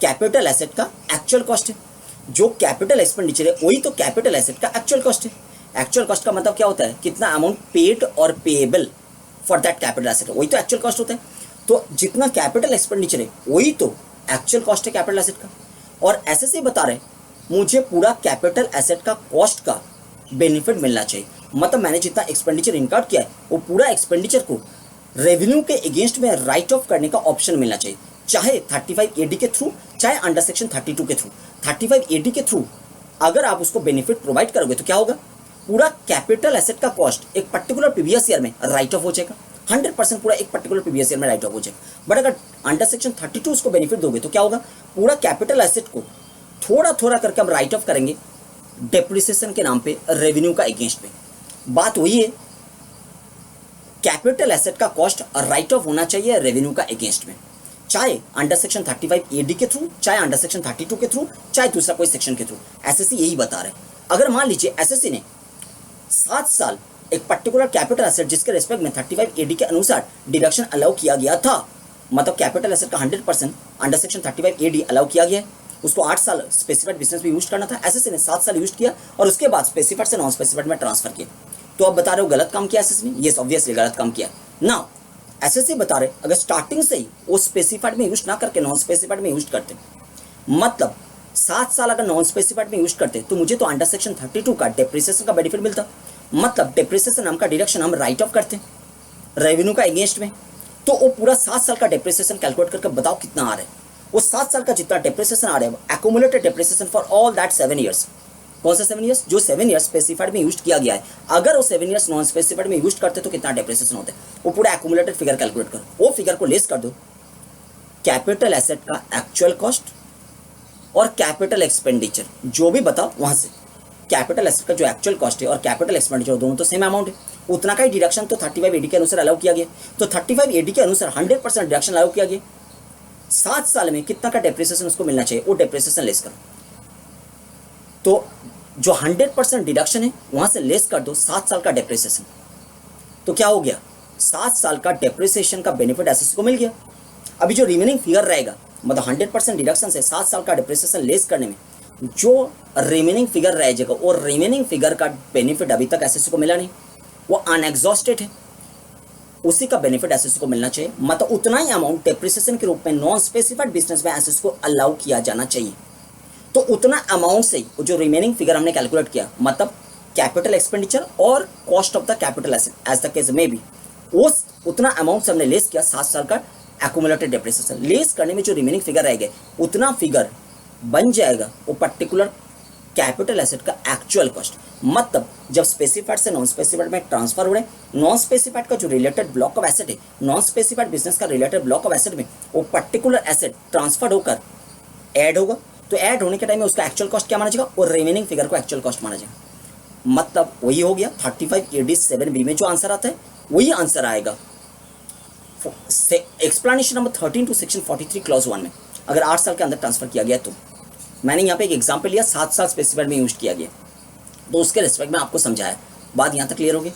कैपिटल एसेट का एक्चुअल कॉस्ट है। जो कैपिटल एक्सपेंडिचर है वही तो कैपिटल एसेट का एक्चुअल कॉस्ट है। एक्चुअल कॉस्ट का मतलब क्या होता है? कितना अमाउंट पेड और payable for that capital asset, वही तो एक्चुअल कॉस्ट होता है। तो जितना कैपिटल एक्सपेंडिचर है वही तो एक्चुअल कॉस्ट है कैपिटल एसेट का। और एसएससी बता रहे मुझे पूरा कैपिटल एसेट का कॉस्ट का बेनिफिट मिलना चाहिए, मतलब मैंने जितना एक्सपेंडिचर इनकार्ड किया है वो पूरा एक्सपेंडिचर को रेवेन्यू के अगेंस्ट में राइट ऑफ करने का ऑप्शन मिलना चाहिए, चाहे 35 AD के थ्रू, चाहे अंडर सेक्शन 32 के थ्रू। 35 AD के थ्रू अगर आप उसको बेनिफिट प्रोवाइड करोगे तो क्या होगा? पूरा कैपिटल एसेट का कॉस्ट एक पर्टिकुलर प्रीवियस ईयर में राइट ऑफ हो जाएगा, 100% पूरा एक पर्टिकुलर प्रीवियस ईयर में राइट ऑफ हो जाएगा। बट अगर अंडर सेक्शन 32 उसको बेनिफिट दोगे तो क्या होगा? पूरा कैपिटल एसेट को थोड़ा थोड़ा करके हम राइट ऑफ करेंगे डेप्रिसिएशन के नाम पे रेवेन्यू का अगेंस्ट में। बात वही है, कैपिटल एसेट का कॉस्ट राइट ऑफ होना चाहिए रेवेन्यू का अगेंस्ट में, चाहे अंडर सेक्शन 35AD के थ्रू, चाहे अंडर सेक्शन 32 के थ्रू, चाहे दूसरा कोई सेक्शन के थ्रू। एसएससी यही बता रहे हैं। अगर मान लीजिए एसएससी ने 7 साल एक पर्टिकुलर कैपिटल एसेट जिसके रेस्पेक्ट में 35AD के अनुसार डिडक्शन अलाउ किया गया था, मतलब कैपिटल एसेट का 100% अंडर सेक्शन 35AD अलाउ किया गया है, उसको 8 साल स्पेसिफाइड बिजनेस में यूज करना था। एसएससी ने 7 साल यूज किया और उसके बाद स्पेसिफाइड से नॉन स्पेसिफाइड में ट्रांसफर किया। तो अब बता रहे हो गलत काम किया एसएससी ने? यस, ऑब्वियसली गलत काम किया। नाउ एसएससी बता रहे अगर स्टार्टिंग से ही वो स्पेसिफाइड में यूज ना करके नॉन स्पेसिफाइड में यूज करते, मतलब 7 साल अगर नॉन स्पेसिफाइड में यूज करते, तो मुझे तो अंडर सेक्शन 32 का डेप्रिसिएशन का बेनिफिट मिलता। मतलब डेप्रिसिएशन नाम का डिडक्शन हम राइट ऑफ करते रेवेन्यू का अगेंस्ट में, तो वो पूरा 7 साल का डेप्रिसिएशन कैलकुलेट करके बताओ कितना आ रहा है। वो 7 साल का जितना डेप्रिसिएशन आ रहा है, accumulated depreciation for all that 7 years. कौन सा 7 ईयर्स? जो 7 ईयर्स स्पेसिफाइड में यूज किया गया है। अगर वो 7 ईयर्स नॉन स्पेसिफाइड में यूज करते तो कितना डेप्रिसिएशन होता है, वो पूरा एक्यूमुलेटेड फिगर कैलकुलेट करो। वो फिगर को लेस कर दो कैपिटल एसेट का एक्चुअल कॉस्ट और कैपिटल एक्सपेंडिचर, जो भी बताओ वहां से कैपिटल एसेट का जो एक्चुअल कॉस्ट है और कैपिटल एक्सपेंडिचर दोनों तो सेम अमाउंट है, उतना का ही डिडक्शन तो 35AD के अनुसार अलाउ किया गया। तो 35AD के अनुसार 100% डिडक्शन अलाउ किया गया। 7 साल में कितना का डेप्रिसिएशन उसको मिलना चाहिए, वो डेप्रिसिएशन लेस करो। तो जो 100% डिडक्शन है वहां से लेस कर दो 7 साल का डेप्रिसिएशन, तो क्या हो गया? 7 साल का डेप्रिसिएशन का बेनिफिट एसएससी को मिल गया। अभी जो रिमेनिंग फिगर रहेगा, मतलब 100% डिडक्शन से 7 साल का डेप्रिसिएशन लेस करने में जो रिमेनिंग फिगर रह जाएगा, वो रिमेनिंग फिगर का बेनिफिट अभी तक एसएससी को मिला नहीं, वो अनएग्जॉस्टेड है, उसी का बेनिफिट एसएससी को मिलना चाहिए। मतलब उतना ही अमाउंट डेप्रिसिएशन के रूप में नॉन स्पेसिफाइड बिजनेस में एसएससी को अलाउ किया जाना चाहिए। तो उतना अमाउंट से जो रिमेनिंग फिगर हमने कैलकुलेट किया, मतलब कैपिटल एक्सपेंडिचर और cost of the capital asset as the case may be, उस उतना अमाउंट से हमने लेस किया 7 साल का एक्यूमुलेटेड डेप्रिसिएशन। लेस करने में जो रिमेनिंग फिगर रहेगा, उतना फिगर बन जाएगा वो पर्टिकुलर कैपिटल एसेट का एक्चुअल कॉस्ट। मतलब जब स्पेसिफाइड से नॉन स्पेसिफाइड में ट्रांसफर हो रहे, नॉन स्पेसिफाइड का जो रिलेटेड ब्लॉक ऑफ एसेट है, नॉन स्पेसिफाइड बिजनेस का रिलेटेड ब्लॉक ऑफ एसेट में वो पर्टिकुलर एसेट ट्रांसफर होकर ऐड होगा, तो ऐड होने के टाइम में उसका एक्चुअल कॉस्ट क्या माना जाएगा, और रिमेनिंग फिगर को एक्चुअल कॉस्ट माना जाएगा। मतलब वही हो गया 35AD 7B में जो आंसर आता है वही आंसर आएगा explanation number 13 to section 43 clause 1 में। अगर 8 साल के अंदर ट्रांसफर किया गया, तो मैंने यहाँ पे एक एग्जाम्पल लिया, 7 साल स्पेसिफाइड में यूज किया गया, तो उसके रिस्पेक्ट में आपको समझाया। बात यहाँ तक क्लियर होगी?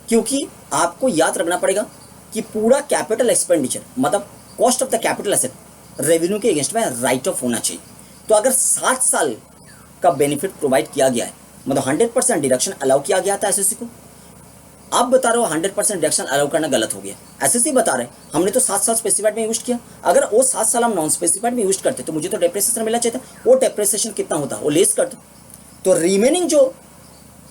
क्योंकि आपको याद रखना पड़ेगा कि पूरा कैपिटल एक्सपेंडिचर, मतलब cost of the capital asset revenue के अगेंस्ट में राइट ऑफ होना चाहिए। तो अगर 7 साल का बेनिफिट प्रोवाइड किया गया है, मतलब 100% डिडक्शन अलाउ किया गया था एसएससी को, आप बता रहे हो 100% डिडक्शन अलाउ करना गलत हो गया। एसएससी बता रहे हमने तो 7 साल स्पेसिफाइड में यूज किया, अगर वो 7 साल हम नॉन स्पेसिफाइड में यूज करते तो मुझे तो डेप्रिसिएशन मिलना चाहिए था। वो डेप्रिसिएशन कितना होता, वो लेस कर दो, तो रिमेनिंग जो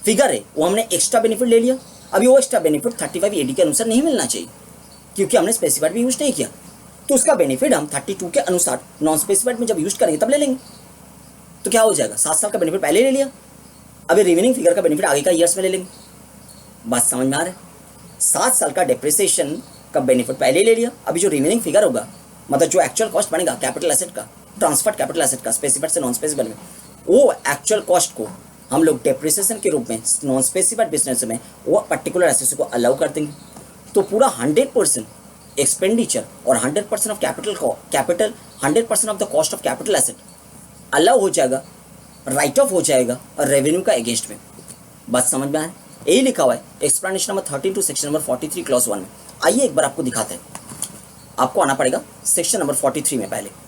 फिगर है वो हमने एक्स्ट्रा बेनिफिट ले लिया। अभी वो एक्स्ट्रा बेनिफिट 35AD के अनुसार नहीं मिलना चाहिए, क्योंकि हमने स्पेसिफाइड में यूज नहीं किया, तो उसका बेनिफिट हम 32 के अनुसार नॉन स्पेसिफाइड में जब यूज करेंगे तब ले लेंगे। तो क्या हो जाएगा, 7 साल का बेनिफिट पहले ले लिया, अभी रिमेनिंग फिगर का बेनिफिट आगे का ईयर्स में ले लेंगे। बात समझ में आ रहा है? 7 साल का डेप्रिसिएशन का बेनिफिट पहले ले लिया, अभी जो रिमेनिंग फिगर होगा, मतलब जो एक्चुअल कॉस्ट बनेगा कैपिटल एसेट का, ट्रांसफर्ड कैपिटल एसेट का स्पेसिफाइड से नॉन स्पेसिफाइड में, वो एक्चुअल कॉस्ट को हम लोग डेप्रिसिएशन के रूप में नॉन स्पेसिफाइड बिजनेस में वो पर्टिकुलर एसेट को अलाउ कर देंगे। तो पूरा 100% एक्सपेंडिचर और 100% of capital 100% of the cost of capital asset allow हो जाएगा, राइट ऑफ हो जाएगा और रेवेन्यू का अगेंस्ट में। बात समझ में आए? यही लिखा हुआ है explanation number 13 to section number 43 clause 1 में। आइए एक बार आपको दिखाते हैं। आपको आना पड़ेगा सेक्शन नंबर 43 में पहले।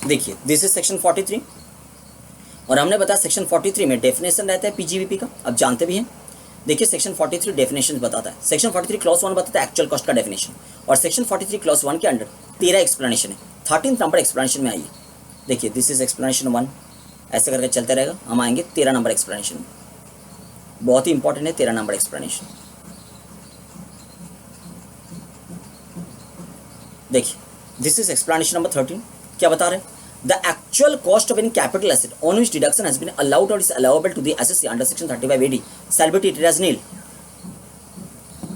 देखिए दिस इज सेक्शन 43 और हमने बताया सेक्शन 43 में डेफिनेशन रहता है पीजीवीपी का, अब जानते भी हैं। देखिए सेक्शन 43 डेफिनेशन बताता है। सेक्शन 43 क्लॉज 1 बताता है एक्चुअल कॉस्ट का डेफिनेशन, और सेक्शन 43 क्लॉज 1 के अंडर 13 एक्सप्लेनेशन है। 13 नंबर एक्सप्लेनेशन में आइए। देखिए दिस इज एक्सप्लेनेशन 1, ऐसे करके चलते रहेगा, हम आएंगे 13 नंबर एक्सप्लेनेशन में। बहुत ही इंपॉर्टेंट है 13 नंबर एक्सप्लेनेशन। देखिए, दिस इज एक्सप्लेनेशन नंबर 13। क्या बता रहे हैं? The actual cost of any capital asset on which deduction has been allowed or is allowable to the assessee under section 35 AD shall be treated as nil.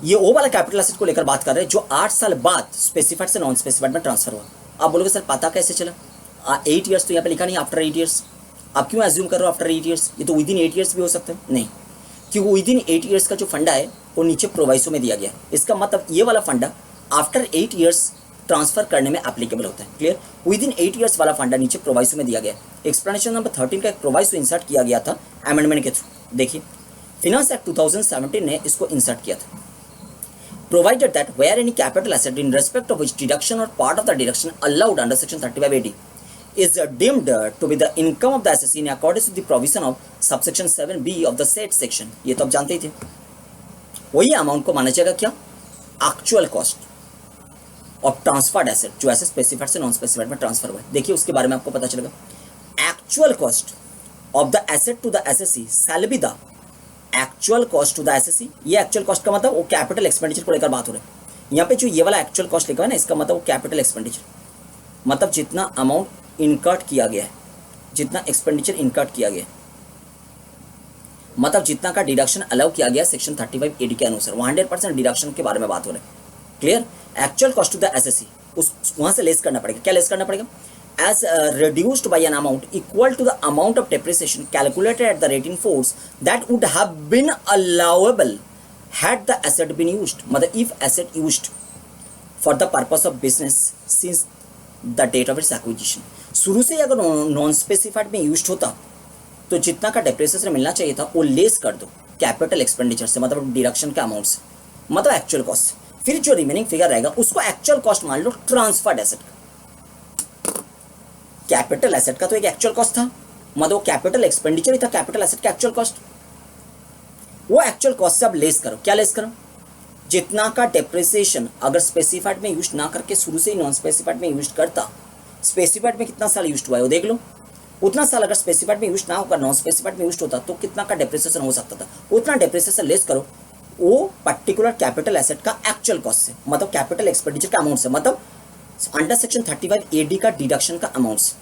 ये वो वाला कैपिटल एसेट को लेकर बात कर रहे हैं जो 8 साल बाद स्पेसिफाइड से नॉन स्पेसिफाइड में ट्रांसफर हुआ। आप बोलोगे सर पता कैसे चला? 8 ईयर्स तो यहाँ पे लिखा नहीं, आफ्टर 8 ईयर्स। आप क्यों एज्यूम कर रहे हो आफ्टर 8 ईयर्स? ये तो विद इन 8 ईयर्स भी हो सकता है। नहीं, क्योंकि विद इन 8 ईयर्स का जो फंडा है वो नीचे प्रोवाइसो में दिया गया है। इसका मतलब ये वाला फंडा आफ्टर 8 ईयर्स ट्रांसफर करने में एप्लीकेबल होता है। क्लियर? विद इन 8 ईयर्स वाला फंडा नीचे प्रोवाइसो में दिया गया है। एक्सप्लेनेशन नंबर 13 का एक प्रोवाइसो इंसर्ट किया गया था अमेंडमेंट के थ्रू। देखिए, फिनांस एक्ट 2017 ने इसको इंसर्ट किया था। Provided that where any capital asset in respect of which deduction or part of the deduction allowed under section 35 AD is deemed to be the income of the assessee in accordance with the provision of subsection 7B of the said section, ये तो आप जानते ही थे, वही अमाउंट को माना जाएगा क्या? Actual cost of transferred asset, जो एसेट स्पेसिफाइड से नॉन स्पेसिफाइड में ट्रांसफर हुआ है। देखिए, उसके बारे में आपको पता चलेगा। Actual cost of the asset to the assessee shall be the actual cost to the assessee. ये एक्चुअल कॉस्ट का मतलब वो कैपिटल एक्सपेंडिचर को लेकर बात हो रही है। यहाँ पे जो ये वाला एक्चुअल कॉस्ट लिखा है ना, इसका मतलब वो कैपिटल एक्सपेंडिचर, मतलब जितना अमाउंट इनकर्ट किया गया है, जितना एक्सपेंडिचर इनकर्ट किया गया है, मतलब जितना का डिडक्शन अलाउ किया गया सेक्शन 35 AD के अनुसार, 100% डिडक्शन के बारे में बात हो रही है। Clear? Actual cost to the assessee, उस वहां से लेस करना पड़ेगा। क्या लेस करना पड़ेगा? as reduced by an amount equal to the amount of depreciation calculated at the rate in force that would have been allowable had the asset been used, मतलब if asset used for the purpose of business since the date of its acquisition। शुरू से अगर नॉन स्पेसिफाइड में यूज्ड होता तो जितना का डेप्रिसिएशन मिलना चाहिए था वो लेस कर दो कैपिटल एक्सपेंडिचर से, मतलब डिडक्शन के अमाउंट से, मतलब एक्चुअल कॉस्ट से। फिर जो रिमेनिंग फिगर रहेगा उसको एक्चुअल कॉस्ट मान लो ट्रांसफर्ड एसेट का। कैपिटल एसेट का तो एक एक्चुअल कॉस्ट था, मतलब वो कैपिटल एक्सपेंडिचर ही था कैपिटल एसेट का एक्चुअल कॉस्ट। वो एक्चुअल कॉस्ट से अब लेस करो। क्या लेस करो? जितना का डेप्रिसिएशन अगर स्पेसिफाइड में यूज ना करके शुरू से ही नॉन स्पेसिफाइड में यूज करता, स्पेसिफाइड में कितना साल यूज हुआ है वो देख लो, उतना साल अगर स्पेसिफाइड में यूज ना होकर नॉन स्पेसिफाइड में यूज होता तो कितना का डेप्रिसिएशन हो सकता था, उतना डेप्रिसिएशन लेस करो वो पर्टिकुलर कैपिटल एसेट का एक्चुअल कॉस्ट से, मतलब कैपिटल एक्सपेंडिचर का अमाउंट से, मतलब अंडर सेक्शन 35 AD का डिडक्शन का अमाउंट से।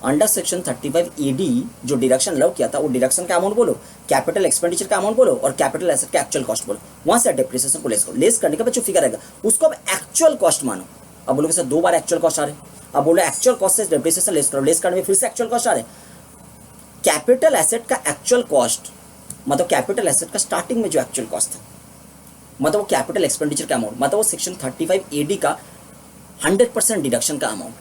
अंडर सेक्शन 35 AD जो डिडक्शन अलाउ किया था वो डिडक्शन का अमाउंट बोलो, कैपिटल एक्सपेंडिचर का अमाउंट बोलो और कैपिटल एसेट का एक्चुअल कॉस्ट बोलो। वहां से डेप्रिसिएशन को लेस करो। लेस करने के बाद जो फिगर आएगा उसको अब एक्चुअल कॉस्ट मानो। अब बोलोगे सर 2 बार एक्चुअल कॉस्ट आ रहे, अब बोलो एक्चुअल कॉस्ट से डेप्रिसिएशन लेस करो। लेस करने में फिर से एक्चुअल कॉस्ट आ रहे। कैपिटल एसेट का एक्चुअल कॉस्ट मतलब कैपिटल एसेट का स्टार्टिंग में जो एक्चुअल कॉस्ट था, मतलब वो कैपिटल एक्सपेंडिचर का अमाउंट, मतलब वो सेक्शन 35 AD का 100% डिडक्शन का अमाउंट।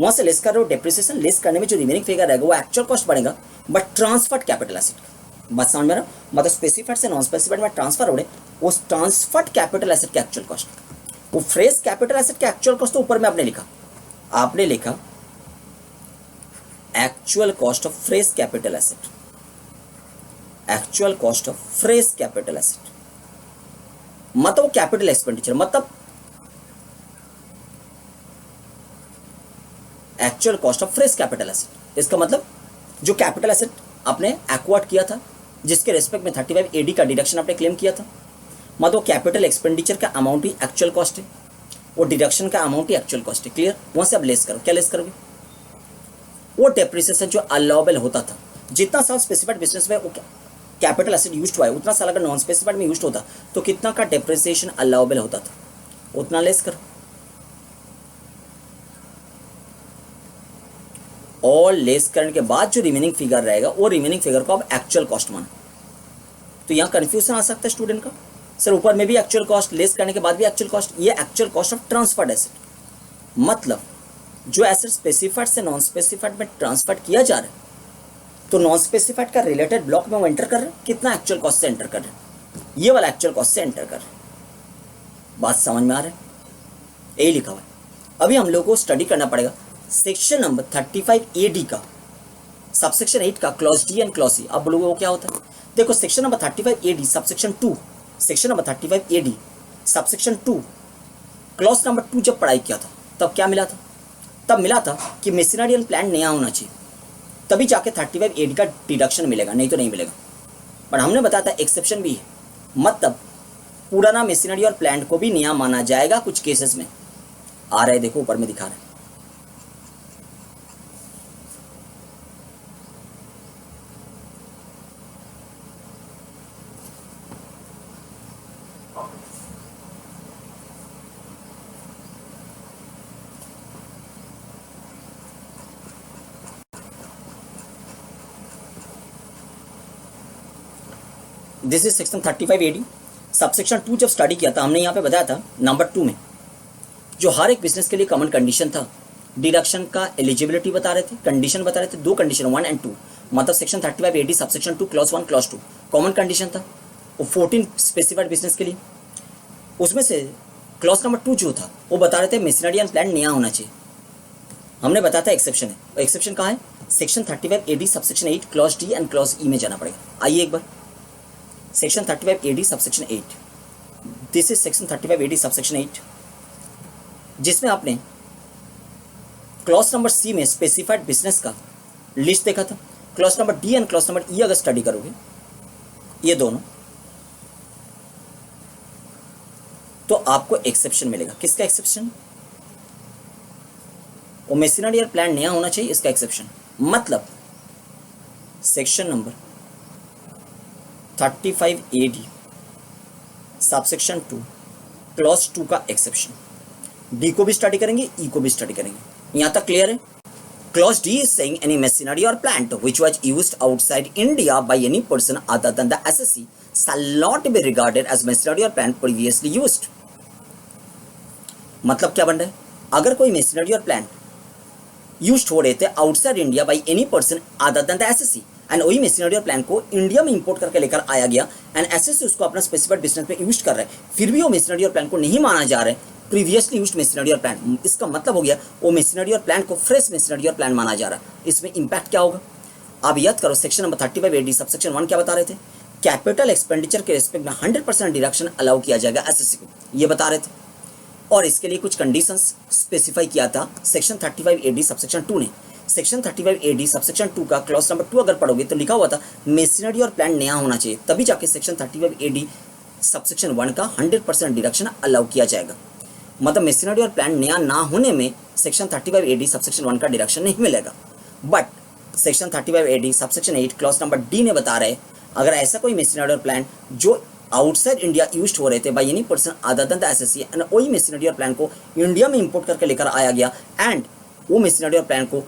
वहां से लेस कर रहे हो डेप्रिसिएशन, लेस करने में जो रिमेनिंग फिगर रहेगा वो एक्चुअल कॉस्ट बनेगा बट ट्रांसफर्ड कैपिटल एसेट का। बात समझ में आ रहा? मतलब स्पेसिफाइड से नॉन स्पेसिफाइड में ट्रांसफर हो रहे उस ट्रांसफर्ड कैपिटल एसेट के एक्चुअल कॉस्ट। वो फ्रेश कैपिटल एसेट के एक्चुअल कॉस्ट तो ऊपर में आपने लिखा actual cost of fresh capital asset, actual cost of fresh capital asset, मतलब कैपिटल एक्सपेंडिचर, मतलब actual cost of fresh capital asset. इसका मतलब जो कैपिटल एसेट आपने एक्वायर्ड किया था जिसके रेस्पेक्ट में 35 AD का डिडक्शन आपने क्लेम किया था, मतलब कैपिटल एक्सपेंडिचर का अमाउंट ही एक्चुअल कॉस्ट है, वो डिडक्शन का अमाउंट ही एक्चुअल कॉस्ट है। क्लियर? वहां से अब लेस करो। क्या लेस करोगे? वो डेप्रिसिएशन जो अलाउबल होता था, जितना साल स्पेसिफाइड बिजनेस में वो कैपिटल एसेट यूज हुआ है उतना साल अगर नॉन स्पेसिफाइड में यूज होता तो कितना का डेप्रिसिएशन अलाउबल होता था, उतना लेस करो। और लेस करने के बाद जो रिमेनिंग फिगर रहेगा वो रिमेनिंग फिगर को अब एक्चुअल कॉस्ट मानो। तो यहाँ कंफ्यूजन आ सकता है स्टूडेंट का, सर ऊपर में भी एक्चुअल कॉस्ट, लेस करने के बाद भी एक्चुअल कॉस्ट। ये actual cost of transferred asset, मतलब जो एसेट स्पेसिफाइड से नॉन स्पेसिफाइड में ट्रांसफर किया जा रहा है तो नॉन स्पेसिफाइड का रिलेटेड ब्लॉक में वो एंटर कर रहे हैं, कितना एक्चुअल कॉस्ट से एंटर कर रहे हैं, ये वाला एक्चुअल कॉस्ट से एंटर कर रहे हैं। बात समझ में आ रहा है? यही लिखा हुआ है। अभी हम लोग को स्टडी करना पड़ेगा सेक्शन नंबर 35 AD का सबसेक्शन 8 का clause D and clause C. अब बोलोगे वो क्या होता है? देखो section number 35 AD subsection 2, section number 35 AD subsection 2 clause number 2 जब पढ़ाई किया था तब क्या मिला था? तब मिला था कि मशीनरी एंड प्लांट नया होना चाहिए, तभी जाके 35 AD का डिडक्शन मिलेगा, नहीं तो नहीं मिलेगा। पर हमने बताया था एक्सेप्शन भी है, मतलब पुराना मशीनरी और प्लांट को भी नया माना जाएगा कुछ केसेस में। आ रहा है, देखो ऊपर में दिखा रहा है। This is section 35 AD subsection 2। जब स्टडी किया था हमने यहाँ पे बताया था नंबर 2 में जो हर एक बिजनेस के लिए कॉमन कंडीशन था, डिडक्शन का एलिजिबिलिटी बता रहे थे, कंडीशन बता रहे थे, दो कंडीशन 1 और 2, मतलब section 35 AD subsection 2 clause 1 clause 2 common condition था वो 14 स्पेसिफाइड बिजनेस के लिए। उसमें से क्लॉज नंबर 2 जो था वो बता रहे थे मशीनरी एंड प्लांट नया होना चाहिए। हमने बताया था एक्सेप्शन है, और एक्सेप्शन कहाँ है? Section 35 AD subsection 8 clause D and clause E में जाना पड़ेगा। आइए एक बार section 35 AD subsection 8, this is section 35 AD subsection 8, जिसमें आपने क्लॉज नंबर सी में स्पेसिफाइड बिजनेस का लिस्ट देखा था। Clause number D and clause number ई अगर स्टडी करोगे ये दोनों, तो आपको एक्सेप्शन मिलेगा। किसका एक्सेप्शन? वो मशीनरी और प्लांट नया होना चाहिए, इसका एक्सेप्शन। मतलब section number 35 AD subsection 2 clause 2 का एक्सेप्शन। डी को भी स्टडी करेंगे, ई को भी स्टडी करेंगे। यहां तक क्लियर है? Clause D is saying any machinery और plant which was used outside India by any person other than the assessee shall not be regarded as machinery or plant previously used। मतलब क्या बन रहा है? अगर कोई मशीनरी और प्लांट यूज हो रहे थे outside India by any person other than the SSC, and वही मशीनरी और प्लांट को इंडिया में इंपोर्ट करके लेकर आया गया एंड एसएससी उसको अपना स्पेसिफाइड बिजनेस में यूज कर रहा है, फिर भी वो मशीनरी और प्लांट को नहीं माना जा रहा है प्रीवियसली यूज्ड मशीनरी और प्लांट। इसका मतलब हो गया वो मशीनरी और प्लांट को फ्रेश मशीनरी और प्लांट माना जा रहा है। इसमें इंपैक्ट क्या होगा? आप याद करो सेक्शन नंबर 35 AD सबसेक्शन 1 क्या बता रहे थे? कैपिटल एक्सपेंडिचर के रिस्पेक्ट में 100% डिडक्शन अलाउ किया जाएगा एसएससी को, ये बता रहे थे। और इसके लिए कुछ कंडीशंस स्पेसिफाई किया था सेक्शन 35 AD सबसेक्शन 2 ने। सेक्शन 35 AD सबसेक्शन 2 का क्लॉज नंबर 2 अगर पढ़ोगे तो लिखा हुआ था मशीनरी और प्लांट नया होना चाहिए, तभी जाके सेक्शन 35 AD सबसेक्शन 1 का 100% डिडक्शन अलाउ किया जाएगा। मतलब मशीनरी और प्लांट नया ना होने में सेक्शन 35 AD सबसेक्शन 1 का डिडक्शन नहीं मिलेगा। But section 35 AD subsection 8 clause number D ने बता रहे अगर ऐसा कोई मशीनरी और प्लांट जो आउटसाइड इंडिया यूज हो रहे थे by any person other than the SSC, and वही मशीनरी और प्लांट को इंडिया में इंपोर्ट करके लेकर आया गया एंड वो मशीनरी और प्लांट को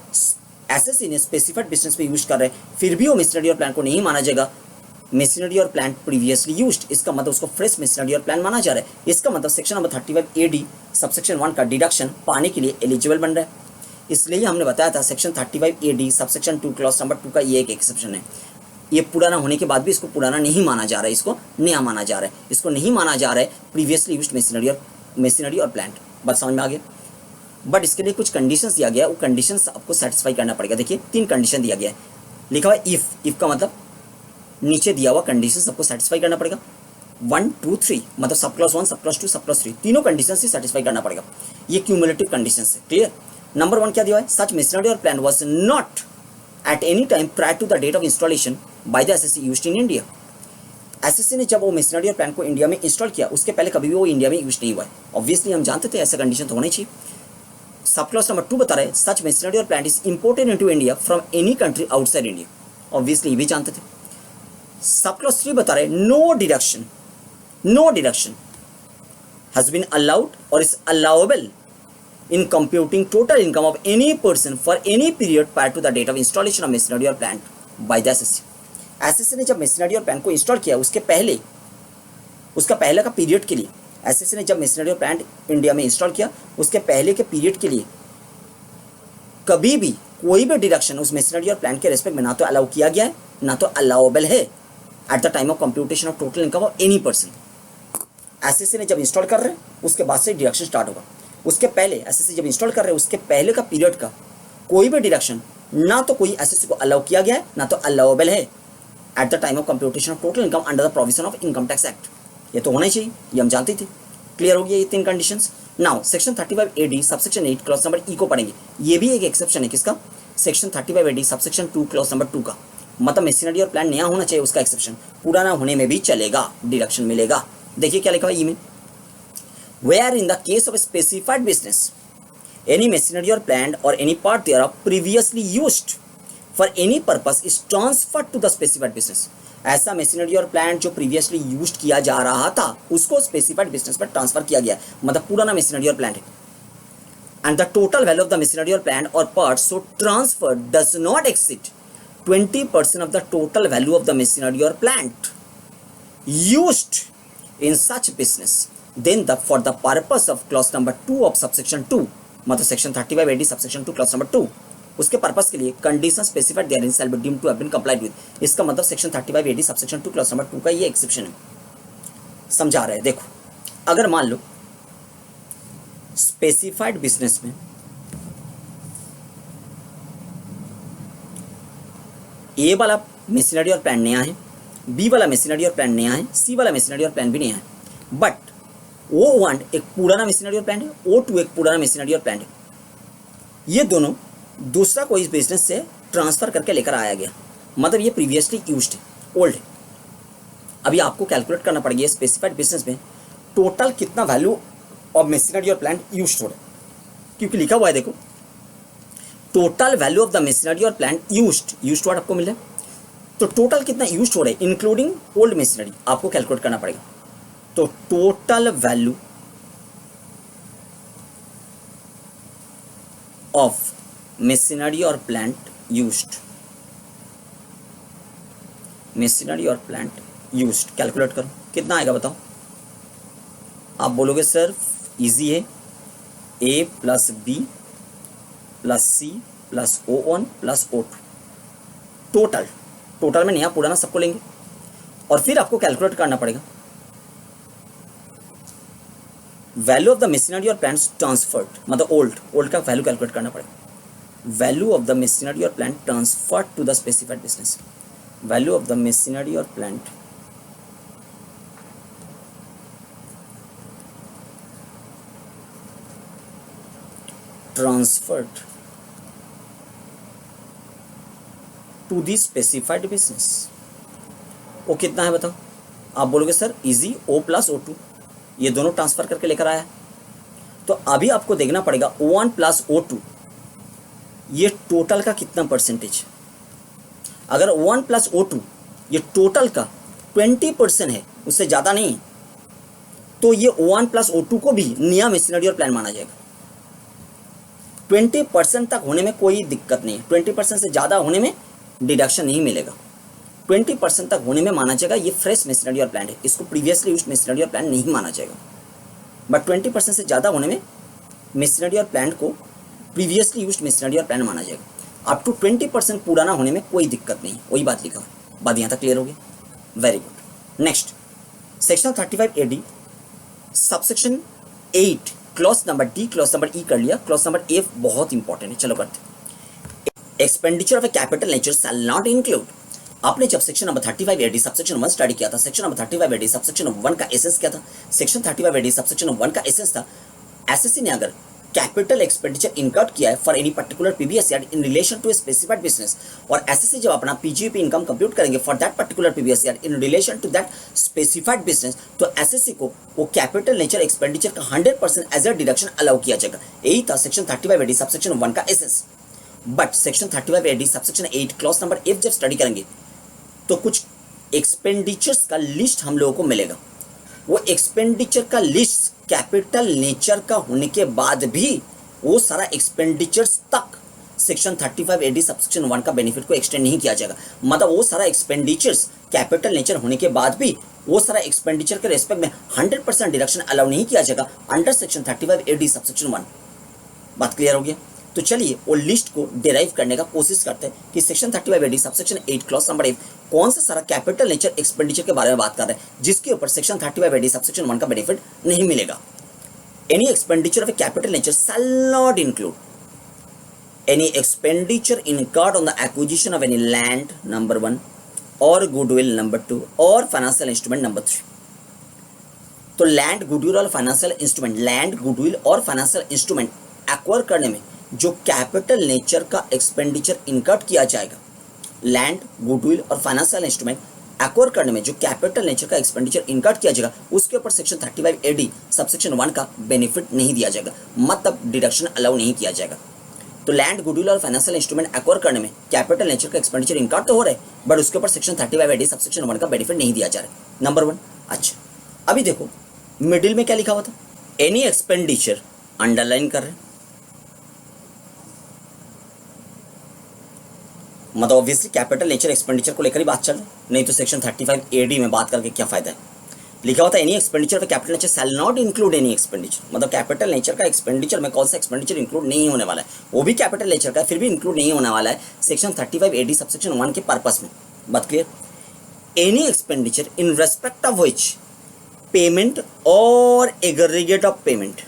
एसएससी ने स्पेसिफाइड बिजनेस में यूज कर रहे, फिर भी वो मशीनरी और प्लांट को नहीं माना जाएगा मशीनरी और प्लांट प्रीवियसली यूज्ड, इसका मतलब उसको फ्रेश मशीनरी और प्लांट माना जा रहा है। इसका मतलब सेक्शन नंबर 35 AD सबसेक्शन 1 का डिडक्शन पाने के लिए एलिजिबल बन रहा है। इसलिए हमने बताया था section 35 AD subsection 2 clause number 2 का ये एक एक्सेप्शन है। ये पुराना होने के बाद भी इसको पुराना नहीं माना जा रहा है, इसको नया माना जा रहा है। इसको नहीं माना जा रहा है प्रीवियसली यूज्ड मशीनरी और प्लांट। बात समझ में आ गया? बट इसके लिए कुछ कंडीशंस दिया गया है, वो कंडीशंस आपको सेटिस्फाई करना पड़ेगा। देखिए 3 कंडीशन दिया गया है, लिखा हुआ है इफ का मतलब नीचे दिया हुआ कंडीशन सबको सेटिस्फाई करना पड़ेगा। 1 2 3 मतलब सब क्लॉज 1 सब क्लॉज 2 सब क्लॉज 3 तीनों कंडीशन से सेटिस्फाई करना पड़ेगा। ये क्यूमुलेटिव कंडीशन है। क्लियर? नंबर 1 क्या दिया है? सच मशीनरी और plant was not at any time prior to the date of installation by the assessee used in India. Assessee ने जब वो मशीनरी और प्लांट को इंडिया में इंस्टॉल किया उसके पहले कभी भी वो इंडिया में यूज नहीं हुआ है। ऑब्वियसली हम जानते थे ऐसा कंडीशन तो होना ही चाहिए। सब क्लॉज नंबर 2 बता रहे सच मशीनरी और plant is imported into India from any country outside India. Obviously ये भी जानते थे। सब क्लॉज 3 बता रहे no deduction has been allowed or is allowable in computing total income of any person for any period prior to the date of installation of machinery or plant by the SSC। SSC ने जब मशीनरी और प्लांट को इंस्टॉल किया उसके पहले उसका पहले का पीरियड के लिए SSC ने जब मशीनरी और प्लांट इंडिया में इंस्टॉल किया उसके पहले के पीरियड के लिए कभी भी कोई भी डिडक्शन उस मशीनरी और प्लांट के रेस्पेक्ट में ना तो अलाउ किया गया है ना तो अलाउएबल है at the time of computation of total income of any person. SSC ने जब इंस्टॉल कर रहे हैं उसके बाद से डिडक्शन स्टार्ट होगा। उसके पहले एसएससी जब इंस्टॉल कर रहे हैं उसके पहले का पीरियड का कोई भी डिडक्शन ना तो कोई एसएससी को अलाउ किया गया है ना तो अलाउएबल है at the time of computation of total income under the provision of income tax act. ये तो होना ही चाहिए, ये हम जानते थे। क्लियर हो गया ये 3 conditions. Now section 35 AD subsection 8 clause number ई को पढ़ेंगे। ये भी एक एक्सेप्शन है किसका? Section 35 AD subsection 2 clause number 2 का। मतलब मशीनरी और प्लांट नया होना चाहिए उसका एक्सेप्शन, पुराना होने में भी चलेगा, डिडक्शन मिलेगा। देखिए क्या लिखा है ई में, where in the case of a specified business any machinery और प्लांट और any part thereof previously used for any purpose is transfer to the specified business. ऐसा मशीनरी और प्लांट जो प्रीवियसली यूज्ड किया जा रहा था उसको स्पेसिफाइड बिजनेस पर ट्रांसफर किया गया, मतलब पुराना मशीनरी और प्लांट है। And the total value of the machinery और प्लांट और parts so transfer does not exceed 20% of the total value of the machinery और plant used in such business, then the for the purpose of clause number 2 of subsection 2, मतलब section 35 AD subsection 2 clause number 2, उसके पर्पस के लिए condition specified therein shall be deemed to have been complied with. इसका मतलब section 35 AD subsection 2 clause number 2 का ये एक्सेप्शन है। समझा रहे हैं, देखो अगर मान लो स्पेसिफाइड बिजनेस में ए वाला मशीनरी और प्लांट नया है, बी वाला मशीनरी और प्लांट नया है, सी वाला मशीनरी और प्लांट भी नया है, बट O1 एक पुराना मशीनरी और प्लांट है, O2 एक पुराना मशीनरी और प्लांट है। ये दोनों दूसरा कोई बिजनेस से ट्रांसफर करके लेकर आया गया, मतलब ये प्रीवियसली यूज्ड है, ओल्ड है। अभी आपको कैलकुलेट करना पड़ेगा स्पेसिफाइड बिजनेस में टोटल कितना वैल्यू ऑफ मशीनरी और प्लांट यूज्ड हो रहा है, क्योंकि लिखा हुआ है देखो total value of the machinery और प्लांट यूज्ड वर्ड आपको मिल रहा है, तो टोटल कितना यूज्ड हो रहा है इंक्लूडिंग ओल्ड मशीनरी आपको कैलकुलेट करना पड़ेगा। तो टोटल वैल्यू ऑफ मशीनरी और प्लांट यूज्ड, मशीनरी और प्लांट यूज्ड कैलकुलेट करो कितना आएगा बताओ। आप बोलोगे सर इजी है, A plus B plus C plus O1 plus O2, total में नया पुराना सबको लेंगे और फिर आपको कैलकुलेट करना पड़ेगा वैल्यू ऑफ द मशीनरी और प्लांट ट्रांसफर्ड, मतलब ओल्ड का वैल्यू कैलकुलेट करना पड़ेगा। वैल्यू ऑफ द मशीनरी और plant transferred to the specified business, value of the machinery और plant transferred to the specified business, वो कितना है बताओ। आप बोलोगे sir easy O plus O2, ये दोनों ट्रांसफर करके लेकर आया है, तो अभी आपको देखना पड़ेगा O1 प्लस O2 ये टोटल का कितना परसेंटेज। अगर O1 प्लस O2 ये टोटल का 20% है, उससे ज़्यादा नहीं, तो ये O1 प्लस O2 को भी नया मशीनरी और प्लान माना जाएगा। 20% तक होने में कोई दिक्कत नहीं है, 20% से ज़्यादा होने में डिडक्शन नहीं मिलेगा। 20% तक होने में माना जाएगा ये फ्रेश मशीनरी और प्लांट है, इसको प्रीवियसली यूज्ड मशीनरी और प्लांट नहीं माना जाएगा। बट 20% से ज़्यादा होने में मशीनरी और प्लांट को प्रीवियसली यूज्ड मशीनरी और प्लांट माना जाएगा। अप टू 20% पुराना होने में कोई दिक्कत नहीं, वही बात लिखा है। बात यहाँ तक क्लियर होगी, very good. Next section 35 AD subsection 8 clause number D clause number ई कर लिया, क्लॉज नंबर ए बहुत इंपॉर्टेंट है, चलो करते। Expenditure of a capital nature shall not include. आपने जब section number 35 AD subsection 1 study किया था, सेक्शन नंबर 35 AD सबसेक्शन 1 का एसेंस क्या था। सेक्शन 35 AD सबसेक्शन 1 का एसेंस था एसएससी ने अगर कैपिटल एक्सपेंडिचर इनकट किया है for any particular PBS year in relation to a specified business, और एसएससी जब अपना पीजीपी इनकम कंप्यूट करेंगे for that particular PBS year in relation to that specified business, तो एसएससी को वो कैपिटल नेचर एक्सपेंडिचर का 100% एज अ डिडक्शन अलाउ किया जाएगा। यही था सेक्शन 35 AD सबसेक्शन 1 का essence. But section 35 AD subsection 8 clause number F जब स्टडी करेंगे तो कुछ एक्सपेंडिचर्स का लिस्ट हम लोगों को मिलेगा। वो एक्सपेंडिचर का लिस्ट कैपिटल नेचर का होने के बाद भी वो सारा एक्सपेंडिचर्स तक सेक्शन 35 AD सबसेक्शन 1 का बेनिफिट को एक्सटेंड नहीं किया जाएगा। मतलब वो सारा एक्सपेंडिचर्स कैपिटल नेचर होने के बाद भी वो सारा एक्सपेंडिचर के रेस्पेक्ट में 100% डिडक्शन अलाउ नहीं किया जाएगा अंडर सेक्शन 35 AD सबसेक्शन 1। बात क्लियर हो गया? तो चलिए वो लिस्ट को डिराइव करने का कोशिश करते हैं कि section 35 AD subsection 8 clause number 8 कौन सा सारा कैपिटल नेचर एक्सपेंडिचर के बारे में बात कर रहे हैं जिसके ऊपर सेक्शन 35 AD सबसेक्शन 1 का बेनिफिट नहीं मिलेगा। Any expenditure of a capital nature shall not include any expenditure incurred on the acquisition of any land number 1 और गुडविल नंबर 2 और फाइनेंशियल इंस्ट्रूमेंट नंबर 3। तो लैंड गुडविल और फाइनेंशियल इंस्ट्रूमेंट, लैंड गुडविल और फाइनेंशियल इंस्ट्रूमेंट एक्वायर करने में जो कैपिटल नेचर का एक्सपेंडिचर इनकट किया जाएगा, लैंड गुडविल और फाइनेंशियल इंस्ट्रूमेंट एक्वायर करने में जो कैपिटल नेचर का एक्सपेंडिचर इनकर्ड किया जाएगा उसके ऊपर सेक्शन 35A(D) सबसेक्शन 1 का बेनिफिट नहीं दिया जाएगा, मतलब डिडक्शन अलाउ नहीं किया जाएगा। तो लैंड, गुडविल और फाइनेंशियल इंस्ट्रूमेंट एक्वायर करने में कैपिटल नेचर का एक्सपेंडिचर इनकर्ड तो हो रहा है, बट उसके ऊपर सेक्शन 35A(D) सबसेक्शन 1 का बेनिफिट नहीं दिया जा रहा है। नंबर 1। अच्छा, अभी देखो मिडिल में क्या लिखा हुआ था, एनी एक्सपेंडिचर, अंडरलाइन कर रहे हैं, मतलब ऑब्वियसली कैपिटल नेचर एक्सपेंडिचर को लेकर ही बात चल रही है, नहीं तो सेक्शन 35A(D) में बात करके क्या फायदा है। लिखा होता है एनी एक्सपेंडिचर पे capital nature shall not include any expenditure, मतलब कैपिटल नेचर का एक्सपेंडिचर में कौन सा एक्सपेंडिचर इंक्लूड नहीं होने वाला है, वो भी कैपिटल नेचर का फिर भी इंक्लूड नहीं होने वाला है सेक्शन 35A(D) सबसेक्शन 1 के पर्पस में। बात clear. Any expenditure in respect of which payment or aggregate of payment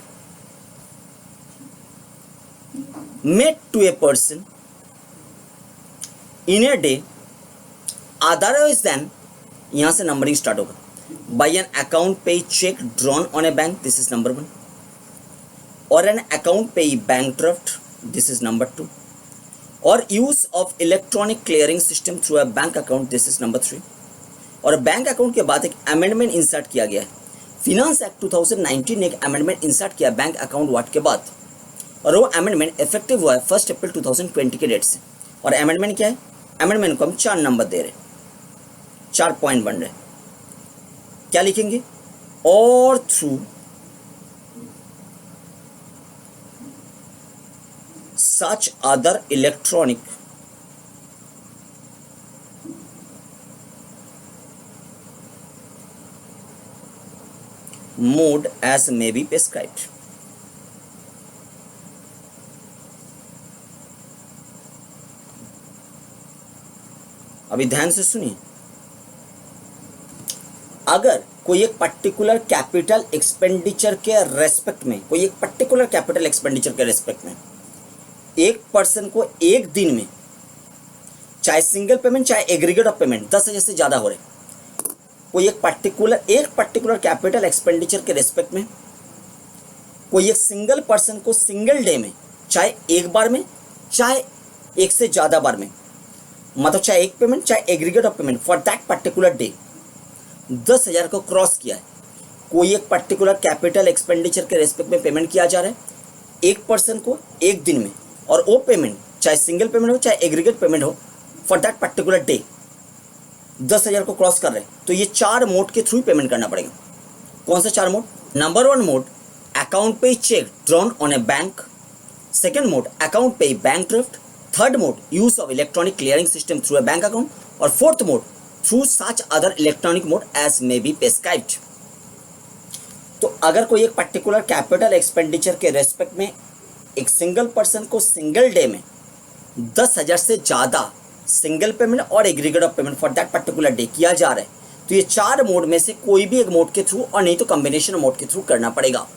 made to a person in a day otherwise than, यहां से नंबरिंग स्टार्ट होगा, by an account pay check drawn on a bank, this is number 1, or an account pay bank draft, this is number 2, or use of electronic clearing system through a bank account, this is number 3। और बैंक अकाउंट के बाद एक अमेंडमेंट इंसर्ट किया गया है, फिनांस एक्ट 2019 ने एक अमेंडमेंट इंसर्ट किया बैंक अकाउंट वर्ड के बाद, और वो अमेंडमेंट इफेक्टिव हुआ है 1 अप्रैल 2020 के डेट से। और अमेंडमेंट क्या है, अमेंडमेंट को हम 4 नंबर दे रहे हैं, 4 पॉइंट बन रहे हैं। क्या लिखेंगे, और through such other electronic mode as may be prescribed. अभी ध्यान से सुनिए, अगर कोई एक पर्टिकुलर कैपिटल एक्सपेंडिचर के रेस्पेक्ट में, कोई एक पर्टिकुलर कैपिटल एक्सपेंडिचर के रेस्पेक्ट में एक पर्सन को एक दिन में चाहे सिंगल पेमेंट चाहे एग्रीगेट ऑफ पेमेंट 10,000 से ज़्यादा हो रहे, कोई एक पर्टिकुलर कैपिटल एक्सपेंडिचर के रेस्पेक्ट में कोई एक सिंगल पर्सन को सिंगल डे में, चाहे एक बार में चाहे एक से ज़्यादा बार में, मतलब चाहे एक पेमेंट चाहे aggregate of payment for that particular day 10,000 को क्रॉस किया है, कोई एक पर्टिकुलर कैपिटल एक्सपेंडिचर के रेस्पेक्ट में पेमेंट किया जा रहा है एक पर्सन को एक दिन में, और वो पेमेंट चाहे सिंगल पेमेंट हो चाहे एग्रीगेट पेमेंट हो फॉर दैट पर्टिकुलर डे 10,000 को क्रॉस कर रहे हैं, तो ये 4 मोड के थ्रू पेमेंट करना पड़ेगा। कौन सा 4 mode? Number 1 mode, account payee cheque drawn on a bank. Second mode, account payee bank draft. Third mode, use of electronic clearing system through a bank account. और fourth mode, through such other electronic mode as may be prescribed. तो अगर कोई एक पर्टिकुलर कैपिटल एक्सपेंडिचर के रेस्पेक्ट में एक सिंगल पर्सन को सिंगल डे में 10,000 से ज़्यादा single payment or aggregate of payment for that particular day किया जा रहा है, तो ये 4 मोड में से कोई भी एक मोड के थ्रू और नहीं तो कॉम्बिनेशन मोड के थ्रू करना पड़ेगा,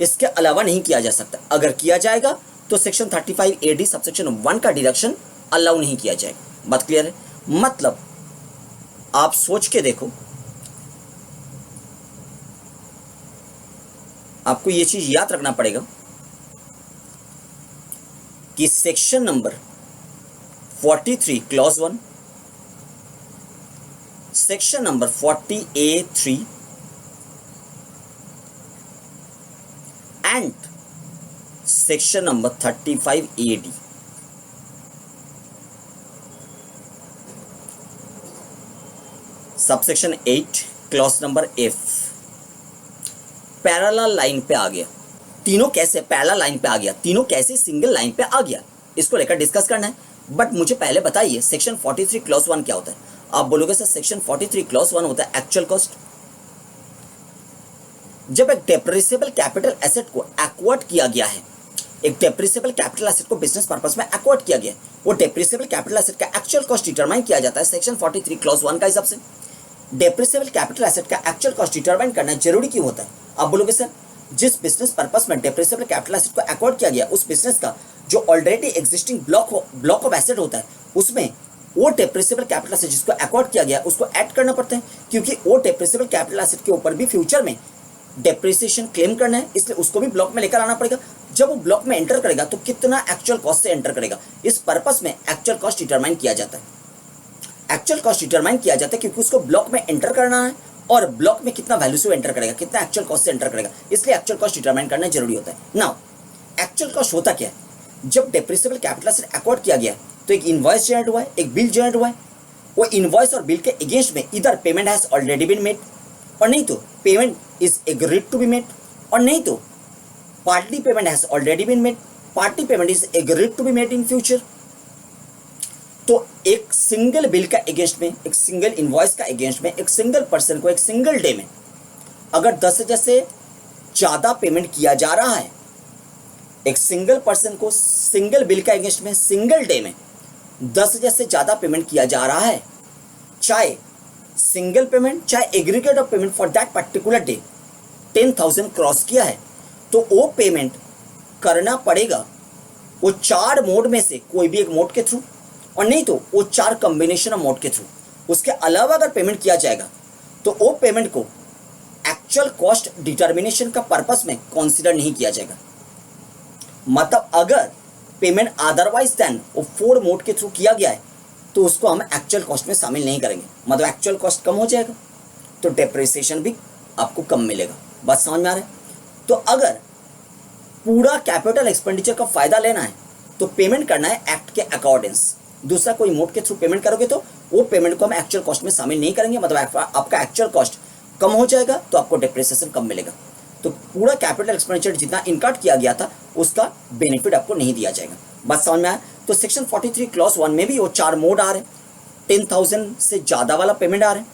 इसके अलावा नहीं किया जा सकता। अगर किया जाएगा तो सेक्शन 35A(D) सबसेक्शन 1 का डिडक्शन अलाउ नहीं किया जाएगा। बात क्लियर है? मतलब आप सोच के देखो, आपको ये चीज याद रखना पड़ेगा कि section number 43 clause 1, section number 40A(3) and section number 35A(D) subsection 8 clause number F parallel line पे आ गया। तीनों कैसे पैरेलल लाइन पे आ गया, तीनों कैसे सिंगल लाइन पे आ गया, इसको लेकर डिस्कस करना है। बट मुझे पहले बताइए सेक्शन 43 क्लॉज 1 क्या होता है? आप बोलोगे सर सेक्शन 43 क्लॉज 1 होता है एक्चुअल कॉस्ट। जब एक डेप्रिसिएबल कैपिटल एसेट को एक्वायर्ड किया गया है, एक डेप्रिसिएबल कैपिटल एसेट को बिजनेस पर्पस में एक्वायर्ड किया गया है, वो डेप्रिसिएबल कैपिटल एसेट का एक्चुअल कॉस्ट डिटरमाइन किया जाता है सेक्शन 43 क्लॉज 1 का हिसाब से। डेप्रिसिएबल कैपिटल एसेट का एक्चुअल कॉस्ट डिटरमाइन करना जरूरी क्यों होता है? आप बोलोगे सर जिस बिजनेस पर्पस में डेप्रिसिएबल कैपिटल एसेट को एक्वायर्ड किया गया, उस बिजनेस का जो already existing block of asset होता है, उसमें वो डेप्रिसिएबल कैपिटल एसेट जिसको एक्वायर्ड किया गया उसको ऐड करना पड़ता है, क्योंकि वो डेप्रिसिएबल कैपिटल एसेट के ऊपर भी फ्यूचर में डेप्रिसिएशन क्लेम करना है, इसलिए उसको भी ब्लॉक में लेकर आना पड़ेगा। जब वो ब्लॉक में एंटर करेगा तो कितना एक्चुअल कॉस्ट से एंटर करेगा, इस पर्पस में एक्चुअल कॉस्ट डिटरमाइन किया जाता है। एक्चुअल कॉस्ट डिटरमाइन किया जाता है क्योंकि उसको ब्लॉक में एंटर करना है और ब्लॉक में कितना वैल्यू से एंटर करेगा, कितना एक्चुअल कॉस्ट से एंटर करेगा, इसलिए एक्चुअल कॉस्ट डिटरमाइन करना जरूरी होता है। नाउ एक्चुअल कॉस्ट होता क्या है? जब डेप्रिसिएबल कैपिटल एसेट एक्वायर्ड किया गया तो एक इनवॉइस जनरेट हुआ है, एक बिल जनरेट हुआ है। वो इनवॉइस और बिल के अगेंस्ट में इधर payment has already been made और नहीं तो payment is agreed to be made, और नहीं तो partly payment has already been made, party payment is agreed to be made in future. तो एक सिंगल बिल का अगेंस्ट में, एक सिंगल इनवॉइस का अगेंस्ट में, एक सिंगल पर्सन को एक सिंगल डे में अगर 10,000 से ज़्यादा पेमेंट किया जा रहा है, एक सिंगल पर्सन को सिंगल बिल का अगेंस्ट में सिंगल डे में 10,000 से ज़्यादा पेमेंट किया जा रहा है, चाहे सिंगल पेमेंट चाहे aggregate of payment for that particular day 10,000 cross किया है, तो वो पेमेंट करना पड़ेगा वो 4 मोड में से कोई भी एक मोड के थ्रू, और नहीं तो वो 4 कॉम्बिनेशन ऑफ मोड के थ्रू। उसके अलावा अगर पेमेंट किया जाएगा तो वो पेमेंट को एक्चुअल कॉस्ट डिटर्मिनेशन का पर्पस में कंसीडर नहीं किया जाएगा। मतलब अगर पेमेंट अदरवाइज देन वो 4 मोड के थ्रू किया गया है तो उसको हम एक्चुअल कॉस्ट में शामिल नहीं करेंगे, मतलब एक्चुअल कॉस्ट कम हो जाएगा तो डेप्रिसिएशन भी आपको कम मिलेगा। बात समझ में आ रहा है? तो अगर पूरा कैपिटल एक्सपेंडिचर का फायदा लेना है तो पेमेंट करना है एक्ट के अकॉर्डेंस। दूसरा कोई मोड के थ्रू पेमेंट करोगे तो वो पेमेंट को हम एक्चुअल कॉस्ट में शामिल नहीं करेंगे, मतलब आपका एक्चुअल कॉस्ट कम हो जाएगा तो आपको डेप्रिसिएशन कम मिलेगा। तो पूरा कैपिटल एक्सपेंडिचर जितना इनकाट किया गया था उसका बेनिफिट आपको नहीं दिया जाएगा। बात समझ में आया? तो सेक्शन 43 क्लॉज 1 में भी वो 4 मोड आ रहे हैं, 10,000 से ज़्यादा वाला पेमेंट आ रहे हैं,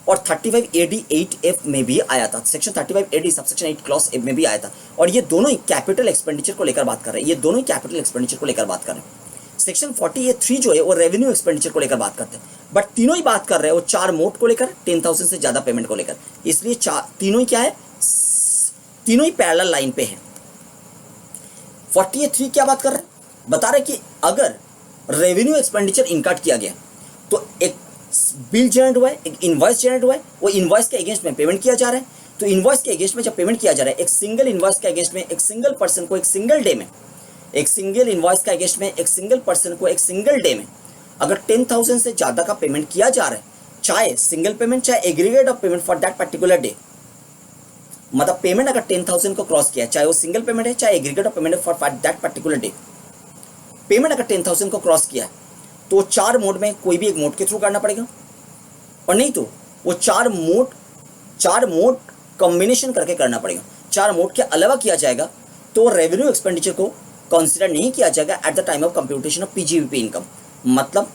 और 35 AD 8F में भी आया था। Section 35 AD subsection 8 clause F में भी आया था, और ये दोनों ही कैपिटल एक्सपेंडिचर को लेकर बात कर रहे हैं, ये दोनों ही कैपिटल एक्सपेंडिचर को लेकर बात कर रहे हैं। सेक्शन 48(3) जो है वो रेवेन्यू एक्सपेंडिचर को लेकर बात करते हैं, बट तीनों ही बात कर रहे हैं वो 4 मोड को लेकर, 10,000 से ज़्यादा पेमेंट को लेकर, इसलिए तीनों ही क्या है, तीनों ही पैरेलल लाइन पे है। 48(3) क्या बात कर रहे हैं? बता रहे कि अगर रेवेन्यू एक्सपेंडिचर इनकाट किया गया तो एक बिल जनरेट हुआ है, एक इनवॉइस जनरेट हुआ है, वो इनवॉइस के अगेंस्ट में पेमेंट किया जा रहा है। तो इनवॉइस के अगेंस्ट में जब पेमेंट किया जा रहा है, एक सिंगल इनवॉइस के अगेंस्ट में एक सिंगल पर्सन को एक सिंगल डे में, एक सिंगल इनवॉइस के अगेंस्ट में एक सिंगल पर्सन को एक सिंगल डे में अगर 10,000 से ज़्यादा का पेमेंट किया जा रहा है, चाहे सिंगल पेमेंट चाहे aggregate of payment for that particular day, मतलब पेमेंट अगर 10,000 को क्रॉस किया, चाहे वो सिंगल पेमेंट है चाहे aggregate of payment for that particular day, payment अगर 10,000 को क्रॉस किया तो 4 मोड में कोई भी एक मोड के थ्रू करना पड़ेगा, और नहीं तो वो 4 मोड कॉम्बिनेशन करके करना पड़ेगा। 4 मोड के अलावा किया जाएगा तो रेवेन्यू एक्सपेंडिचर को कंसीडर नहीं किया जाएगा at the time of computation of PGBP income, मतलब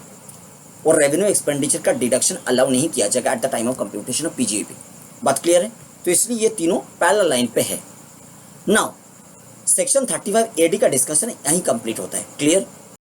वो रेवेन्यू एक्सपेंडिचर का डिडक्शन अलाउ नहीं किया जाएगा at the time of computation of PGBP. बात क्लियर है? तो इसलिए ये तीनों पैरेलल लाइन पे है। नाउ सेक्शन 35 AD का डिस्कशन यहीं कंप्लीट होता है। क्लियर?